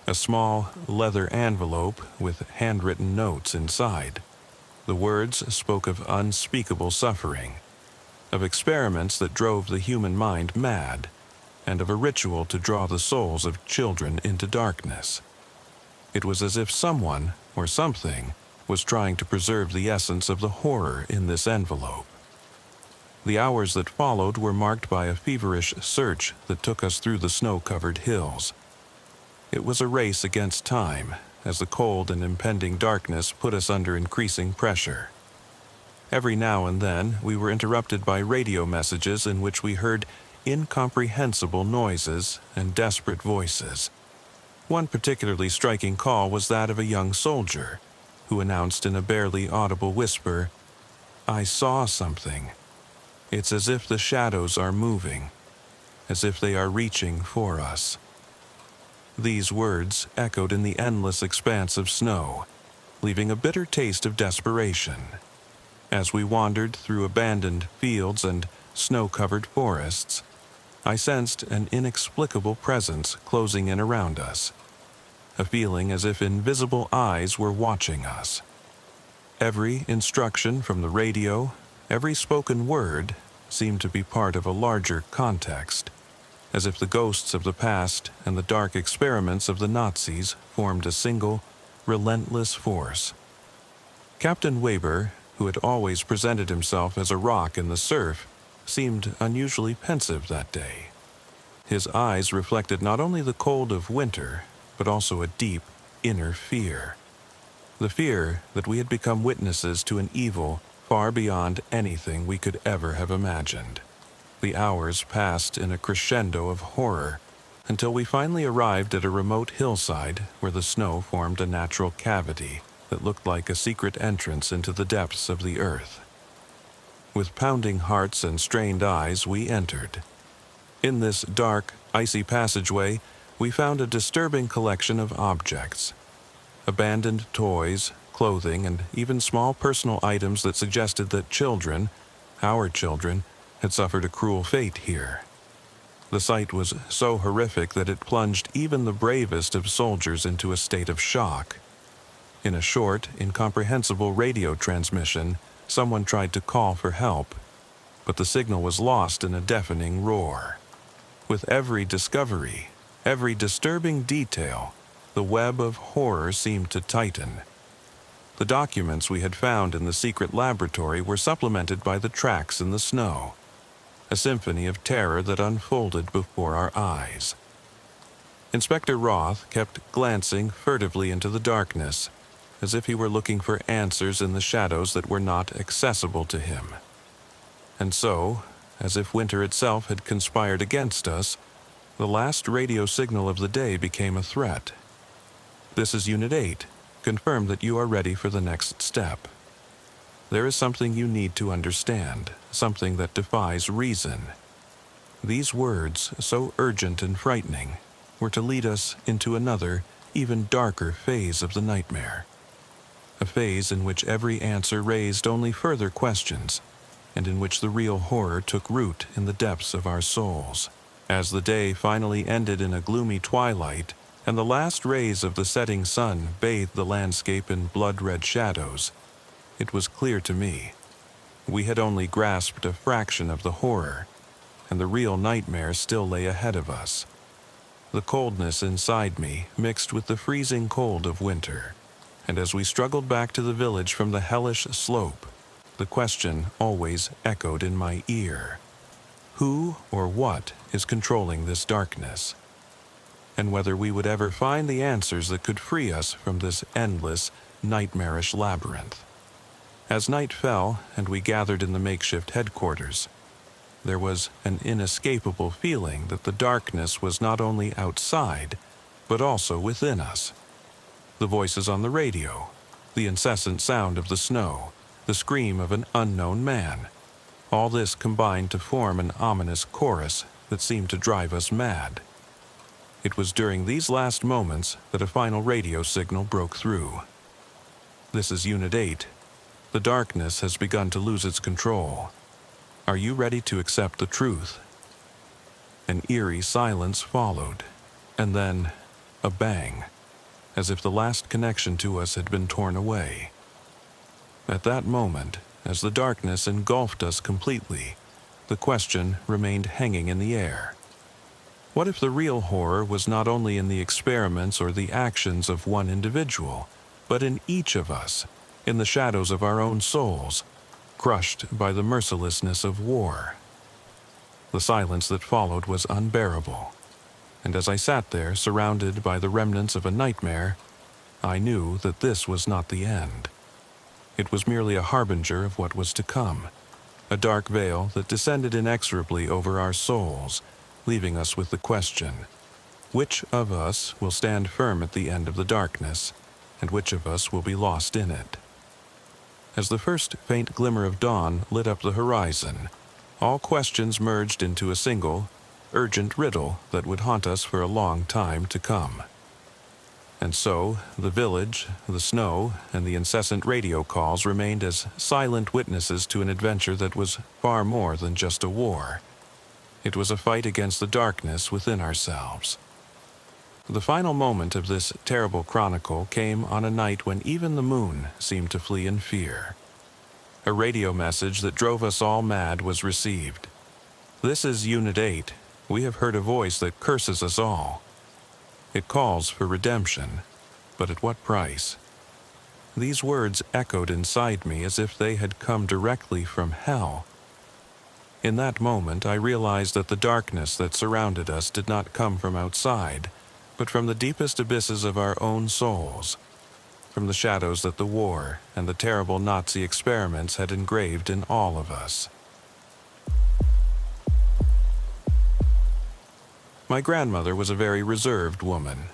A small leather envelope with handwritten notes inside. The words spoke of unspeakable suffering, of experiments that drove the human mind mad, and of a ritual to draw the souls of children into darkness. It was as if someone, or something, was trying to preserve the essence of the horror in this envelope. The hours that followed were marked by a feverish search that took us through the snow-covered hills. It was a race against time, as the cold and impending darkness put us under increasing pressure. Every now and then, we were interrupted by radio messages in which we heard incomprehensible noises and desperate voices. One particularly striking call was that of a young soldier, who announced in a barely audible whisper, "I saw something. It's as if the shadows are moving, as if they are reaching for us." These words echoed in the endless expanse of snow, leaving a bitter taste of desperation. As we wandered through abandoned fields and snow-covered forests, I sensed an inexplicable presence closing in around us, a feeling as if invisible eyes were watching us. Every instruction from the radio, every spoken word, seemed to be part of a larger context, as if the ghosts of the past and the dark experiments of the Nazis formed a single, relentless force. Captain Weber, who had always presented himself as a rock in the surf, seemed unusually pensive that day. His eyes reflected not only the cold of winter, but also a deep, inner fear. The fear that we had become witnesses to an evil far beyond anything we could ever have imagined. The hours passed in a crescendo of horror until we finally arrived at a remote hillside where the snow formed a natural cavity that looked like a secret entrance into the depths of the earth. With pounding hearts and strained eyes, we entered. In this dark, icy passageway, we found a disturbing collection of objects. Abandoned toys, clothing, and even small personal items that suggested that children, our children, had suffered a cruel fate here. The sight was so horrific that it plunged even the bravest of soldiers into a state of shock. In a short, incomprehensible radio transmission, someone tried to call for help, but the signal was lost in a deafening roar. With every discovery, every disturbing detail, the web of horror seemed to tighten. The documents we had found in the secret laboratory were supplemented by the tracks in the snow, a symphony of terror that unfolded before our eyes. Inspector Roth kept glancing furtively into the darkness, as if he were looking for answers in the shadows that were not accessible to him. And so, as if winter itself had conspired against us, the last radio signal of the day became a threat. "This is Unit 8. Confirm that you are ready for the next step. There is something you need to understand, something that defies reason." These words, so urgent and frightening, were to lead us into another, even darker phase of the nightmare. A phase in which every answer raised only further questions, and in which the real horror took root in the depths of our souls. As the day finally ended in a gloomy twilight, and the last rays of the setting sun bathed the landscape in blood-red shadows, it was clear to me. We had only grasped a fraction of the horror, and the real nightmare still lay ahead of us. The coldness inside me mixed with the freezing cold of winter, and as we struggled back to the village from the hellish slope, the question always echoed in my ear. Who or what is controlling this darkness? And whether we would ever find the answers that could free us from this endless, nightmarish labyrinth. As night fell and we gathered in the makeshift headquarters, there was an inescapable feeling that the darkness was not only outside, but also within us. The voices on the radio, the incessant sound of the snow, the scream of an unknown man, all this combined to form an ominous chorus that seemed to drive us mad. It was during these last moments that a final radio signal broke through. "This is Unit 8. The darkness has begun to lose its control. Are you ready to accept the truth?" An eerie silence followed, and then a bang, as if the last connection to us had been torn away. At that moment, as the darkness engulfed us completely, the question remained hanging in the air. What if the real horror was not only in the experiments or the actions of one individual, but in each of us, in the shadows of our own souls, crushed by the mercilessness of war? The silence that followed was unbearable, and as I sat there surrounded by the remnants of a nightmare, I knew that this was not the end. It was merely a harbinger of what was to come, a dark veil that descended inexorably over our souls, leaving us with the question, which of us will stand firm at the end of the darkness, and which of us will be lost in it? As the first faint glimmer of dawn lit up the horizon, all questions merged into a single, urgent riddle that would haunt us for a long time to come. And so, the village, the snow, and the incessant radio calls remained as silent witnesses to an adventure that was far more than just a war. It was a fight against the darkness within ourselves. The final moment of this terrible chronicle came on a night when even the moon seemed to flee in fear. A radio message that drove us all mad was received. "This is Unit 8. We have heard a voice that curses us all. It calls for redemption, but at what price?" These words echoed inside me as if they had come directly from hell. In that moment, I realized that the darkness that surrounded us did not come from outside, but from the deepest abysses of our own souls, from the shadows that the war and the terrible Nazi experiments had engraved in all of us. My grandmother was a very reserved woman,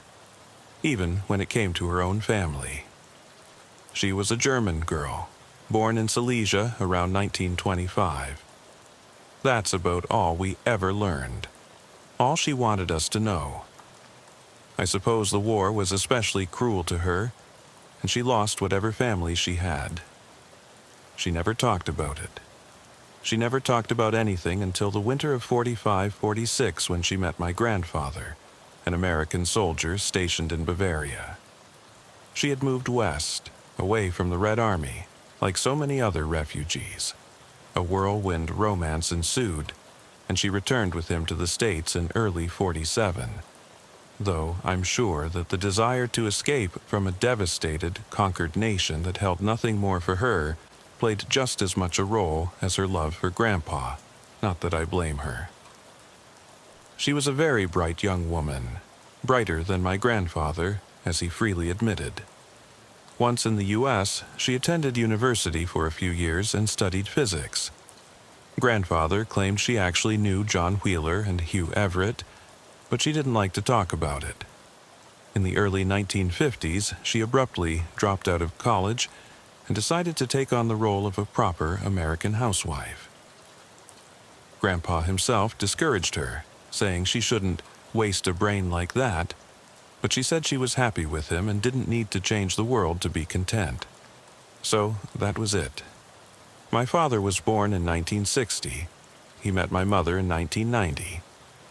even when it came to her own family. She was a German girl, born in Silesia around 1925. That's about all we ever learned, all she wanted us to know. I suppose the war was especially cruel to her, and she lost whatever family she had. She never talked about it. She never talked about anything until the winter of 45-46 when she met my grandfather, an American soldier stationed in Bavaria. She had moved west, away from the Red Army, like so many other refugees. A whirlwind romance ensued, and she returned with him to the States in early 47. Though I'm sure that the desire to escape from a devastated, conquered nation that held nothing more for her played just as much a role as her love for Grandpa, not that I blame her. She was a very bright young woman, brighter than my grandfather, as he freely admitted. Once in the U.S., she attended university for a few years and studied physics. Grandfather claimed she actually knew John Wheeler and Hugh Everett, but she didn't like to talk about it. In the early 1950s, she abruptly dropped out of college and decided to take on the role of a proper American housewife. Grandpa himself discouraged her, saying she shouldn't waste a brain like that, but she said she was happy with him and didn't need to change the world to be content. So that was it. My father was born in 1960. He met my mother in 1990.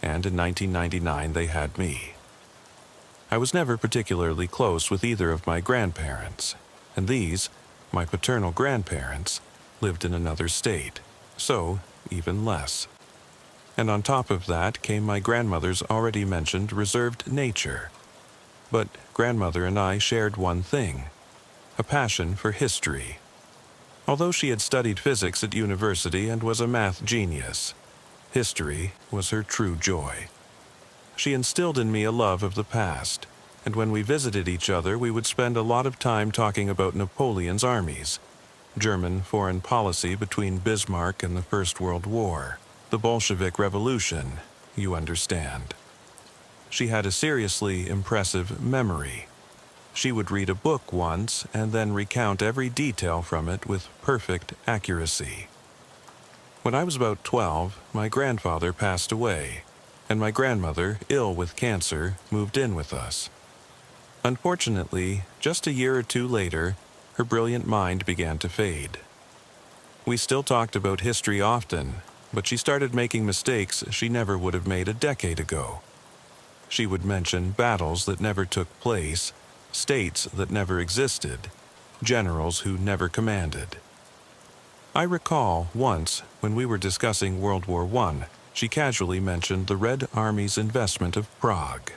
And in 1999 they had me. I was never particularly close with either of my grandparents, and these, my paternal grandparents, lived in another state, so even less. And on top of that came my grandmother's already mentioned reserved nature. But grandmother and I shared one thing, a passion for history. Although she had studied physics at university and was a math genius, history was her true joy. She instilled in me a love of the past, and when we visited each other, we would spend a lot of time talking about Napoleon's armies, German foreign policy between Bismarck and the First World War, the Bolshevik Revolution, you understand. She had a seriously impressive memory. She would read a book once and then recount every detail from it with perfect accuracy. When I was about 12, my grandfather passed away, and my grandmother, ill with cancer, moved in with us. Unfortunately, just a year or two later, her brilliant mind began to fade. We still talked about history often, but she started making mistakes she never would have made a decade ago. She would mention battles that never took place, states that never existed, generals who never commanded. I recall once, when we were discussing World War I, she casually mentioned the Red Army's investment of Prague.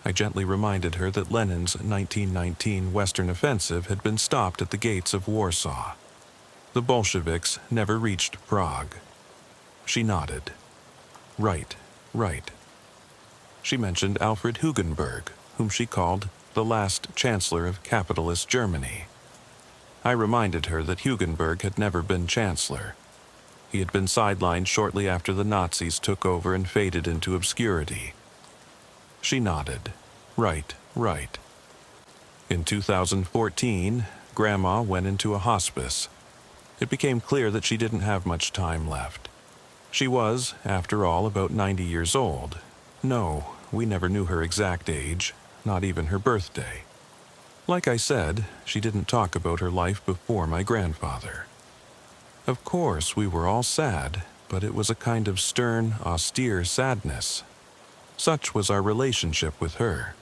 I gently reminded her that Lenin's 1919 Western Offensive had been stopped at the gates of Warsaw. The Bolsheviks never reached Prague. She nodded. Right. She mentioned Alfred Hugenberg, whom she called the last chancellor of capitalist Germany. I reminded her that Hugenberg had never been chancellor. He had been sidelined shortly after the Nazis took over and faded into obscurity. She nodded. Right. In 2014, Grandma went into a hospice. It became clear that she didn't have much time left. She was, after all, about 90 years old. No, we never knew her exact age, not even her birthday. Like I said, she didn't talk about her life before my grandfather. Of course, we were all sad, but it was a kind of stern, austere sadness. Such was our relationship with her.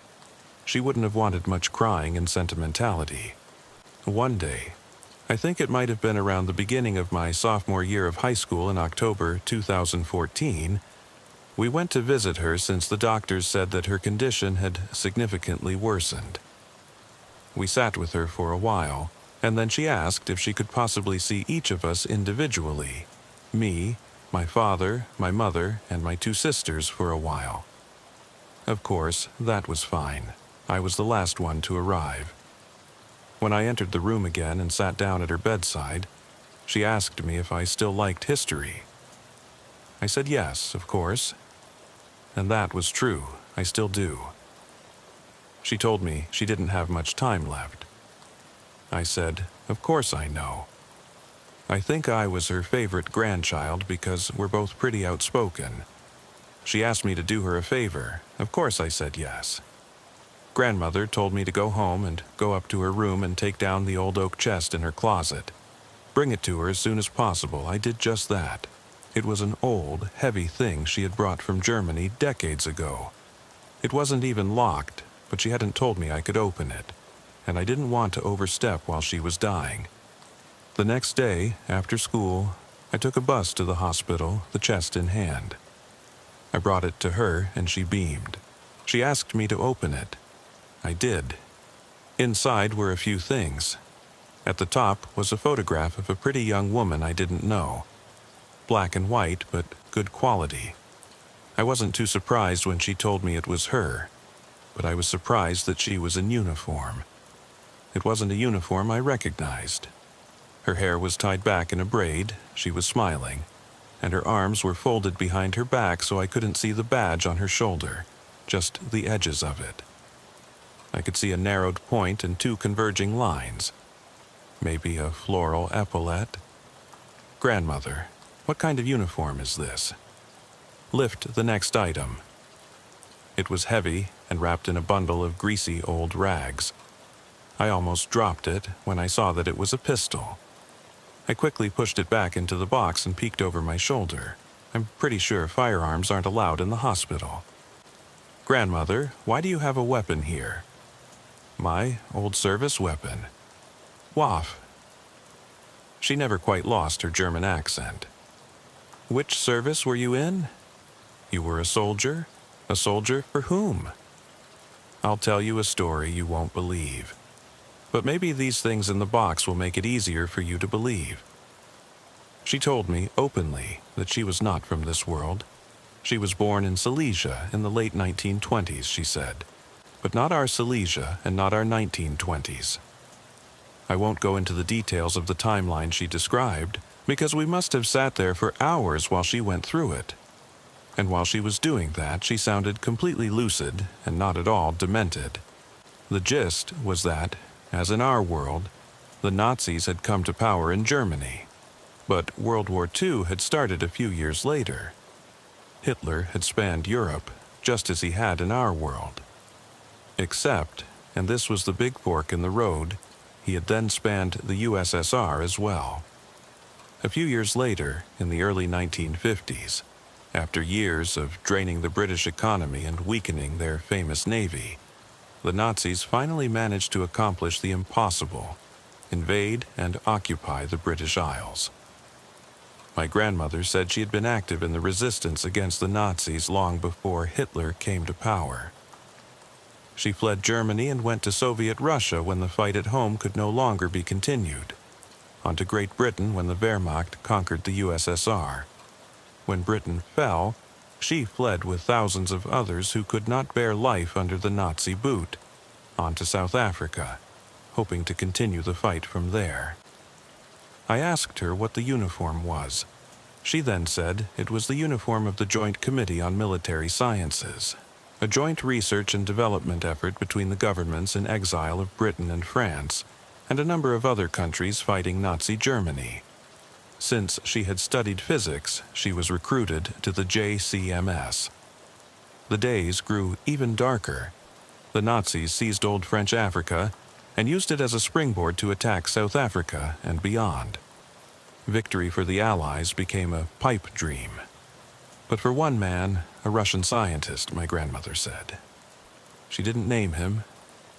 She wouldn't have wanted much crying and sentimentality. One day, I think it might have been around the beginning of my sophomore year of high school in October 2014, we went to visit her since the doctors said that her condition had significantly worsened. We sat with her for a while, and then she asked if she could possibly see each of us individually. Me, my father, my mother, and my two sisters for a while. Of course, that was fine. I was the last one to arrive. When I entered the room again and sat down at her bedside, she asked me if I still liked history. I said yes, of course. And that was true, I still do. She told me she didn't have much time left. I said, of course I know. I think I was her favorite grandchild because we're both pretty outspoken. She asked me to do her a favor. Of course I said yes. Grandmother told me to go home and go up to her room and take down the old oak chest in her closet. Bring it to her as soon as possible. I did just that. It was an old, heavy thing she had brought from Germany decades ago. It wasn't even locked, but she hadn't told me I could open it, and I didn't want to overstep while she was dying. The next day, after school, I took a bus to the hospital, the chest in hand. I brought it to her, and she beamed. She asked me to open it. I did. Inside were a few things. At the top was a photograph of a pretty young woman I didn't know. Black and white, but good quality. I wasn't too surprised when she told me it was her, but I was surprised that she was in uniform. It wasn't a uniform I recognized. Her hair was tied back in a braid, she was smiling, and her arms were folded behind her back so I couldn't see the badge on her shoulder, just the edges of it. I could see a narrowed point and two converging lines. Maybe a floral epaulette. Grandmother, what kind of uniform is this? Lift the next item. It was heavy and wrapped in a bundle of greasy old rags. I almost dropped it when I saw that it was a pistol. I quickly pushed it back into the box and peeked over my shoulder. I'm pretty sure firearms aren't allowed in the hospital. Grandmother, why do you have a weapon here? My old service weapon. Waff. She never quite lost her German accent. Which service were you in? You were a soldier? A soldier for whom? I'll tell you a story you won't believe. But maybe these things in the box will make it easier for you to believe. She told me openly that she was not from this world. She was born in Silesia in the late 1920s, she said. But not our Silesia and not our 1920s. I won't go into the details of the timeline she described, because we must have sat there for hours while she went through it. And while she was doing that, she sounded completely lucid and not at all demented. The gist was that, as in our world, the Nazis had come to power in Germany. But World War II had started a few years later. Hitler had spanned Europe, just as he had in our world. Except, and this was the big fork in the road, he had then spanned the USSR as well. A few years later, in the early 1950s, after years of draining the British economy and weakening their famous navy, the Nazis finally managed to accomplish the impossible: invade and occupy the British Isles. My grandmother said she had been active in the resistance against the Nazis long before Hitler came to power. She fled Germany and went to Soviet Russia when the fight at home could no longer be continued, on to Great Britain when the Wehrmacht conquered the USSR. When Britain fell, she fled with thousands of others who could not bear life under the Nazi boot, on to South Africa, hoping to continue the fight from there. I asked her what the uniform was. She then said it was the uniform of the Joint Committee on Military Sciences, a joint research and development effort between the governments in exile of Britain and France, and a number of other countries fighting Nazi Germany. Since she had studied physics, she was recruited to the JCMS. The days grew even darker. The Nazis seized old French Africa and used it as a springboard to attack South Africa and beyond. Victory for the Allies became a pipe dream. But for one man, a Russian scientist, my grandmother said. She didn't name him,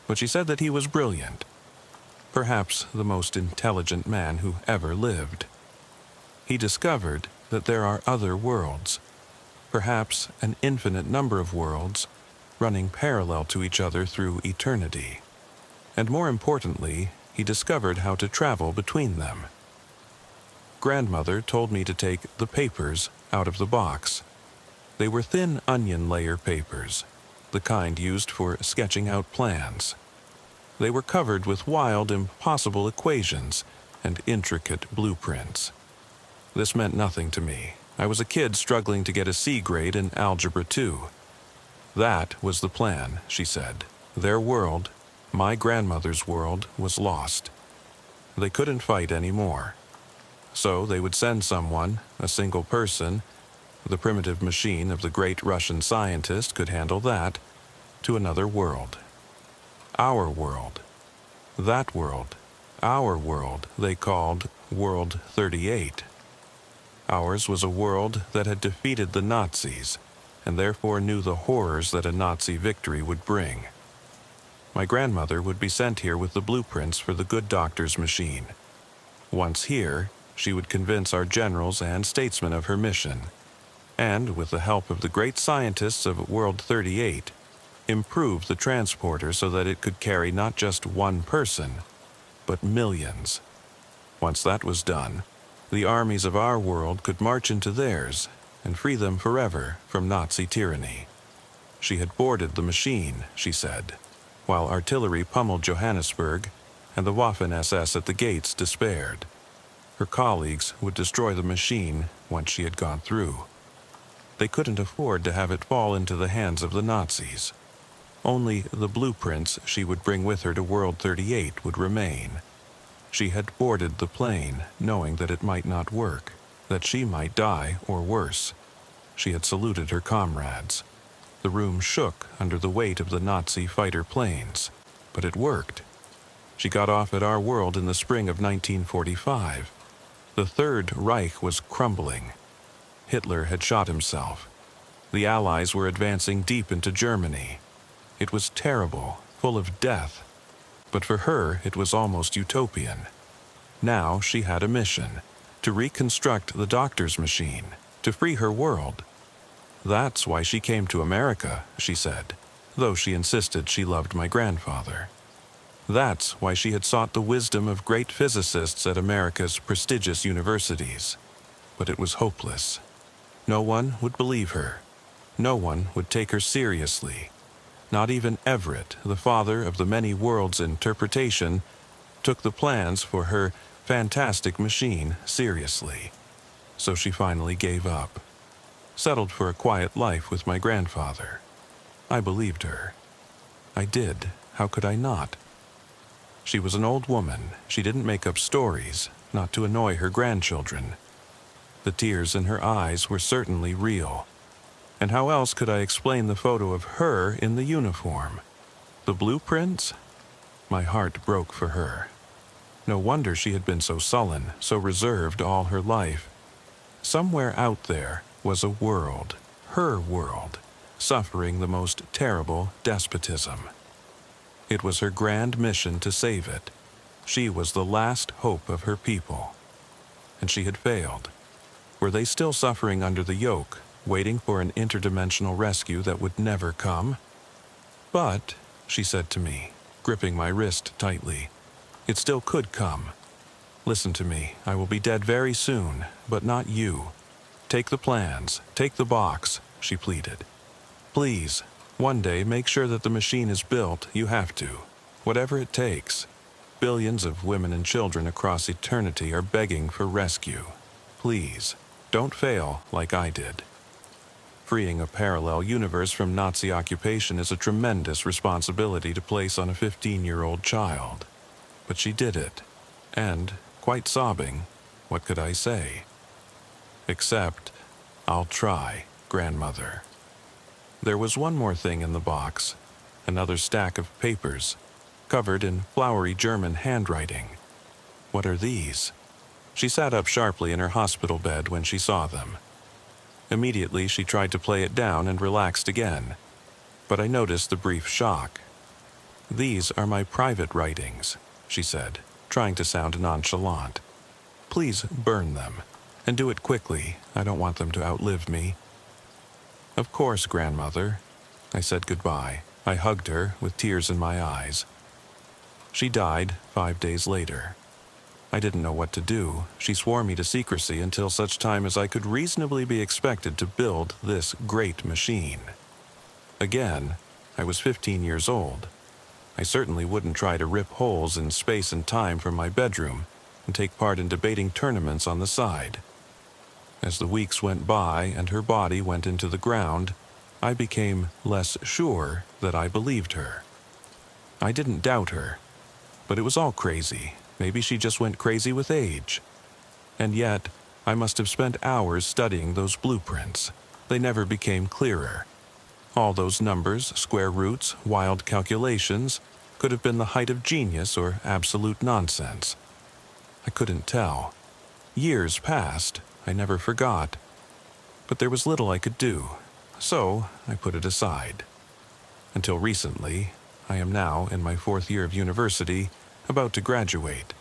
but she said that he was brilliant, perhaps the most intelligent man who ever lived. He discovered that there are other worlds, perhaps an infinite number of worlds, running parallel to each other through eternity. And more importantly, he discovered how to travel between them. Grandmother told me to take the papers out of the box. They were thin onion layer papers, the kind used for sketching out plans. They were covered with wild, impossible equations and intricate blueprints. This meant nothing to me. I was a kid struggling to get a C grade in Algebra 2. That was the plan, she said. Their world, my grandmother's world, was lost. They couldn't fight anymore. So they would send someone, a single person, the primitive machine of the great Russian scientist could handle that, to another world. Our world. That world, our world, they called World 38. Ours was a world that had defeated the Nazis, and therefore knew the horrors that a Nazi victory would bring. My grandmother would be sent here with the blueprints for the good doctor's machine. Once here, she would convince our generals and statesmen of her mission, and, with the help of the great scientists of World 38, improve the transporter so that it could carry not just one person, but millions. Once that was done, the armies of our world could march into theirs and free them forever from Nazi tyranny. She had boarded the machine, she said, while artillery pummeled Johannesburg and the Waffen-SS at the gates despaired. Her colleagues would destroy the machine once she had gone through. They couldn't afford to have it fall into the hands of the Nazis. Only the blueprints she would bring with her to World 38 would remain. She had boarded the plane, knowing that it might not work, that she might die or worse. She had saluted her comrades. The room shook under the weight of the Nazi fighter planes, but it worked. She got off at our world in the spring of 1945. The Third Reich was crumbling. Hitler had shot himself. The Allies were advancing deep into Germany. It was terrible, full of death. But for her, it was almost utopian. Now she had a mission, to reconstruct the doctor's machine, to free her world. That's why she came to America, she said, though she insisted she loved my grandfather. That's why she had sought the wisdom of great physicists at America's prestigious universities. But it was hopeless. No one would believe her. No one would take her seriously. Not even Everett, the father of the many worlds interpretation, took the plans for her fantastic machine seriously. So she finally gave up, settled for a quiet life with my grandfather. I believed her. I did. How could I not? She was an old woman. She didn't make up stories, not to annoy her grandchildren. The tears in her eyes were certainly real. And how else could I explain the photo of her in the uniform? The blueprints? My heart broke for her. No wonder she had been so sullen, so reserved all her life. Somewhere out there was a world, her world, suffering the most terrible despotism. It was her grand mission to save it. She was the last hope of her people. And she had failed. Were they still suffering under the yoke, waiting for an interdimensional rescue that would never come? But, she said to me, gripping my wrist tightly, it still could come. Listen to me, I will be dead very soon, but not you. Take the plans, take the box, she pleaded. Please, one day make sure that the machine is built, you have to. Whatever it takes. Billions of women and children across eternity are begging for rescue. Please, don't fail like I did. Freeing a parallel universe from Nazi occupation is a tremendous responsibility to place on a 15-year-old child. But she did it, and, quite sobbing, what could I say? Except, I'll try, grandmother. There was one more thing in the box, another stack of papers, covered in flowery German handwriting. What are these? She sat up sharply in her hospital bed when she saw them. Immediately, she tried to play it down and relaxed again, but I noticed the brief shock. "These are my private writings," she said, trying to sound nonchalant. "Please burn them, and do it quickly. I don't want them to outlive me." "Of course, grandmother." I said goodbye. I hugged her with tears in my eyes. She died 5 days later. I didn't know what to do. She swore me to secrecy until such time as I could reasonably be expected to build this great machine. Again, I was 15 years old. I certainly wouldn't try to rip holes in space and time from my bedroom and take part in debating tournaments on the side. As the weeks went by and her body went into the ground, I became less sure that I believed her. I didn't doubt her, but it was all crazy. Maybe she just went crazy with age. And yet, I must have spent hours studying those blueprints. They never became clearer. All those numbers, square roots, wild calculations could have been the height of genius or absolute nonsense. I couldn't tell. Years passed. I never forgot. But there was little I could do, so I put it aside. Until recently, I am now in my 4th year of university, about to graduate.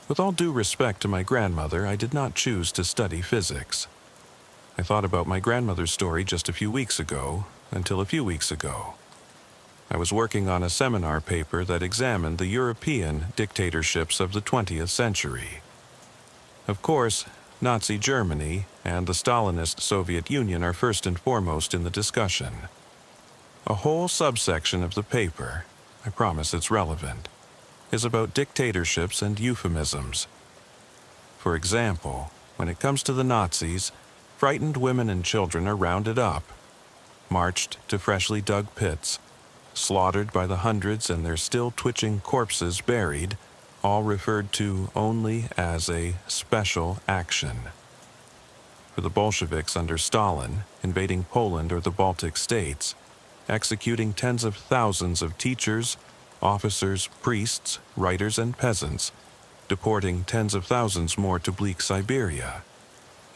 With all due respect to my grandmother, I did not choose to study physics. I thought about my grandmother's story just a few weeks ago, until a few weeks ago. I was working on a seminar paper that examined the European dictatorships of the 20th century. Of course, Nazi Germany and the Stalinist Soviet Union are first and foremost in the discussion. A whole subsection of the paper, I promise it's relevant, is about dictatorships and euphemisms. For example, when it comes to the Nazis, frightened women and children are rounded up, marched to freshly dug pits, slaughtered by the hundreds and their still twitching corpses buried, all referred to only as a special action. For the Bolsheviks under Stalin, invading Poland or the Baltic states, executing tens of thousands of teachers, officers, priests, writers, and peasants, deporting tens of thousands more to bleak Siberia,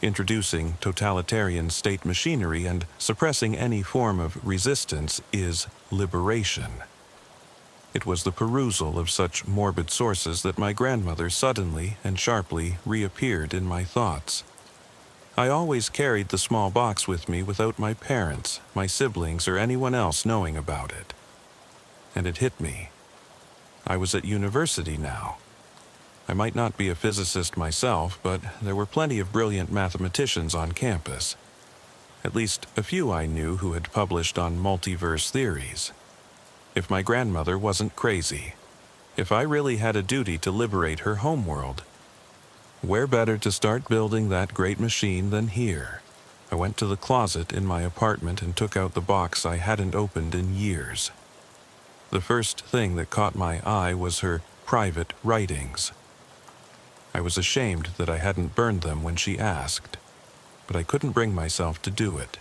introducing totalitarian state machinery and suppressing any form of resistance is liberation. It was the perusal of such morbid sources that my grandmother suddenly and sharply reappeared in my thoughts. I always carried the small box with me without my parents, my siblings, or anyone else knowing about it. And it hit me. I was at university now. I might not be a physicist myself, but there were plenty of brilliant mathematicians on campus. At least a few I knew who had published on multiverse theories. If my grandmother wasn't crazy, if I really had a duty to liberate her homeworld, where better to start building that great machine than here? I went to the closet in my apartment and took out the box I hadn't opened in years. The first thing that caught my eye was her private writings. I was ashamed that I hadn't burned them when she asked, but I couldn't bring myself to do it.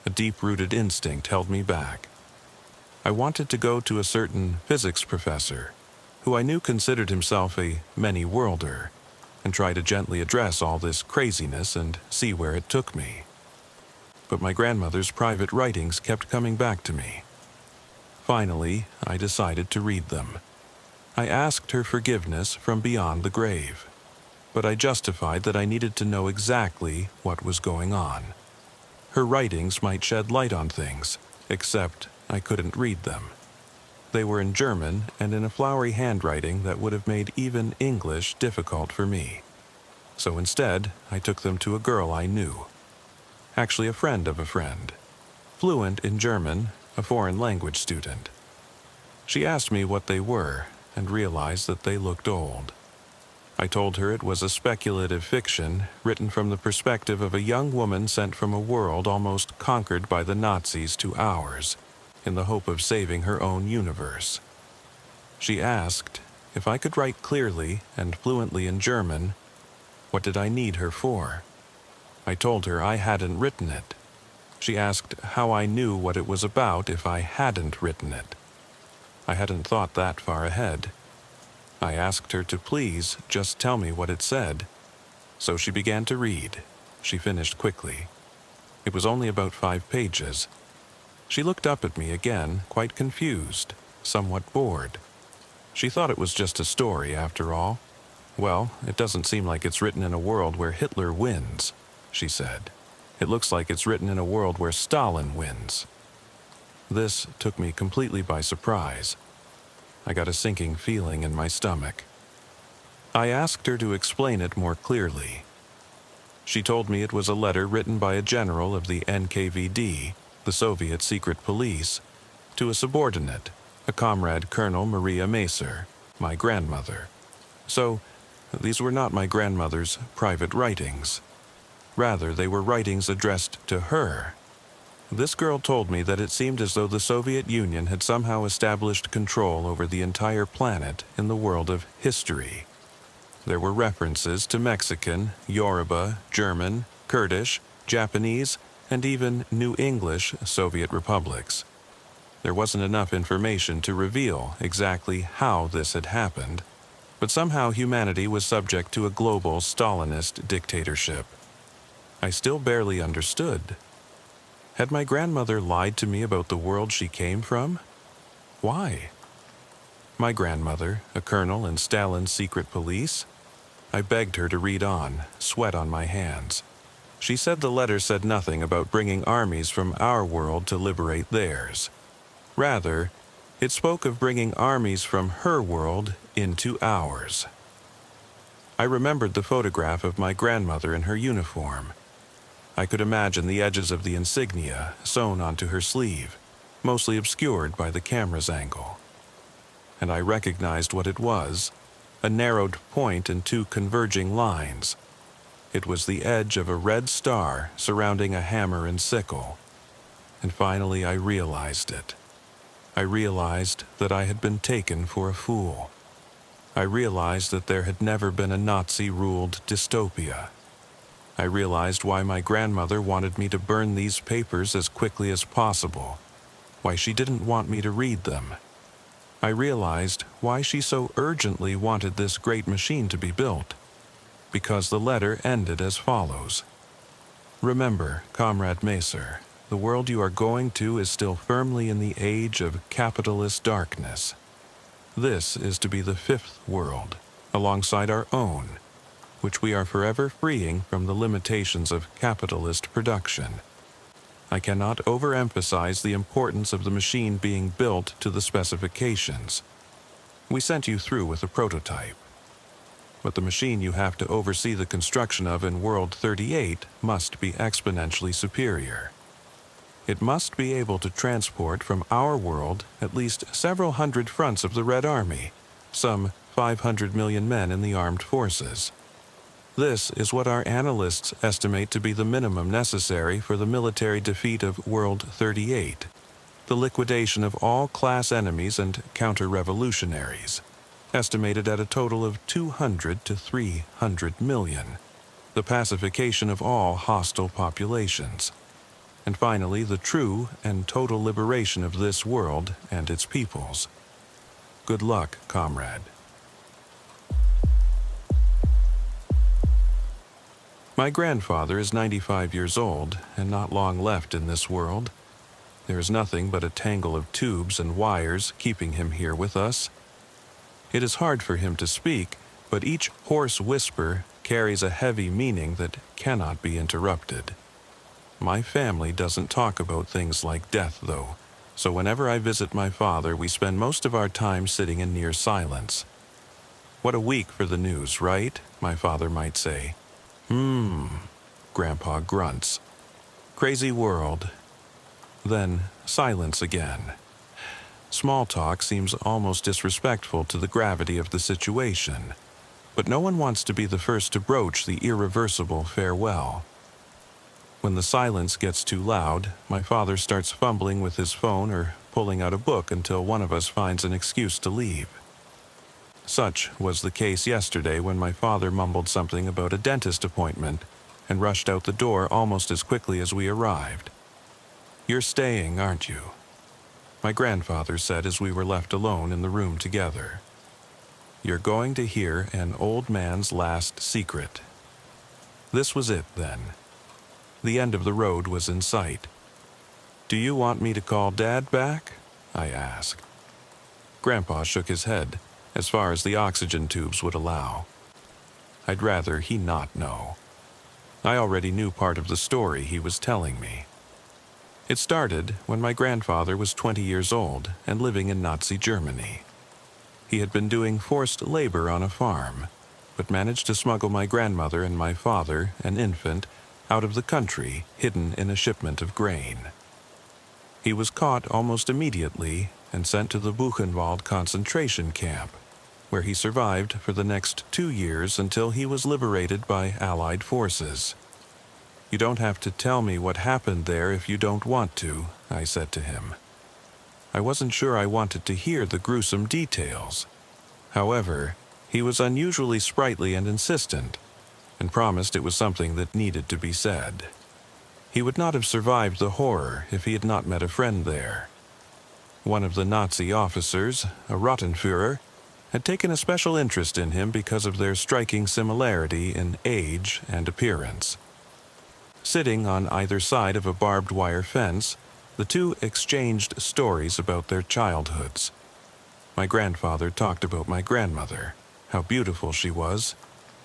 A deep-rooted instinct held me back. I wanted to go to a certain physics professor, who I knew considered himself a many-worlder, and try to gently address all this craziness and see where it took me. But my grandmother's private writings kept coming back to me. Finally, I decided to read them. I asked her forgiveness from beyond the grave, but I justified that I needed to know exactly what was going on. Her writings might shed light on things, except I couldn't read them. They were in German and in a flowery handwriting that would have made even English difficult for me. So instead, I took them to a girl I knew. Actually, a friend of a friend. Fluent in German, a foreign language student. She asked me what they were, and realized that they looked old. I told her it was a speculative fiction written from the perspective of a young woman sent from a world almost conquered by the Nazis to ours, in the hope of saving her own universe. She asked if I could write clearly and fluently in German, what did I need her for? I told her I hadn't written it. She asked how I knew what it was about if I hadn't written it. I hadn't thought that far ahead. I asked her to please just tell me what it said. So she began to read. She finished quickly. It was only about 5 pages. She looked up at me again, quite confused, somewhat bored. She thought it was just a story, after all. "Well, it doesn't seem like it's written in a world where Hitler wins," she said. "It looks like it's written in a world where Stalin wins." This took me completely by surprise. I got a sinking feeling in my stomach. I asked her to explain it more clearly. She told me it was a letter written by a general of the NKVD, the Soviet secret police, to a subordinate, a comrade Colonel Maria Macer, my grandmother. So, these were not my grandmother's private writings. Rather, they were writings addressed to her. This girl told me that it seemed as though the Soviet Union had somehow established control over the entire planet in the world of history. There were references to Mexican, Yoruba, German, Kurdish, Japanese, and even New English Soviet republics. There wasn't enough information to reveal exactly how this had happened, but somehow humanity was subject to a global Stalinist dictatorship. I still barely understood. Had my grandmother lied to me about the world she came from? Why? My grandmother, a colonel in Stalin's secret police? I begged her to read on, sweat on my hands. She said the letter said nothing about bringing armies from our world to liberate theirs. Rather, it spoke of bringing armies from her world into ours. I remembered the photograph of my grandmother in her uniform. I could imagine the edges of the insignia sewn onto her sleeve, mostly obscured by the camera's angle. And I recognized what it was, a narrowed point and 2 converging lines. It was the edge of a red star surrounding a hammer and sickle. And finally I realized it. I realized that I had been taken for a fool. I realized that there had never been a Nazi-ruled dystopia. I realized why my grandmother wanted me to burn these papers as quickly as possible, why she didn't want me to read them. I realized why she so urgently wanted this great machine to be built, because the letter ended as follows. "Remember, Comrade Macer, the world you are going to is still firmly in the age of capitalist darkness. This is to be the 5th world, alongside our own, which we are forever freeing from the limitations of capitalist production. I cannot overemphasize the importance of the machine being built to the specifications. We sent you through with a prototype. But the machine you have to oversee the construction of in World 38 must be exponentially superior. It must be able to transport from our world at least several hundred fronts of the Red Army, some 500 million men in the armed forces. This is what our analysts estimate to be the minimum necessary for the military defeat of World 38, the liquidation of all class enemies and counter-revolutionaries, estimated at a total of 200 to 300 million, the pacification of all hostile populations, and finally the true and total liberation of this world and its peoples. Good luck, comrade." My grandfather is 95 years old and not long left in this world. There is nothing but a tangle of tubes and wires keeping him here with us. It is hard for him to speak, but each hoarse whisper carries a heavy meaning that cannot be interrupted. My family doesn't talk about things like death, though, so whenever I visit my father, we spend most of our time sitting in near silence. "What a week for the news, right?" my father might say. Grandpa grunts. "Crazy world." Then silence again. Small talk seems almost disrespectful to the gravity of the situation, but no one wants to be the first to broach the irreversible farewell. When the silence gets too loud, my father starts fumbling with his phone or pulling out a book until one of us finds an excuse to leave. Such was the case yesterday when my father mumbled something about a dentist appointment and rushed out the door almost as quickly as we arrived. "You're staying, aren't you?" my grandfather said as we were left alone in the room together. "You're going to hear an old man's last secret." This was it, then. The end of the road was in sight. "Do you want me to call Dad back?" I asked. Grandpa shook his head, as far as the oxygen tubes would allow. I'd rather he not know. I already knew part of the story he was telling me. It started when my grandfather was 20 years old and living in Nazi Germany. He had been doing forced labor on a farm, but managed to smuggle my grandmother and my father, an infant, out of the country, hidden in a shipment of grain. He was caught almost immediately and sent to the Buchenwald concentration camp, where he survived for the next 2 years until he was liberated by Allied forces. "You don't have to tell me what happened there if you don't want to," I said to him. I wasn't sure I wanted to hear the gruesome details. However, he was unusually sprightly and insistent, and promised it was something that needed to be said. He would not have survived the horror if he had not met a friend there. One of the Nazi officers, a Rottenführer, had taken a special interest in him because of their striking similarity in age and appearance. Sitting on either side of a barbed wire fence, the two exchanged stories about their childhoods. My grandfather talked about my grandmother, how beautiful she was,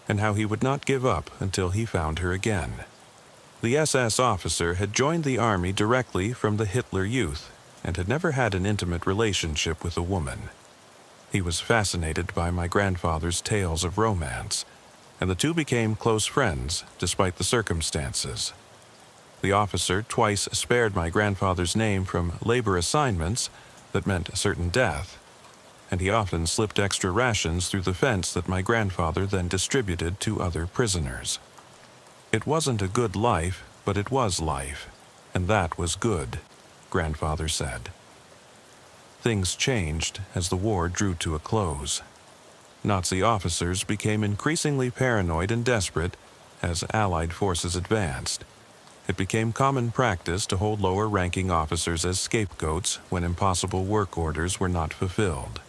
and how he would not give up until he found her again. The SS officer had joined the army directly from the Hitler Youth and had never had an intimate relationship with a woman. He was fascinated by my grandfather's tales of romance, and the two became close friends despite the circumstances. The officer twice spared my grandfather's name from labor assignments that meant certain death, and he often slipped extra rations through the fence that my grandfather then distributed to other prisoners. It wasn't a good life, but it was life, and that was good, Grandfather said. Things changed as the war drew to a close. Nazi officers became increasingly paranoid and desperate as Allied forces advanced. It became common practice to hold lower-ranking officers as scapegoats when impossible work orders were not fulfilled.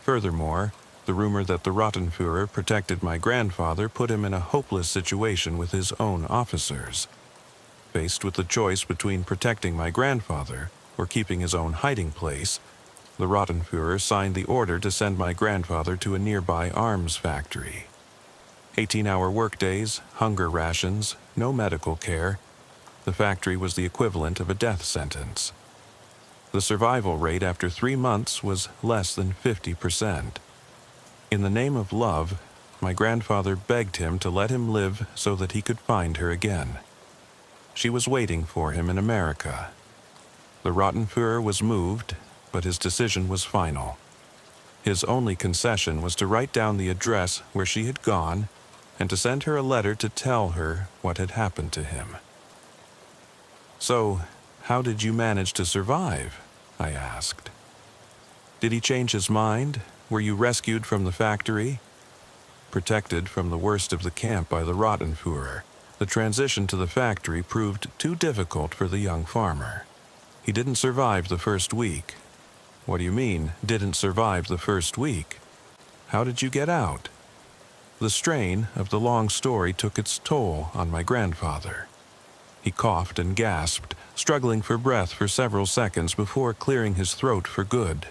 Furthermore, the rumor that the Rottenführer protected my grandfather put him in a hopeless situation with his own officers. Faced with the choice between protecting my grandfather or keeping his own hiding place, the Rottenführer signed the order to send my grandfather to a nearby arms factory. 18-hour workdays, hunger rations, no medical care. The factory was the equivalent of a death sentence. The survival rate after 3 months was less than 50%. In the name of love, my grandfather begged him to let him live so that he could find her again. She was waiting for him in America. The Rottenführer was moved, but his decision was final. His only concession was to write down the address where she had gone and to send her a letter to tell her what had happened to him. "So, how did you manage to survive?" I asked. "Did he change his mind? Were you rescued from the factory?" Protected from the worst of the camp by the Rottenführer, the transition to the factory proved too difficult for the young farmer. He didn't survive the first week. "What do you mean, didn't survive the first week? How did you get out?" The strain of the long story took its toll on my grandfather. He coughed and gasped, struggling for breath for several seconds before clearing his throat for good.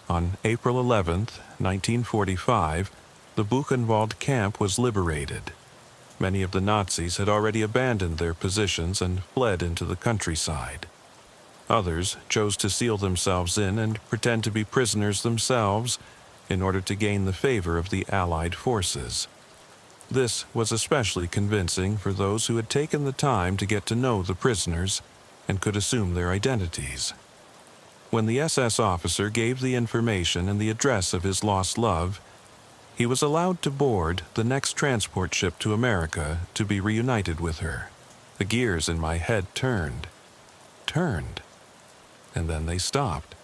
On April 11th, 1945, the Buchenwald camp was liberated. Many of the Nazis had already abandoned their positions and fled into the countryside. Others chose to seal themselves in and pretend to be prisoners themselves in order to gain the favor of the Allied forces. This was especially convincing for those who had taken the time to get to know the prisoners and could assume their identities. When the SS officer gave the information and the address of his lost love, he was allowed to board the next transport ship to America to be reunited with her. The gears in my head turned, and then they stopped.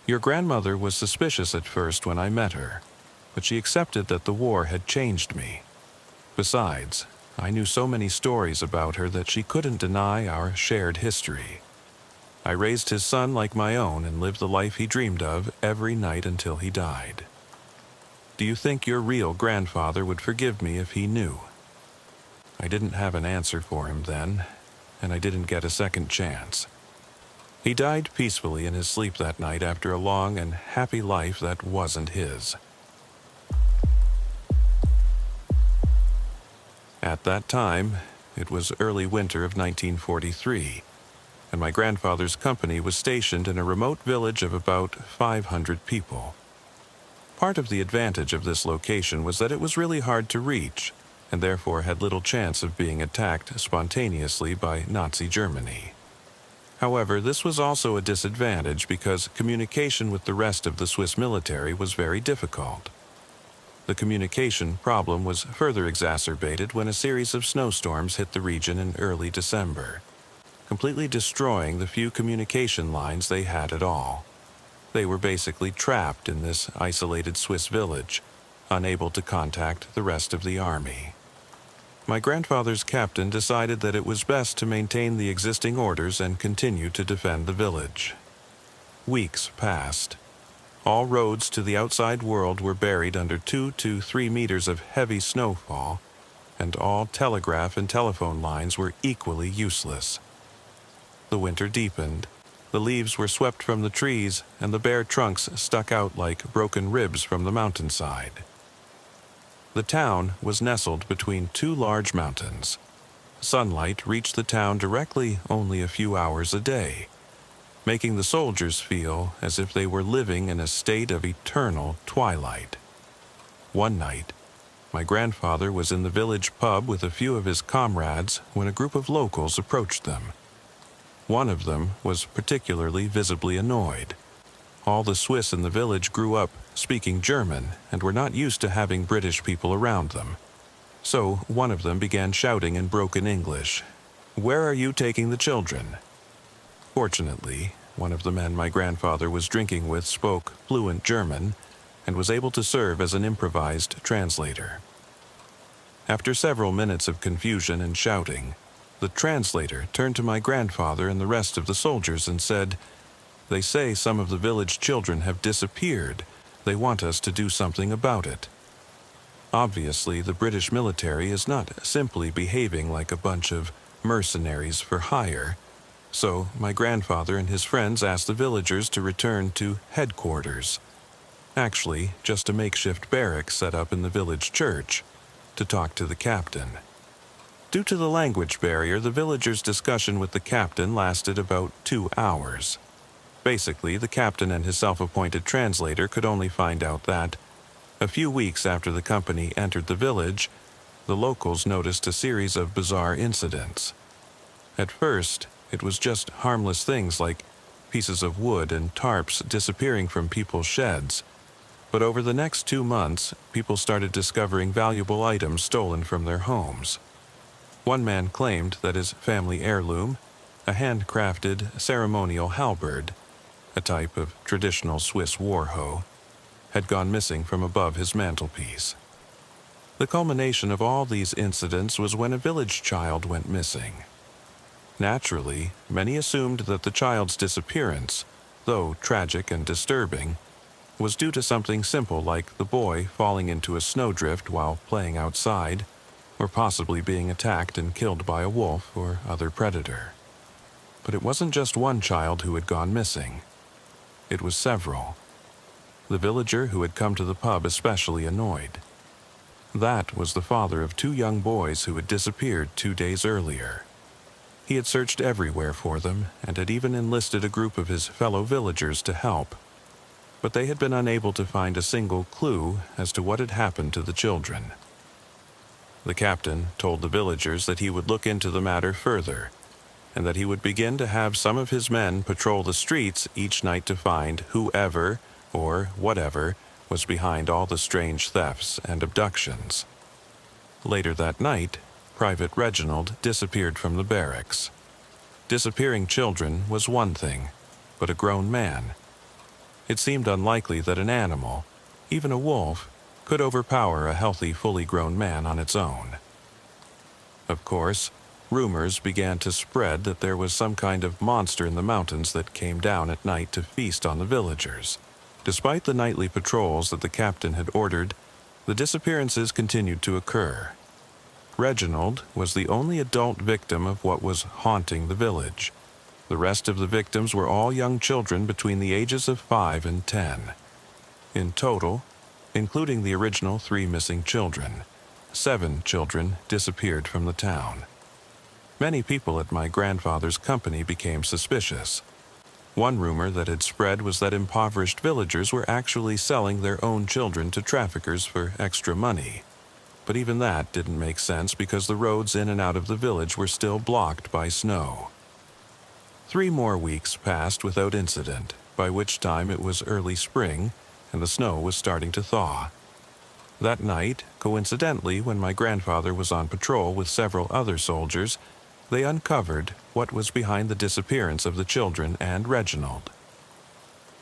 Your grandmother was suspicious at first when I met her, but she accepted that the war had changed me. Besides, I knew so many stories about her that she couldn't deny our shared history. I raised his son like my own and lived the life he dreamed of every night until he died. Do you think your real grandfather would forgive me if he knew? I didn't have an answer for him then, and I didn't get a second chance. He died peacefully in his sleep that night after a long and happy life that wasn't his. At that time, it was early winter of 1943, and my grandfather's company was stationed in a remote village of about 500 people. Part of the advantage of this location was that it was really hard to reach, and therefore had little chance of being attacked spontaneously by Nazi Germany. However, this was also a disadvantage because communication with the rest of the Swiss military was very difficult. The communication problem was further exacerbated when a series of snowstorms hit the region in early December, completely destroying the few communication lines they had at all. They were basically trapped in this isolated Swiss village, unable to contact the rest of the army. My grandfather's captain decided that it was best to maintain the existing orders and continue to defend the village. Weeks passed. All roads to the outside world were buried under 2 to 3 meters of heavy snowfall, and all telegraph and telephone lines were equally useless. The winter deepened. The leaves were swept from the trees, and the bare trunks stuck out like broken ribs from the mountainside. The town was nestled between 2 large mountains. Sunlight reached the town directly only a few hours a day, making the soldiers feel as if they were living in a state of eternal twilight. One night, my grandfather was in the village pub with a few of his comrades when a group of locals approached them. One of them was particularly visibly annoyed. All the Swiss in the village grew up speaking German and were not used to having British people around them. So one of them began shouting in broken English, "Where are you taking the children?" Fortunately, one of the men my grandfather was drinking with spoke fluent German and was able to serve as an improvised translator. After several minutes of confusion and shouting, the translator turned to my grandfather and the rest of the soldiers and said, "They say some of the village children have disappeared. They want us to do something about it." Obviously, the British military is not simply behaving like a bunch of mercenaries for hire, so my grandfather and his friends asked the villagers to return to headquarters, actually just a makeshift barrack set up in the village church, to talk to the captain. Due to the language barrier, the villagers' discussion with the captain lasted about 2 hours. Basically, the captain and his self-appointed translator could only find out that, a few weeks after the company entered the village, the locals noticed a series of bizarre incidents. At first, it was just harmless things like pieces of wood and tarps disappearing from people's sheds. But over the next 2 months, people started discovering valuable items stolen from their homes. One man claimed that his family heirloom, a handcrafted ceremonial halberd, a type of traditional Swiss war hoe, had gone missing from above his mantelpiece. The culmination of all these incidents was when a village child went missing. Naturally, many assumed that the child's disappearance, though tragic and disturbing, was due to something simple like the boy falling into a snowdrift while playing outside, or possibly being attacked and killed by a wolf or other predator. But it wasn't just one child who had gone missing. It was several. The villager who had come to the pub especially annoyed. That was the father of 2 young boys who had disappeared 2 days earlier. He had searched everywhere for them and had even enlisted a group of his fellow villagers to help. But they had been unable to find a single clue as to what had happened to the children. The captain told the villagers that he would look into the matter further, and that he would begin to have some of his men patrol the streets each night to find whoever or whatever was behind all the strange thefts and abductions. Later that night, Private Reginald disappeared from the barracks. Disappearing children was one thing, but a grown man. It seemed unlikely that an animal, even a wolf, could overpower a healthy, fully grown man on its own. Of course, rumors began to spread that there was some kind of monster in the mountains that came down at night to feast on the villagers. Despite the nightly patrols that the captain had ordered, the disappearances continued to occur. Reginald was the only adult victim of what was haunting the village. The rest of the victims were all young children between the ages of 5 and 10. In total, including the original 3 missing children, 7 children disappeared from the town. Many people at my grandfather's company became suspicious. One rumor that had spread was that impoverished villagers were actually selling their own children to traffickers for extra money. But even that didn't make sense because the roads in and out of the village were still blocked by snow. 3 more weeks passed without incident, by which time it was early spring and the snow was starting to thaw. That night, coincidentally, when my grandfather was on patrol with several other soldiers, they uncovered what was behind the disappearance of the children and Reginald.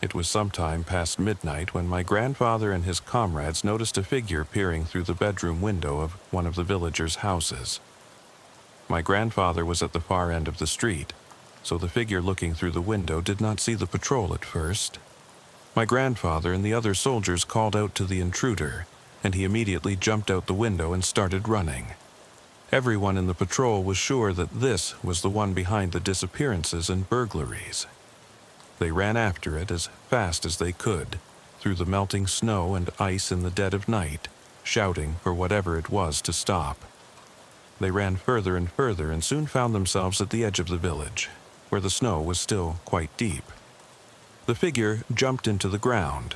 It was sometime past midnight when my grandfather and his comrades noticed a figure peering through the bedroom window of one of the villagers' houses. My grandfather was at the far end of the street, so the figure looking through the window did not see the patrol at first. My grandfather and the other soldiers called out to the intruder, and he immediately jumped out the window and started running. Everyone in the patrol was sure that this was the one behind the disappearances and burglaries. They ran after it as fast as they could, through the melting snow and ice in the dead of night, shouting for whatever it was to stop. They ran further and further and soon found themselves at the edge of the village, where the snow was still quite deep. The figure jumped into the ground.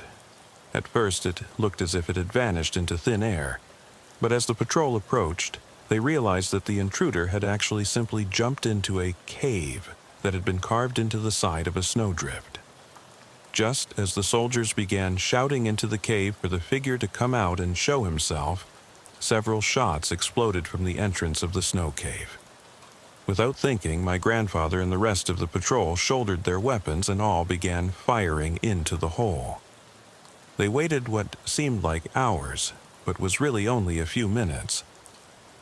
At first it looked as if it had vanished into thin air, but as the patrol approached, they realized that the intruder had actually simply jumped into a cave that had been carved into the side of a snowdrift. Just as the soldiers began shouting into the cave for the figure to come out and show himself, several shots exploded from the entrance of the snow cave. Without thinking, my grandfather and the rest of the patrol shouldered their weapons and all began firing into the hole. They waited what seemed like hours, but was really only a few minutes.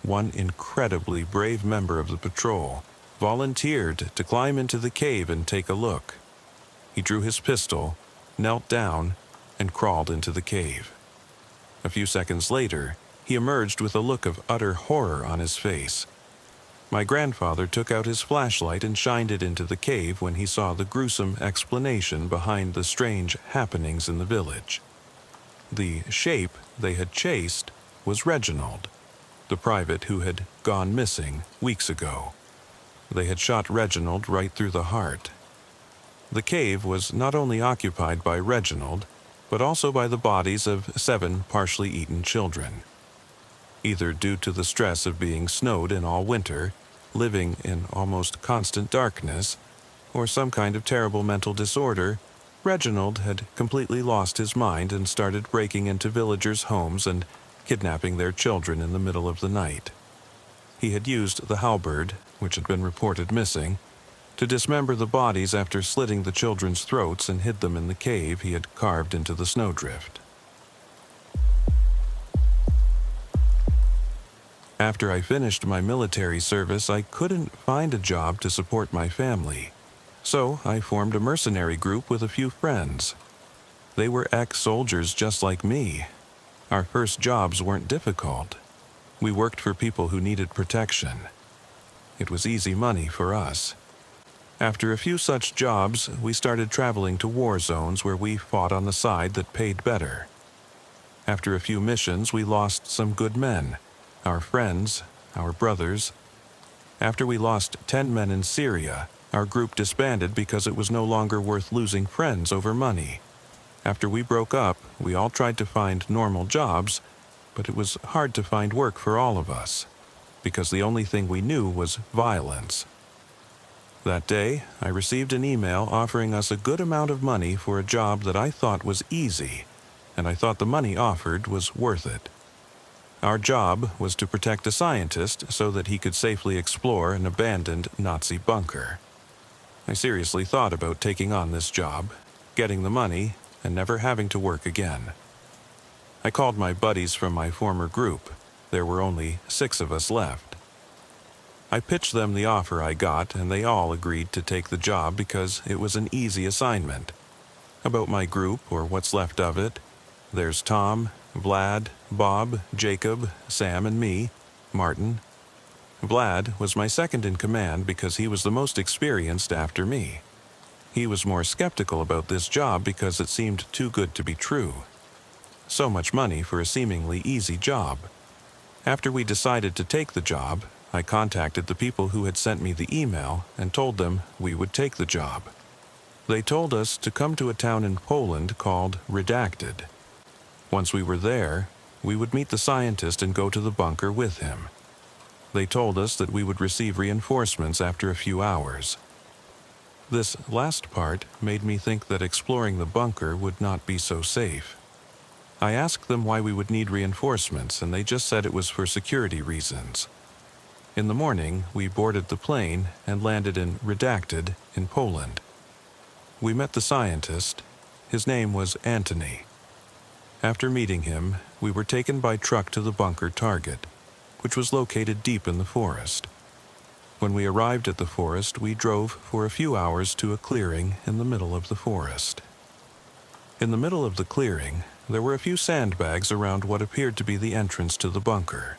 One incredibly brave member of the patrol volunteered to climb into the cave and take a look. He drew his pistol, knelt down, and crawled into the cave. A few seconds later, he emerged with a look of utter horror on his face. My grandfather took out his flashlight and shined it into the cave when he saw the gruesome explanation behind the strange happenings in the village. The shape they had chased was Reginald, the private who had gone missing weeks ago. They had shot Reginald right through the heart. The cave was not only occupied by Reginald, but also by the bodies of 7 partially eaten children. Either due to the stress of being snowed in all winter, living in almost constant darkness, or some kind of terrible mental disorder, Reginald had completely lost his mind and started breaking into villagers' homes and kidnapping their children in the middle of the night. He had used the halberd, which had been reported missing, to dismember the bodies after slitting the children's throats and hid them in the cave he had carved into the snowdrift. After I finished my military service, I couldn't find a job to support my family, so I formed a mercenary group with a few friends. They were ex-soldiers just like me. Our first jobs weren't difficult. We worked for people who needed protection. It was easy money for us. After a few such jobs, we started traveling to war zones where we fought on the side that paid better. After a few missions, we lost some good men, our friends, our brothers. After we lost 10 men in Syria, our group disbanded because it was no longer worth losing friends over money. After we broke up, we all tried to find normal jobs, but it was hard to find work for all of us, because the only thing we knew was violence. That day, I received an email offering us a good amount of money for a job that I thought was easy, and I thought the money offered was worth it. Our job was to protect a scientist so that he could safely explore an abandoned Nazi bunker. I seriously thought about taking on this job, getting the money, and never having to work again. I called my buddies from my former group. There were only 6 of us left. I pitched them the offer I got, and they all agreed to take the job because it was an easy assignment. About my group, or what's left of it, there's Tom, Vlad, Bob, Jacob, Sam and me, Martin, Vlad was my second in command because he was the most experienced after me. He was more skeptical about this job because it seemed too good to be true. So much money for a seemingly easy job. After we decided to take the job, I contacted the people who had sent me the email and told them we would take the job. They told us to come to a town in Poland called Redacted. Once we were there, we would meet the scientist and go to the bunker with him. They told us that we would receive reinforcements after a few hours. This last part made me think that exploring the bunker would not be so safe. I asked them why we would need reinforcements, and they just said it was for security reasons. In the morning, we boarded the plane and landed in Redacted in Poland. We met the scientist. His name was Antony. After meeting him, we were taken by truck to the bunker target, which was located deep in the forest. When we arrived at the forest, we drove for a few hours to a clearing in the middle of the forest. In the middle of the clearing, there were a few sandbags around what appeared to be the entrance to the bunker.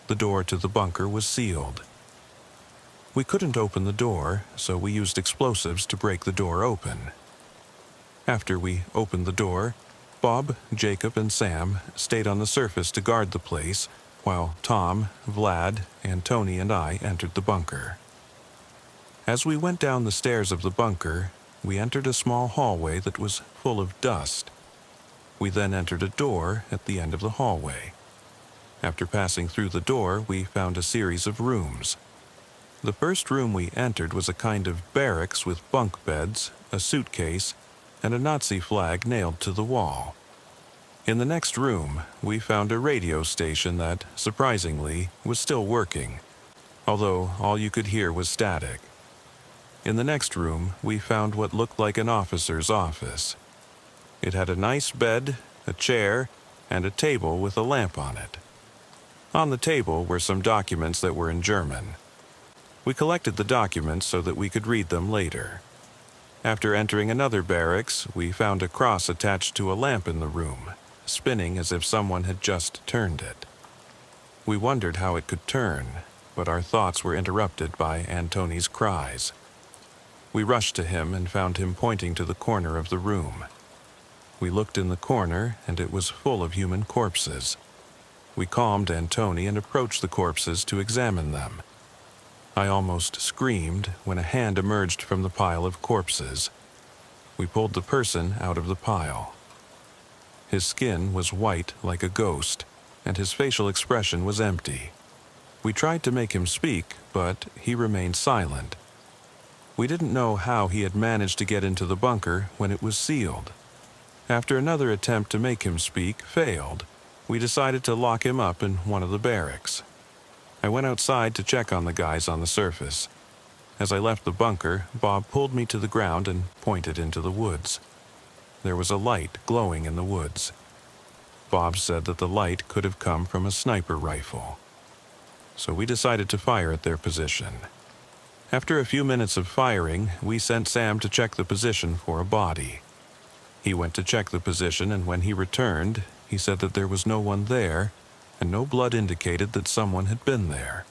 The door to the bunker was sealed. We couldn't open the door, so we used explosives to break the door open. After we opened the door, Bob, Jacob, and Sam stayed on the surface to guard the place, while Tom, Vlad, and Tony and I entered the bunker. As we went down the stairs of the bunker, we entered a small hallway that was full of dust. We then entered a door at the end of the hallway. After passing through the door, we found a series of rooms. The first room we entered was a kind of barracks with bunk beds, a suitcase, and a Nazi flag nailed to the wall. In the next room, we found a radio station that, surprisingly, was still working, although all you could hear was static. In the next room, we found what looked like an officer's office. It had a nice bed, a chair, and a table with a lamp on it. On the table were some documents that were in German. We collected the documents so that we could read them later. After entering another barracks, we found a cross attached to a lamp in the room, spinning as if someone had just turned it. We wondered how it could turn, but our thoughts were interrupted by Antony's cries. We rushed to him and found him pointing to the corner of the room. We looked in the corner, and it was full of human corpses. We calmed Antony and approached the corpses to examine them. I almost screamed when a hand emerged from the pile of corpses. We pulled the person out of the pile. His skin was white like a ghost, and his facial expression was empty. We tried to make him speak, but he remained silent. We didn't know how he had managed to get into the bunker when it was sealed. After another attempt to make him speak failed, we decided to lock him up in one of the barracks. I went outside to check on the guys on the surface. As I left the bunker, Bob pulled me to the ground and pointed into the woods. There was a light glowing in the woods. Bob said that the light could have come from a sniper rifle. So we decided to fire at their position. After a few minutes of firing, we sent Sam to check the position for a body. He went to check the position, and when he returned, he said that there was no one there, and no blood indicated that someone had been there.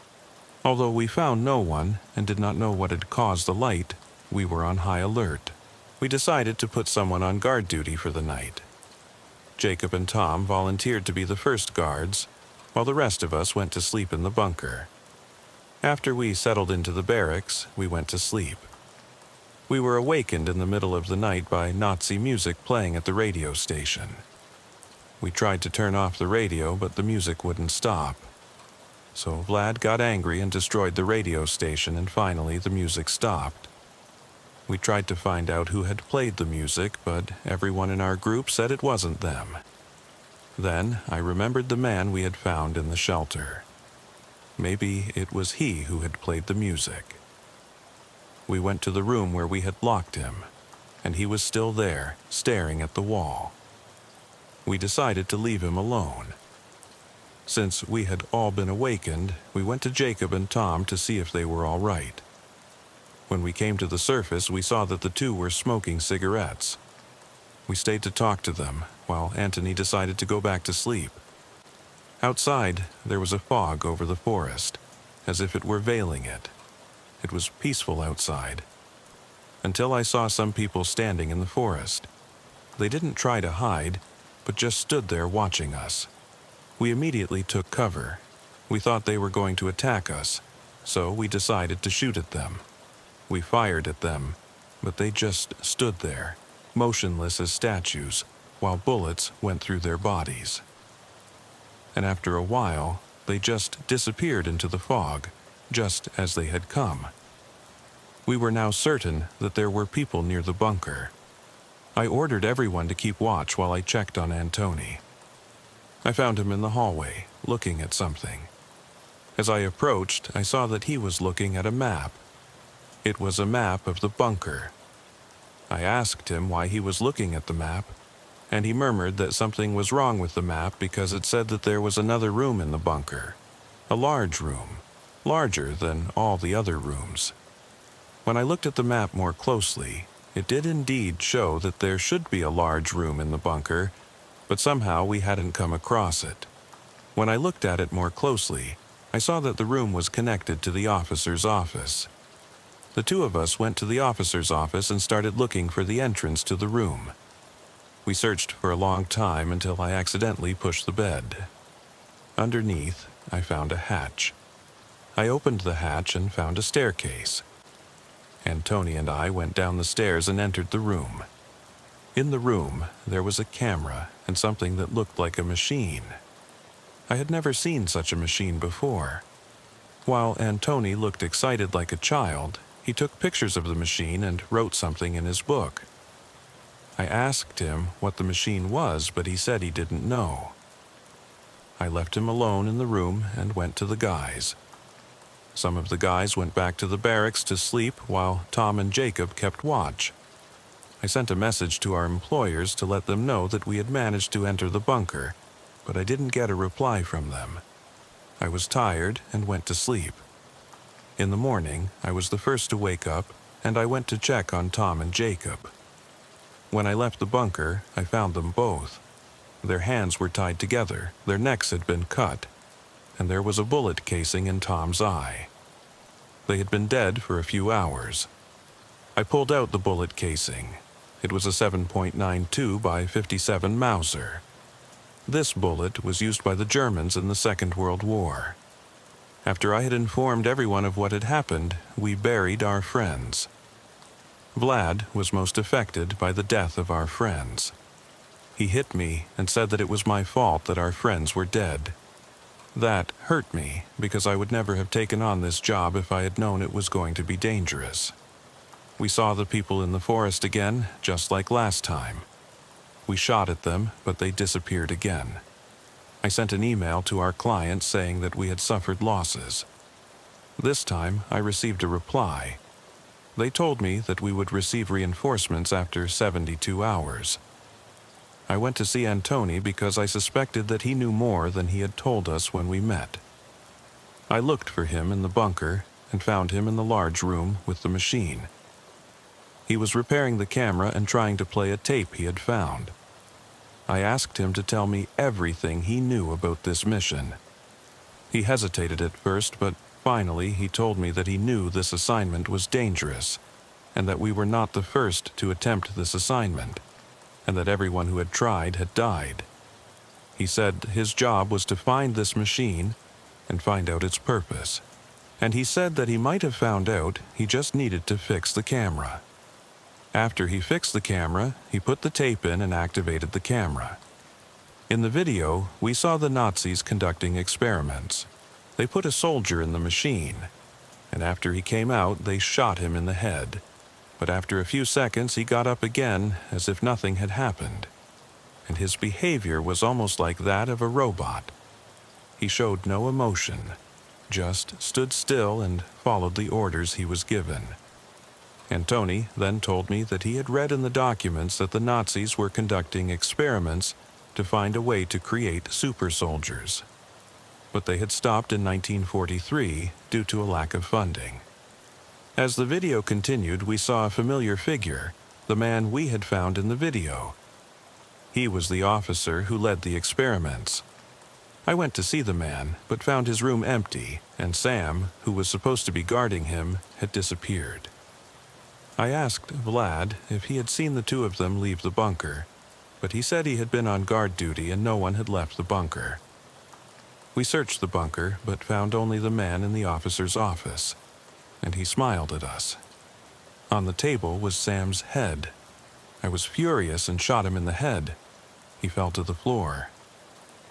Although we found no one and did not know what had caused the light, we were on high alert. We decided to put someone on guard duty for the night. Jacob and Tom volunteered to be the first guards, while the rest of us went to sleep in the bunker. After we settled into the barracks, we went to sleep. We were awakened in the middle of the night by Nazi music playing at the radio station. We tried to turn off the radio, but the music wouldn't stop. So Vlad got angry and destroyed the radio station, and finally the music stopped. We tried to find out who had played the music, but everyone in our group said it wasn't them. Then I remembered the man we had found in the shelter. Maybe it was he who had played the music. We went to the room where we had locked him, and he was still there, staring at the wall. We decided to leave him alone. Since we had all been awakened, we went to Jacob and Tom to see if they were all right. When we came to the surface, we saw that the two were smoking cigarettes. We stayed to talk to them, while Antony decided to go back to sleep. Outside, there was a fog over the forest, as if it were veiling it. It was peaceful outside, until I saw some people standing in the forest. They didn't try to hide, but just stood there watching us. We immediately took cover. We thought they were going to attack us, so we decided to shoot at them. We fired at them, but they just stood there, motionless as statues, while bullets went through their bodies. And after a while, they just disappeared into the fog, just as they had come. We were now certain that there were people near the bunker. I ordered everyone to keep watch while I checked on Antony. I found him in the hallway, looking at something. As I approached, I saw that he was looking at a map. It was a map of the bunker. I asked him why he was looking at the map, and he murmured that something was wrong with the map because it said that there was another room in the bunker. A large room, larger than all the other rooms. When I looked at the map more closely, it did indeed show that there should be a large room in the bunker, but somehow we hadn't come across it. When I looked at it more closely, I saw that the room was connected to the officer's office. The two of us went to the officer's office and started looking for the entrance to the room. We searched for a long time until I accidentally pushed the bed. Underneath, I found a hatch. I opened the hatch and found a staircase. Antony and I went down the stairs and entered the room. In the room, there was a camera and something that looked like a machine. I had never seen such a machine before. While Antony looked excited like a child, he took pictures of the machine and wrote something in his book. I asked him what the machine was, but he said he didn't know. I left him alone in the room and went to the guys. Some of the guys went back to the barracks to sleep while Tom and Jacob kept watch. I sent a message to our employers to let them know that we had managed to enter the bunker, but I didn't get a reply from them. I was tired and went to sleep. In the morning, I was the first to wake up, and I went to check on Tom and Jacob. When I left the bunker, I found them both. Their hands were tied together, their necks had been cut, and there was a bullet casing in Tom's eye. They had been dead for a few hours. I pulled out the bullet casing. It was a 7.92 by 57 Mauser. This bullet was used by the Germans in the Second World War. After I had informed everyone of what had happened, we buried our friends. Vlad was most affected by the death of our friends. He hit me and said that it was my fault that our friends were dead. That hurt me because I would never have taken on this job if I had known it was going to be dangerous. We saw the people in the forest again, just like last time. We shot at them, but they disappeared again. I sent an email to our client saying that we had suffered losses. This time, I received a reply. They told me that we would receive reinforcements after 72 hours. I went to see Antony because I suspected that he knew more than he had told us when we met. I looked for him in the bunker and found him in the large room with the machine. He was repairing the camera and trying to play a tape he had found. I asked him to tell me everything he knew about this mission. He hesitated at first, but finally he told me that he knew this assignment was dangerous, and that we were not the first to attempt this assignment, and that everyone who had tried had died. He said his job was to find this machine and find out its purpose, and he said that he might have found out, he just needed to fix the camera. After he fixed the camera, he put the tape in and activated the camera. In the video, we saw the Nazis conducting experiments. They put a soldier in the machine, and after he came out, they shot him in the head. But after a few seconds, he got up again as if nothing had happened, and his behavior was almost like that of a robot. He showed no emotion, just stood still and followed the orders he was given. Antony then told me that he had read in the documents that the Nazis were conducting experiments to find a way to create super soldiers. But they had stopped in 1943 due to a lack of funding. As the video continued, we saw a familiar figure, the man we had found in the video. He was the officer who led the experiments. I went to see the man, but found his room empty, and Sam, who was supposed to be guarding him, had disappeared. I asked Vlad if he had seen the two of them leave the bunker, but he said he had been on guard duty and no one had left the bunker. We searched the bunker, but found only the man in the officer's office, and he smiled at us. On the table was Sam's head. I was furious and shot him in the head. He fell to the floor.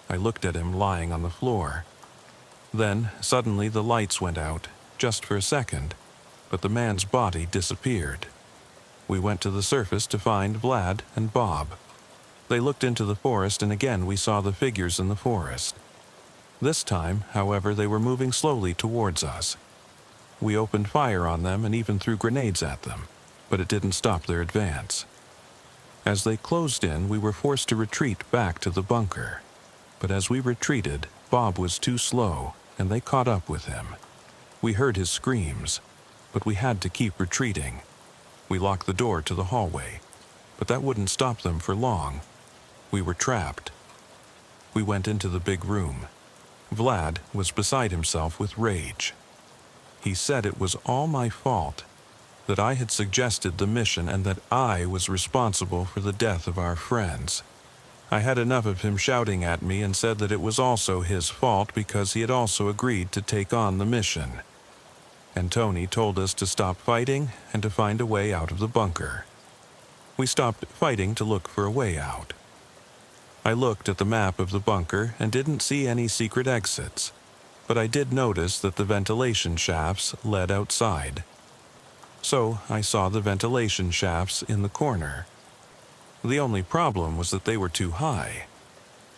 I looked at him lying on the floor. Then, suddenly the lights went out, just for a second, but the man's body disappeared. We went to the surface to find Vlad and Bob. They looked into the forest and again we saw the figures in the forest. This time, however, they were moving slowly towards us. We opened fire on them and even threw grenades at them, but it didn't stop their advance. As they closed in, we were forced to retreat back to the bunker. But as we retreated, Bob was too slow, and they caught up with him. We heard his screams, but we had to keep retreating. We locked the door to the hallway, but that wouldn't stop them for long. We were trapped. We went into the big room. Vlad was beside himself with rage. He said it was all my fault, that I had suggested the mission and that I was responsible for the death of our friends. I had enough of him shouting at me and said that it was also his fault because he had also agreed to take on the mission. And Tony told us to stop fighting and to find a way out of the bunker. We stopped fighting to look for a way out. I looked at the map of the bunker and didn't see any secret exits, but I did notice that the ventilation shafts led outside. So I saw the ventilation shafts in the corner. The only problem was that they were too high.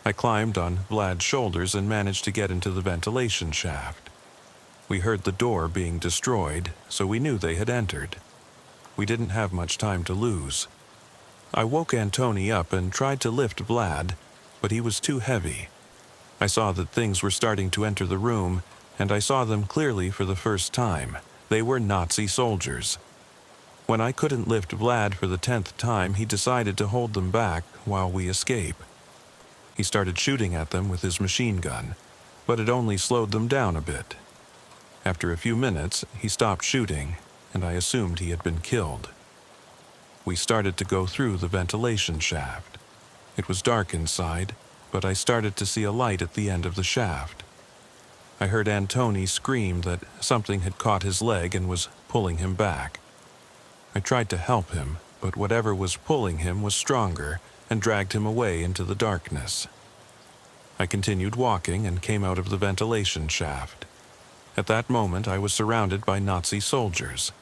I climbed on Vlad's shoulders and managed to get into the ventilation shaft. We heard the door being destroyed, so we knew they had entered. We didn't have much time to lose. I woke Antoni up and tried to lift Vlad, but he was too heavy. I saw that things were starting to enter the room, and I saw them clearly for the first time. They were Nazi soldiers. When I couldn't lift Vlad for the 10th time, he decided to hold them back while we escape. He started shooting at them with his machine gun, but it only slowed them down a bit. After a few minutes, he stopped shooting, and I assumed he had been killed. We started to go through the ventilation shaft. It was dark inside, but I started to see a light at the end of the shaft. I heard Antoni scream that something had caught his leg and was pulling him back. I tried to help him, but whatever was pulling him was stronger and dragged him away into the darkness. I continued walking and came out of the ventilation shaft. At that moment, I was surrounded by Nazi soldiers.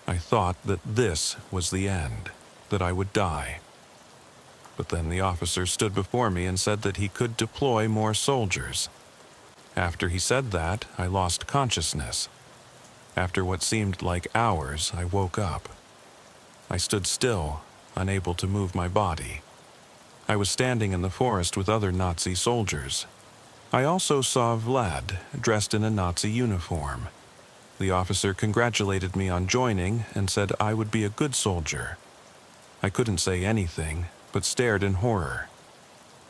I thought that this was the end, that I would die. But then the officer stood before me and said that he could deploy more soldiers. After he said that, I lost consciousness. After what seemed like hours, I woke up. I stood still, unable to move my body. I was standing in the forest with other Nazi soldiers. I also saw Vlad, dressed in a Nazi uniform. The officer congratulated me on joining and said I would be a good soldier. I couldn't say anything, but stared in horror.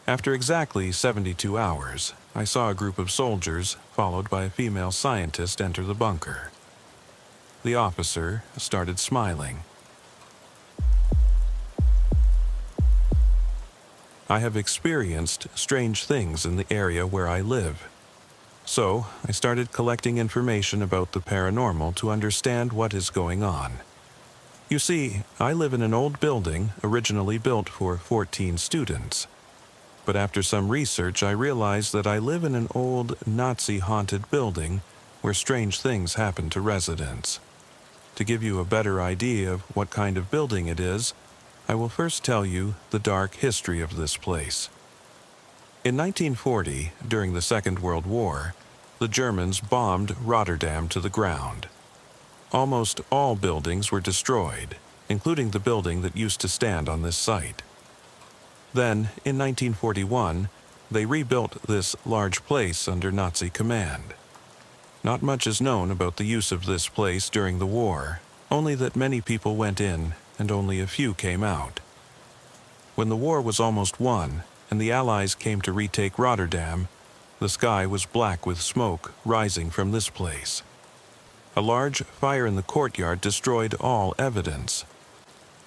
After exactly 72 hours, I saw a group of soldiers, followed by a female scientist, enter the bunker. The officer started smiling. I have experienced strange things in the area where I live. So, I started collecting information about the paranormal to understand what is going on. You see, I live in an old building originally built for 14 students. But after some research, I realized that I live in an old Nazi-haunted building where strange things happen to residents. To give you a better idea of what kind of building it is, I will first tell you the dark history of this place. In 1940, during the Second World War, the Germans bombed Rotterdam to the ground. Almost all buildings were destroyed, including the building that used to stand on this site. Then, in 1941, they rebuilt this large place under Nazi command. Not much is known about the use of this place during the war, only that many people went in and only a few came out. When the war was almost won and the Allies came to retake Rotterdam, The sky was black with smoke rising from this place. A large fire in the courtyard destroyed all evidence.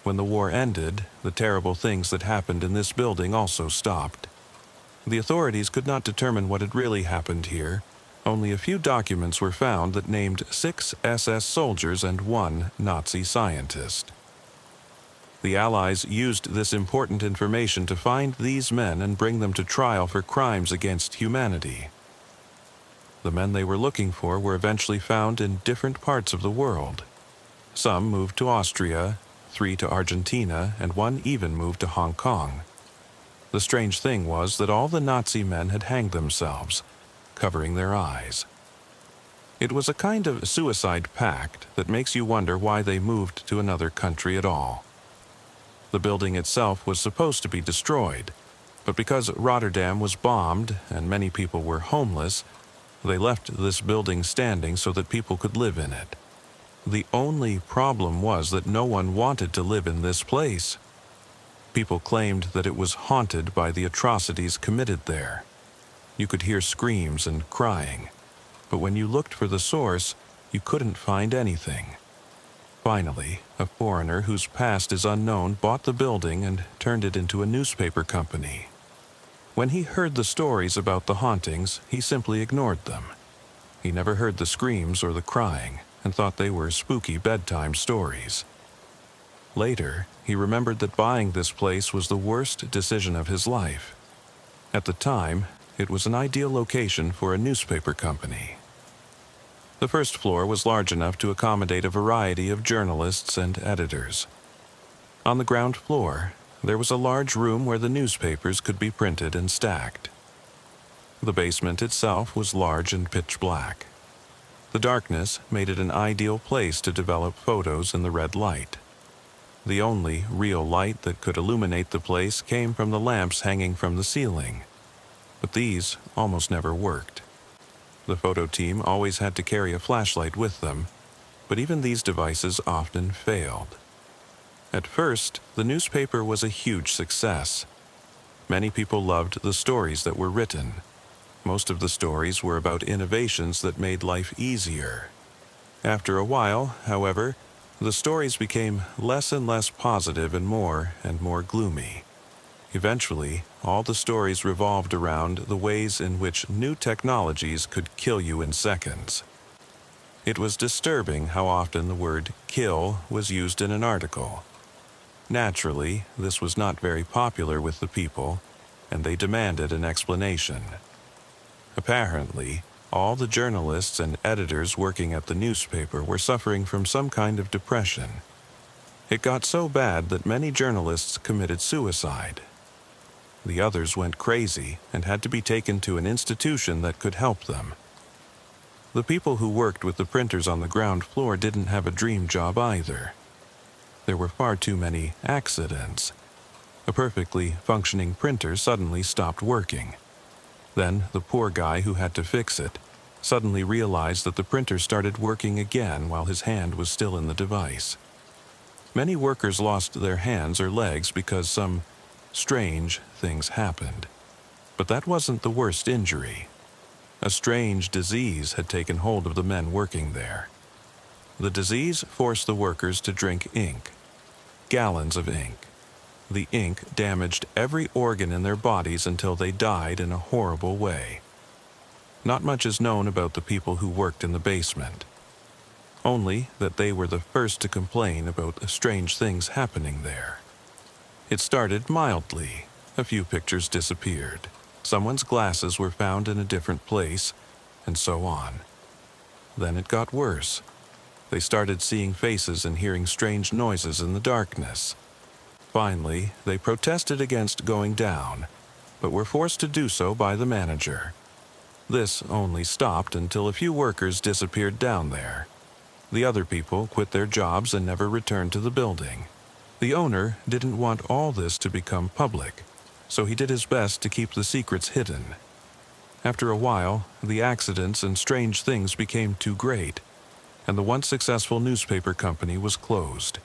When the war ended, the terrible things that happened in this building also stopped. The authorities could not determine what had really happened here. Only a few documents were found that named 6 SS soldiers and 1 Nazi scientist. The Allies used this important information to find these men and bring them to trial for crimes against humanity. The men they were looking for were eventually found in different parts of the world. Some moved to Austria, 3 to Argentina, and 1 even moved to Hong Kong. The strange thing was that all the Nazi men had hanged themselves, covering their eyes. It was a kind of suicide pact that makes you wonder why they moved to another country at all. The building itself was supposed to be destroyed, but because Rotterdam was bombed and many people were homeless, they left this building standing so that people could live in it. The only problem was that no one wanted to live in this place. People claimed that it was haunted by the atrocities committed there. You could hear screams and crying, but when you looked for the source, you couldn't find anything. Finally, a foreigner whose past is unknown bought the building and turned it into a newspaper company. When he heard the stories about the hauntings, he simply ignored them. He never heard the screams or the crying and thought they were spooky bedtime stories. Later, he remembered that buying this place was the worst decision of his life. At the time, it was an ideal location for a newspaper company. The first floor was large enough to accommodate a variety of journalists and editors. On the ground floor, there was a large room where the newspapers could be printed and stacked. The basement itself was large and pitch black. The darkness made it an ideal place to develop photos in the red light. The only real light that could illuminate the place came from the lamps hanging from the ceiling, but these almost never worked. The photo team always had to carry a flashlight with them, but even these devices often failed. At first, the newspaper was a huge success. Many people loved the stories that were written. Most of the stories were about innovations that made life easier. After a while, however, the stories became less and less positive and more gloomy. Eventually, all the stories revolved around the ways in which new technologies could kill you in seconds. It was disturbing how often the word kill was used in an article. Naturally, this was not very popular with the people, and they demanded an explanation. Apparently, all the journalists and editors working at the newspaper were suffering from some kind of depression. It got so bad that many journalists committed suicide. The others went crazy and had to be taken to an institution that could help them. The people who worked with the printers on the ground floor didn't have a dream job either. There were far too many accidents. A perfectly functioning printer suddenly stopped working. Then the poor guy who had to fix it suddenly realized that the printer started working again while his hand was still in the device. Many workers lost their hands or legs because some strange things happened. But that wasn't the worst injury. A strange disease had taken hold of the men working there. The disease forced the workers to drink ink, gallons of ink. The ink damaged every organ in their bodies until they died in a horrible way. Not much is known about the people who worked in the basement. Only that they were the first to complain about strange things happening there. It started mildly. A few pictures disappeared. Someone's glasses were found in a different place, and so on. Then it got worse. They started seeing faces and hearing strange noises in the darkness. Finally, they protested against going down, but were forced to do so by the manager. This only stopped until a few workers disappeared down there. The other people quit their jobs and never returned to the building. The owner didn't want all this to become public, so he did his best to keep the secrets hidden. After a while, the accidents and strange things became too great, and the once successful newspaper company was closed.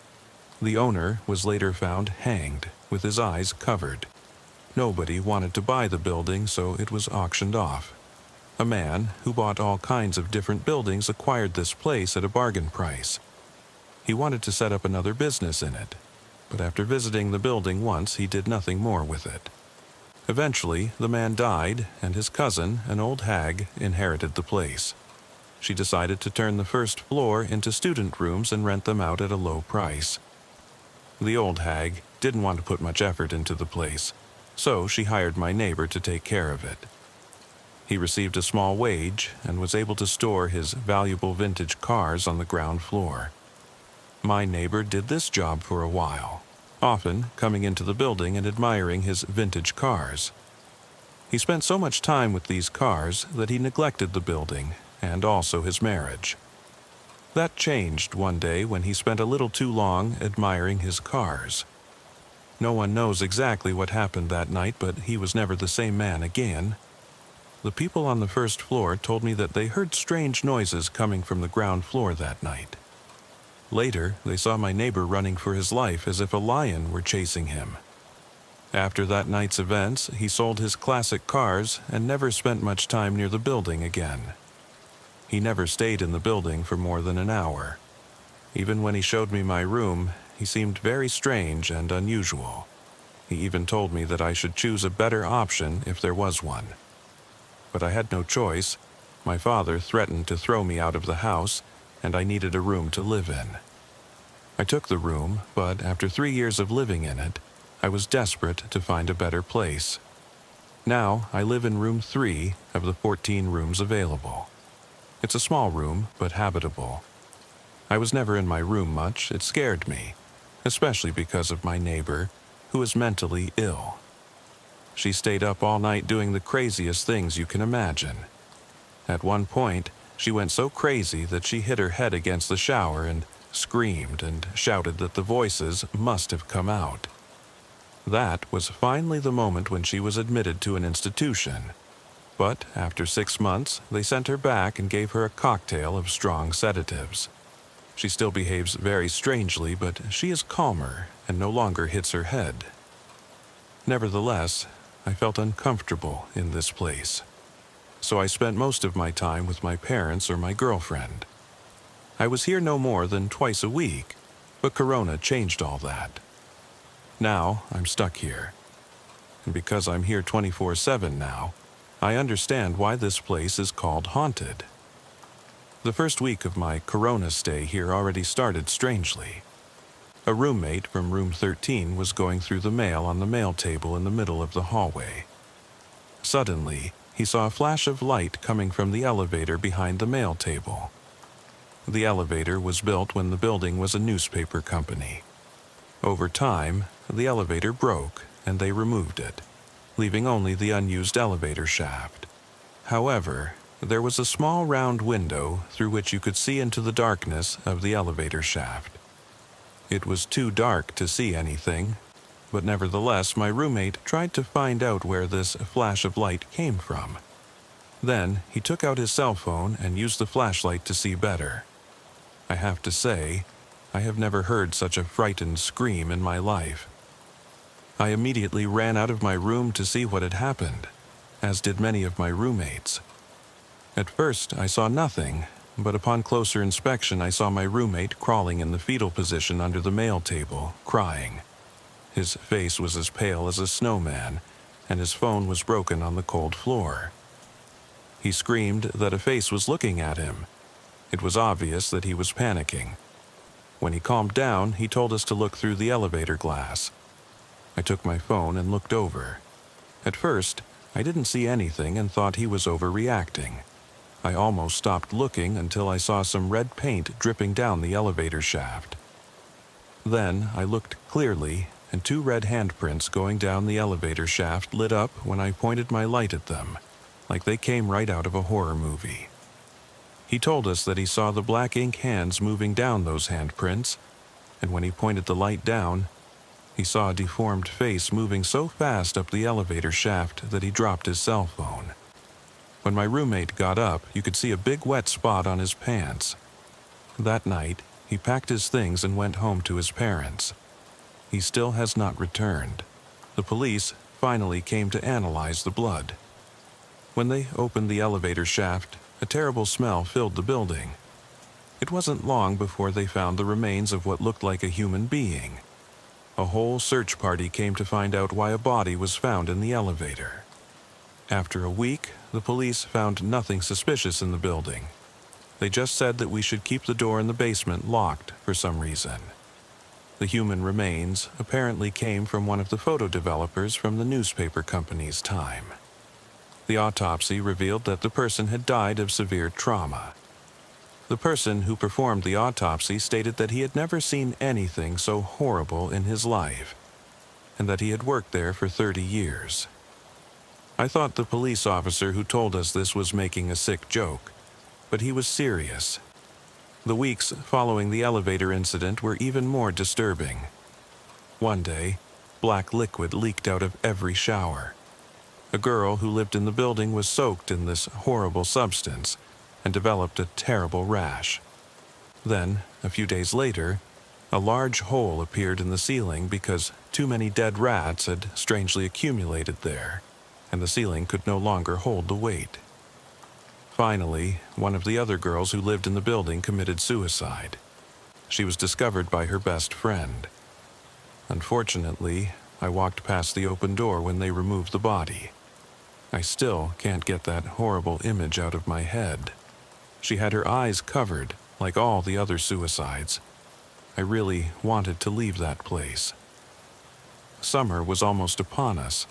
The owner was later found hanged, with his eyes covered. Nobody wanted to buy the building, so it was auctioned off. A man who bought all kinds of different buildings acquired this place at a bargain price. He wanted to set up another business in it, but after visiting the building once, he did nothing more with it. Eventually, the man died, and his cousin, an old hag, inherited the place. She decided to turn the first floor into student rooms and rent them out at a low price. The old hag didn't want to put much effort into the place, so she hired my neighbor to take care of it. He received a small wage and was able to store his valuable vintage cars on the ground floor. My neighbor did this job for a while, often coming into the building and admiring his vintage cars. He spent so much time with these cars that he neglected the building and also his marriage. That changed one day when he spent a little too long admiring his cars. No one knows exactly what happened that night, but he was never the same man again. The people on the first floor told me that they heard strange noises coming from the ground floor that night. Later, they saw my neighbor running for his life as if a lion were chasing him. After that night's events, he sold his classic cars and never spent much time near the building again. He never stayed in the building for more than an hour. Even when he showed me my room, he seemed very strange and unusual. He even told me that I should choose a better option if there was one. But I had no choice. My father threatened to throw me out of the house, and I needed a room to live in. I took the room, but after 3 years of living in it, I was desperate to find a better place. Now I live in room 3 of the 14 rooms available. It's a small room, but habitable. I was never in my room much. It scared me, especially because of my neighbor, who is mentally ill. She stayed up all night doing the craziest things you can imagine. At one point, she went so crazy that she hit her head against the shower and screamed and shouted that the voices must have come out. That was finally the moment when she was admitted to an institution. But after 6 months, they sent her back and gave her a cocktail of strong sedatives. She still behaves very strangely, but she is calmer and no longer hits her head. Nevertheless, I felt uncomfortable in this place. So I spent most of my time with my parents or my girlfriend. I was here no more than twice a week, but Corona changed all that. Now I'm stuck here. And because I'm here 24/7 now, I understand why this place is called haunted. The first week of my Corona stay here already started strangely. A roommate from room 13 was going through the mail on the mail table in the middle of the hallway. Suddenly, he saw a flash of light coming from the elevator behind the mail table. The elevator was built when the building was a newspaper company. Over time, the elevator broke and they removed it, leaving only the unused elevator shaft. However, there was a small round window through which you could see into the darkness of the elevator shaft. It was too dark to see anything, but nevertheless my roommate tried to find out where this flash of light came from. Then he took out his cell phone and used the flashlight to see better. I have to say, I have never heard such a frightened scream in my life. I immediately ran out of my room to see what had happened, as did many of my roommates. At first, I saw nothing, but upon closer inspection I saw my roommate crawling in the fetal position under the mail table, crying. His face was as pale as a snowman, and his phone was broken on the cold floor. He screamed that a face was looking at him. It was obvious that he was panicking. When he calmed down, he told us to look through the elevator glass. I took my phone and looked over. At first, I didn't see anything and thought he was overreacting. I almost stopped looking until I saw some red paint dripping down the elevator shaft. Then I looked clearly, and 2 red handprints going down the elevator shaft lit up when I pointed my light at them, like they came right out of a horror movie. He told us that he saw the black ink hands moving down those handprints, and when he pointed the light down, he saw a deformed face moving so fast up the elevator shaft that he dropped his cell phone. When my roommate got up, you could see a big wet spot on his pants. That night, he packed his things and went home to his parents. He still has not returned. The police finally came to analyze the blood. When they opened the elevator shaft, a terrible smell filled the building. It wasn't long before they found the remains of what looked like a human being. A whole search party came to find out why a body was found in the elevator. After a week, the police found nothing suspicious in the building. They just said that we should keep the door in the basement locked for some reason. The human remains apparently came from one of the photo developers from the newspaper company's time. The autopsy revealed that the person had died of severe trauma. The person who performed the autopsy stated that he had never seen anything so horrible in his life, and that he had worked there for 30 years. I thought the police officer who told us this was making a sick joke, but he was serious. The weeks following the elevator incident were even more disturbing. One day, black liquid leaked out of every shower. A girl who lived in the building was soaked in this horrible substance and developed a terrible rash. Then, a few days later, a large hole appeared in the ceiling because too many dead rats had strangely accumulated there, and the ceiling could no longer hold the weight. Finally, one of the other girls who lived in the building committed suicide. She was discovered by her best friend. Unfortunately, I walked past the open door when they removed the body. I still can't get that horrible image out of my head. She had her eyes covered, like all the other suicides. I really wanted to leave that place. Summer was almost upon us,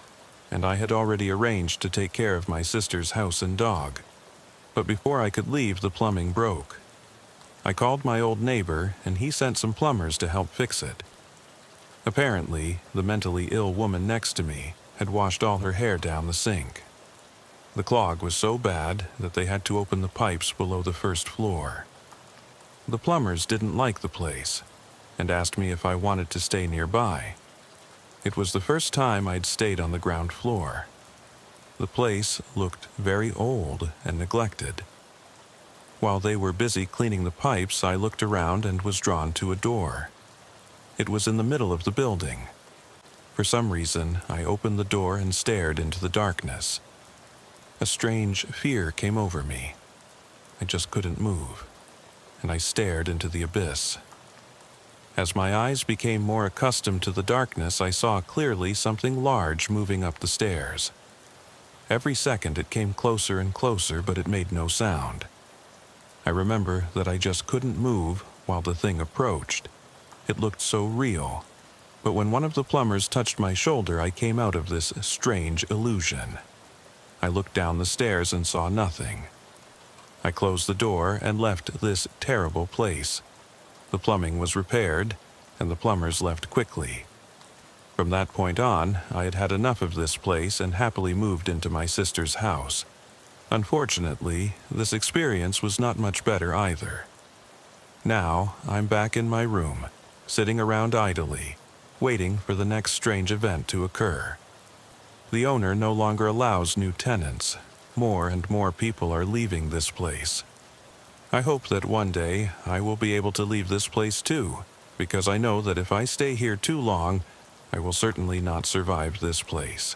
and I had already arranged to take care of my sister's house and dog. But before I could leave, the plumbing broke. I called my old neighbor, and he sent some plumbers to help fix it. Apparently, the mentally ill woman next to me had washed all her hair down the sink. The clog was so bad that they had to open the pipes below the first floor. The plumbers didn't like the place and asked me if I wanted to stay nearby. It was the first time I'd stayed on the ground floor. The place looked very old and neglected. While they were busy cleaning the pipes, I looked around and was drawn to a door. It was in the middle of the building. For some reason, I opened the door and stared into the darkness. A strange fear came over me. I just couldn't move, and I stared into the abyss. As my eyes became more accustomed to the darkness, I saw clearly something large moving up the stairs. Every second it came closer and closer, but it made no sound. I remember that I just couldn't move while the thing approached. It looked so real. But when one of the plumbers touched my shoulder, I came out of this strange illusion. I looked down the stairs and saw nothing. I closed the door and left this terrible place. The plumbing was repaired, and the plumbers left quickly. From that point on, I had had enough of this place and happily moved into my sister's house. Unfortunately, this experience was not much better either. Now, I'm back in my room, sitting around idly, waiting for the next strange event to occur. The owner no longer allows new tenants. More and more people are leaving this place. I hope that one day I will be able to leave this place too, because I know that if I stay here too long, I will certainly not survive this place.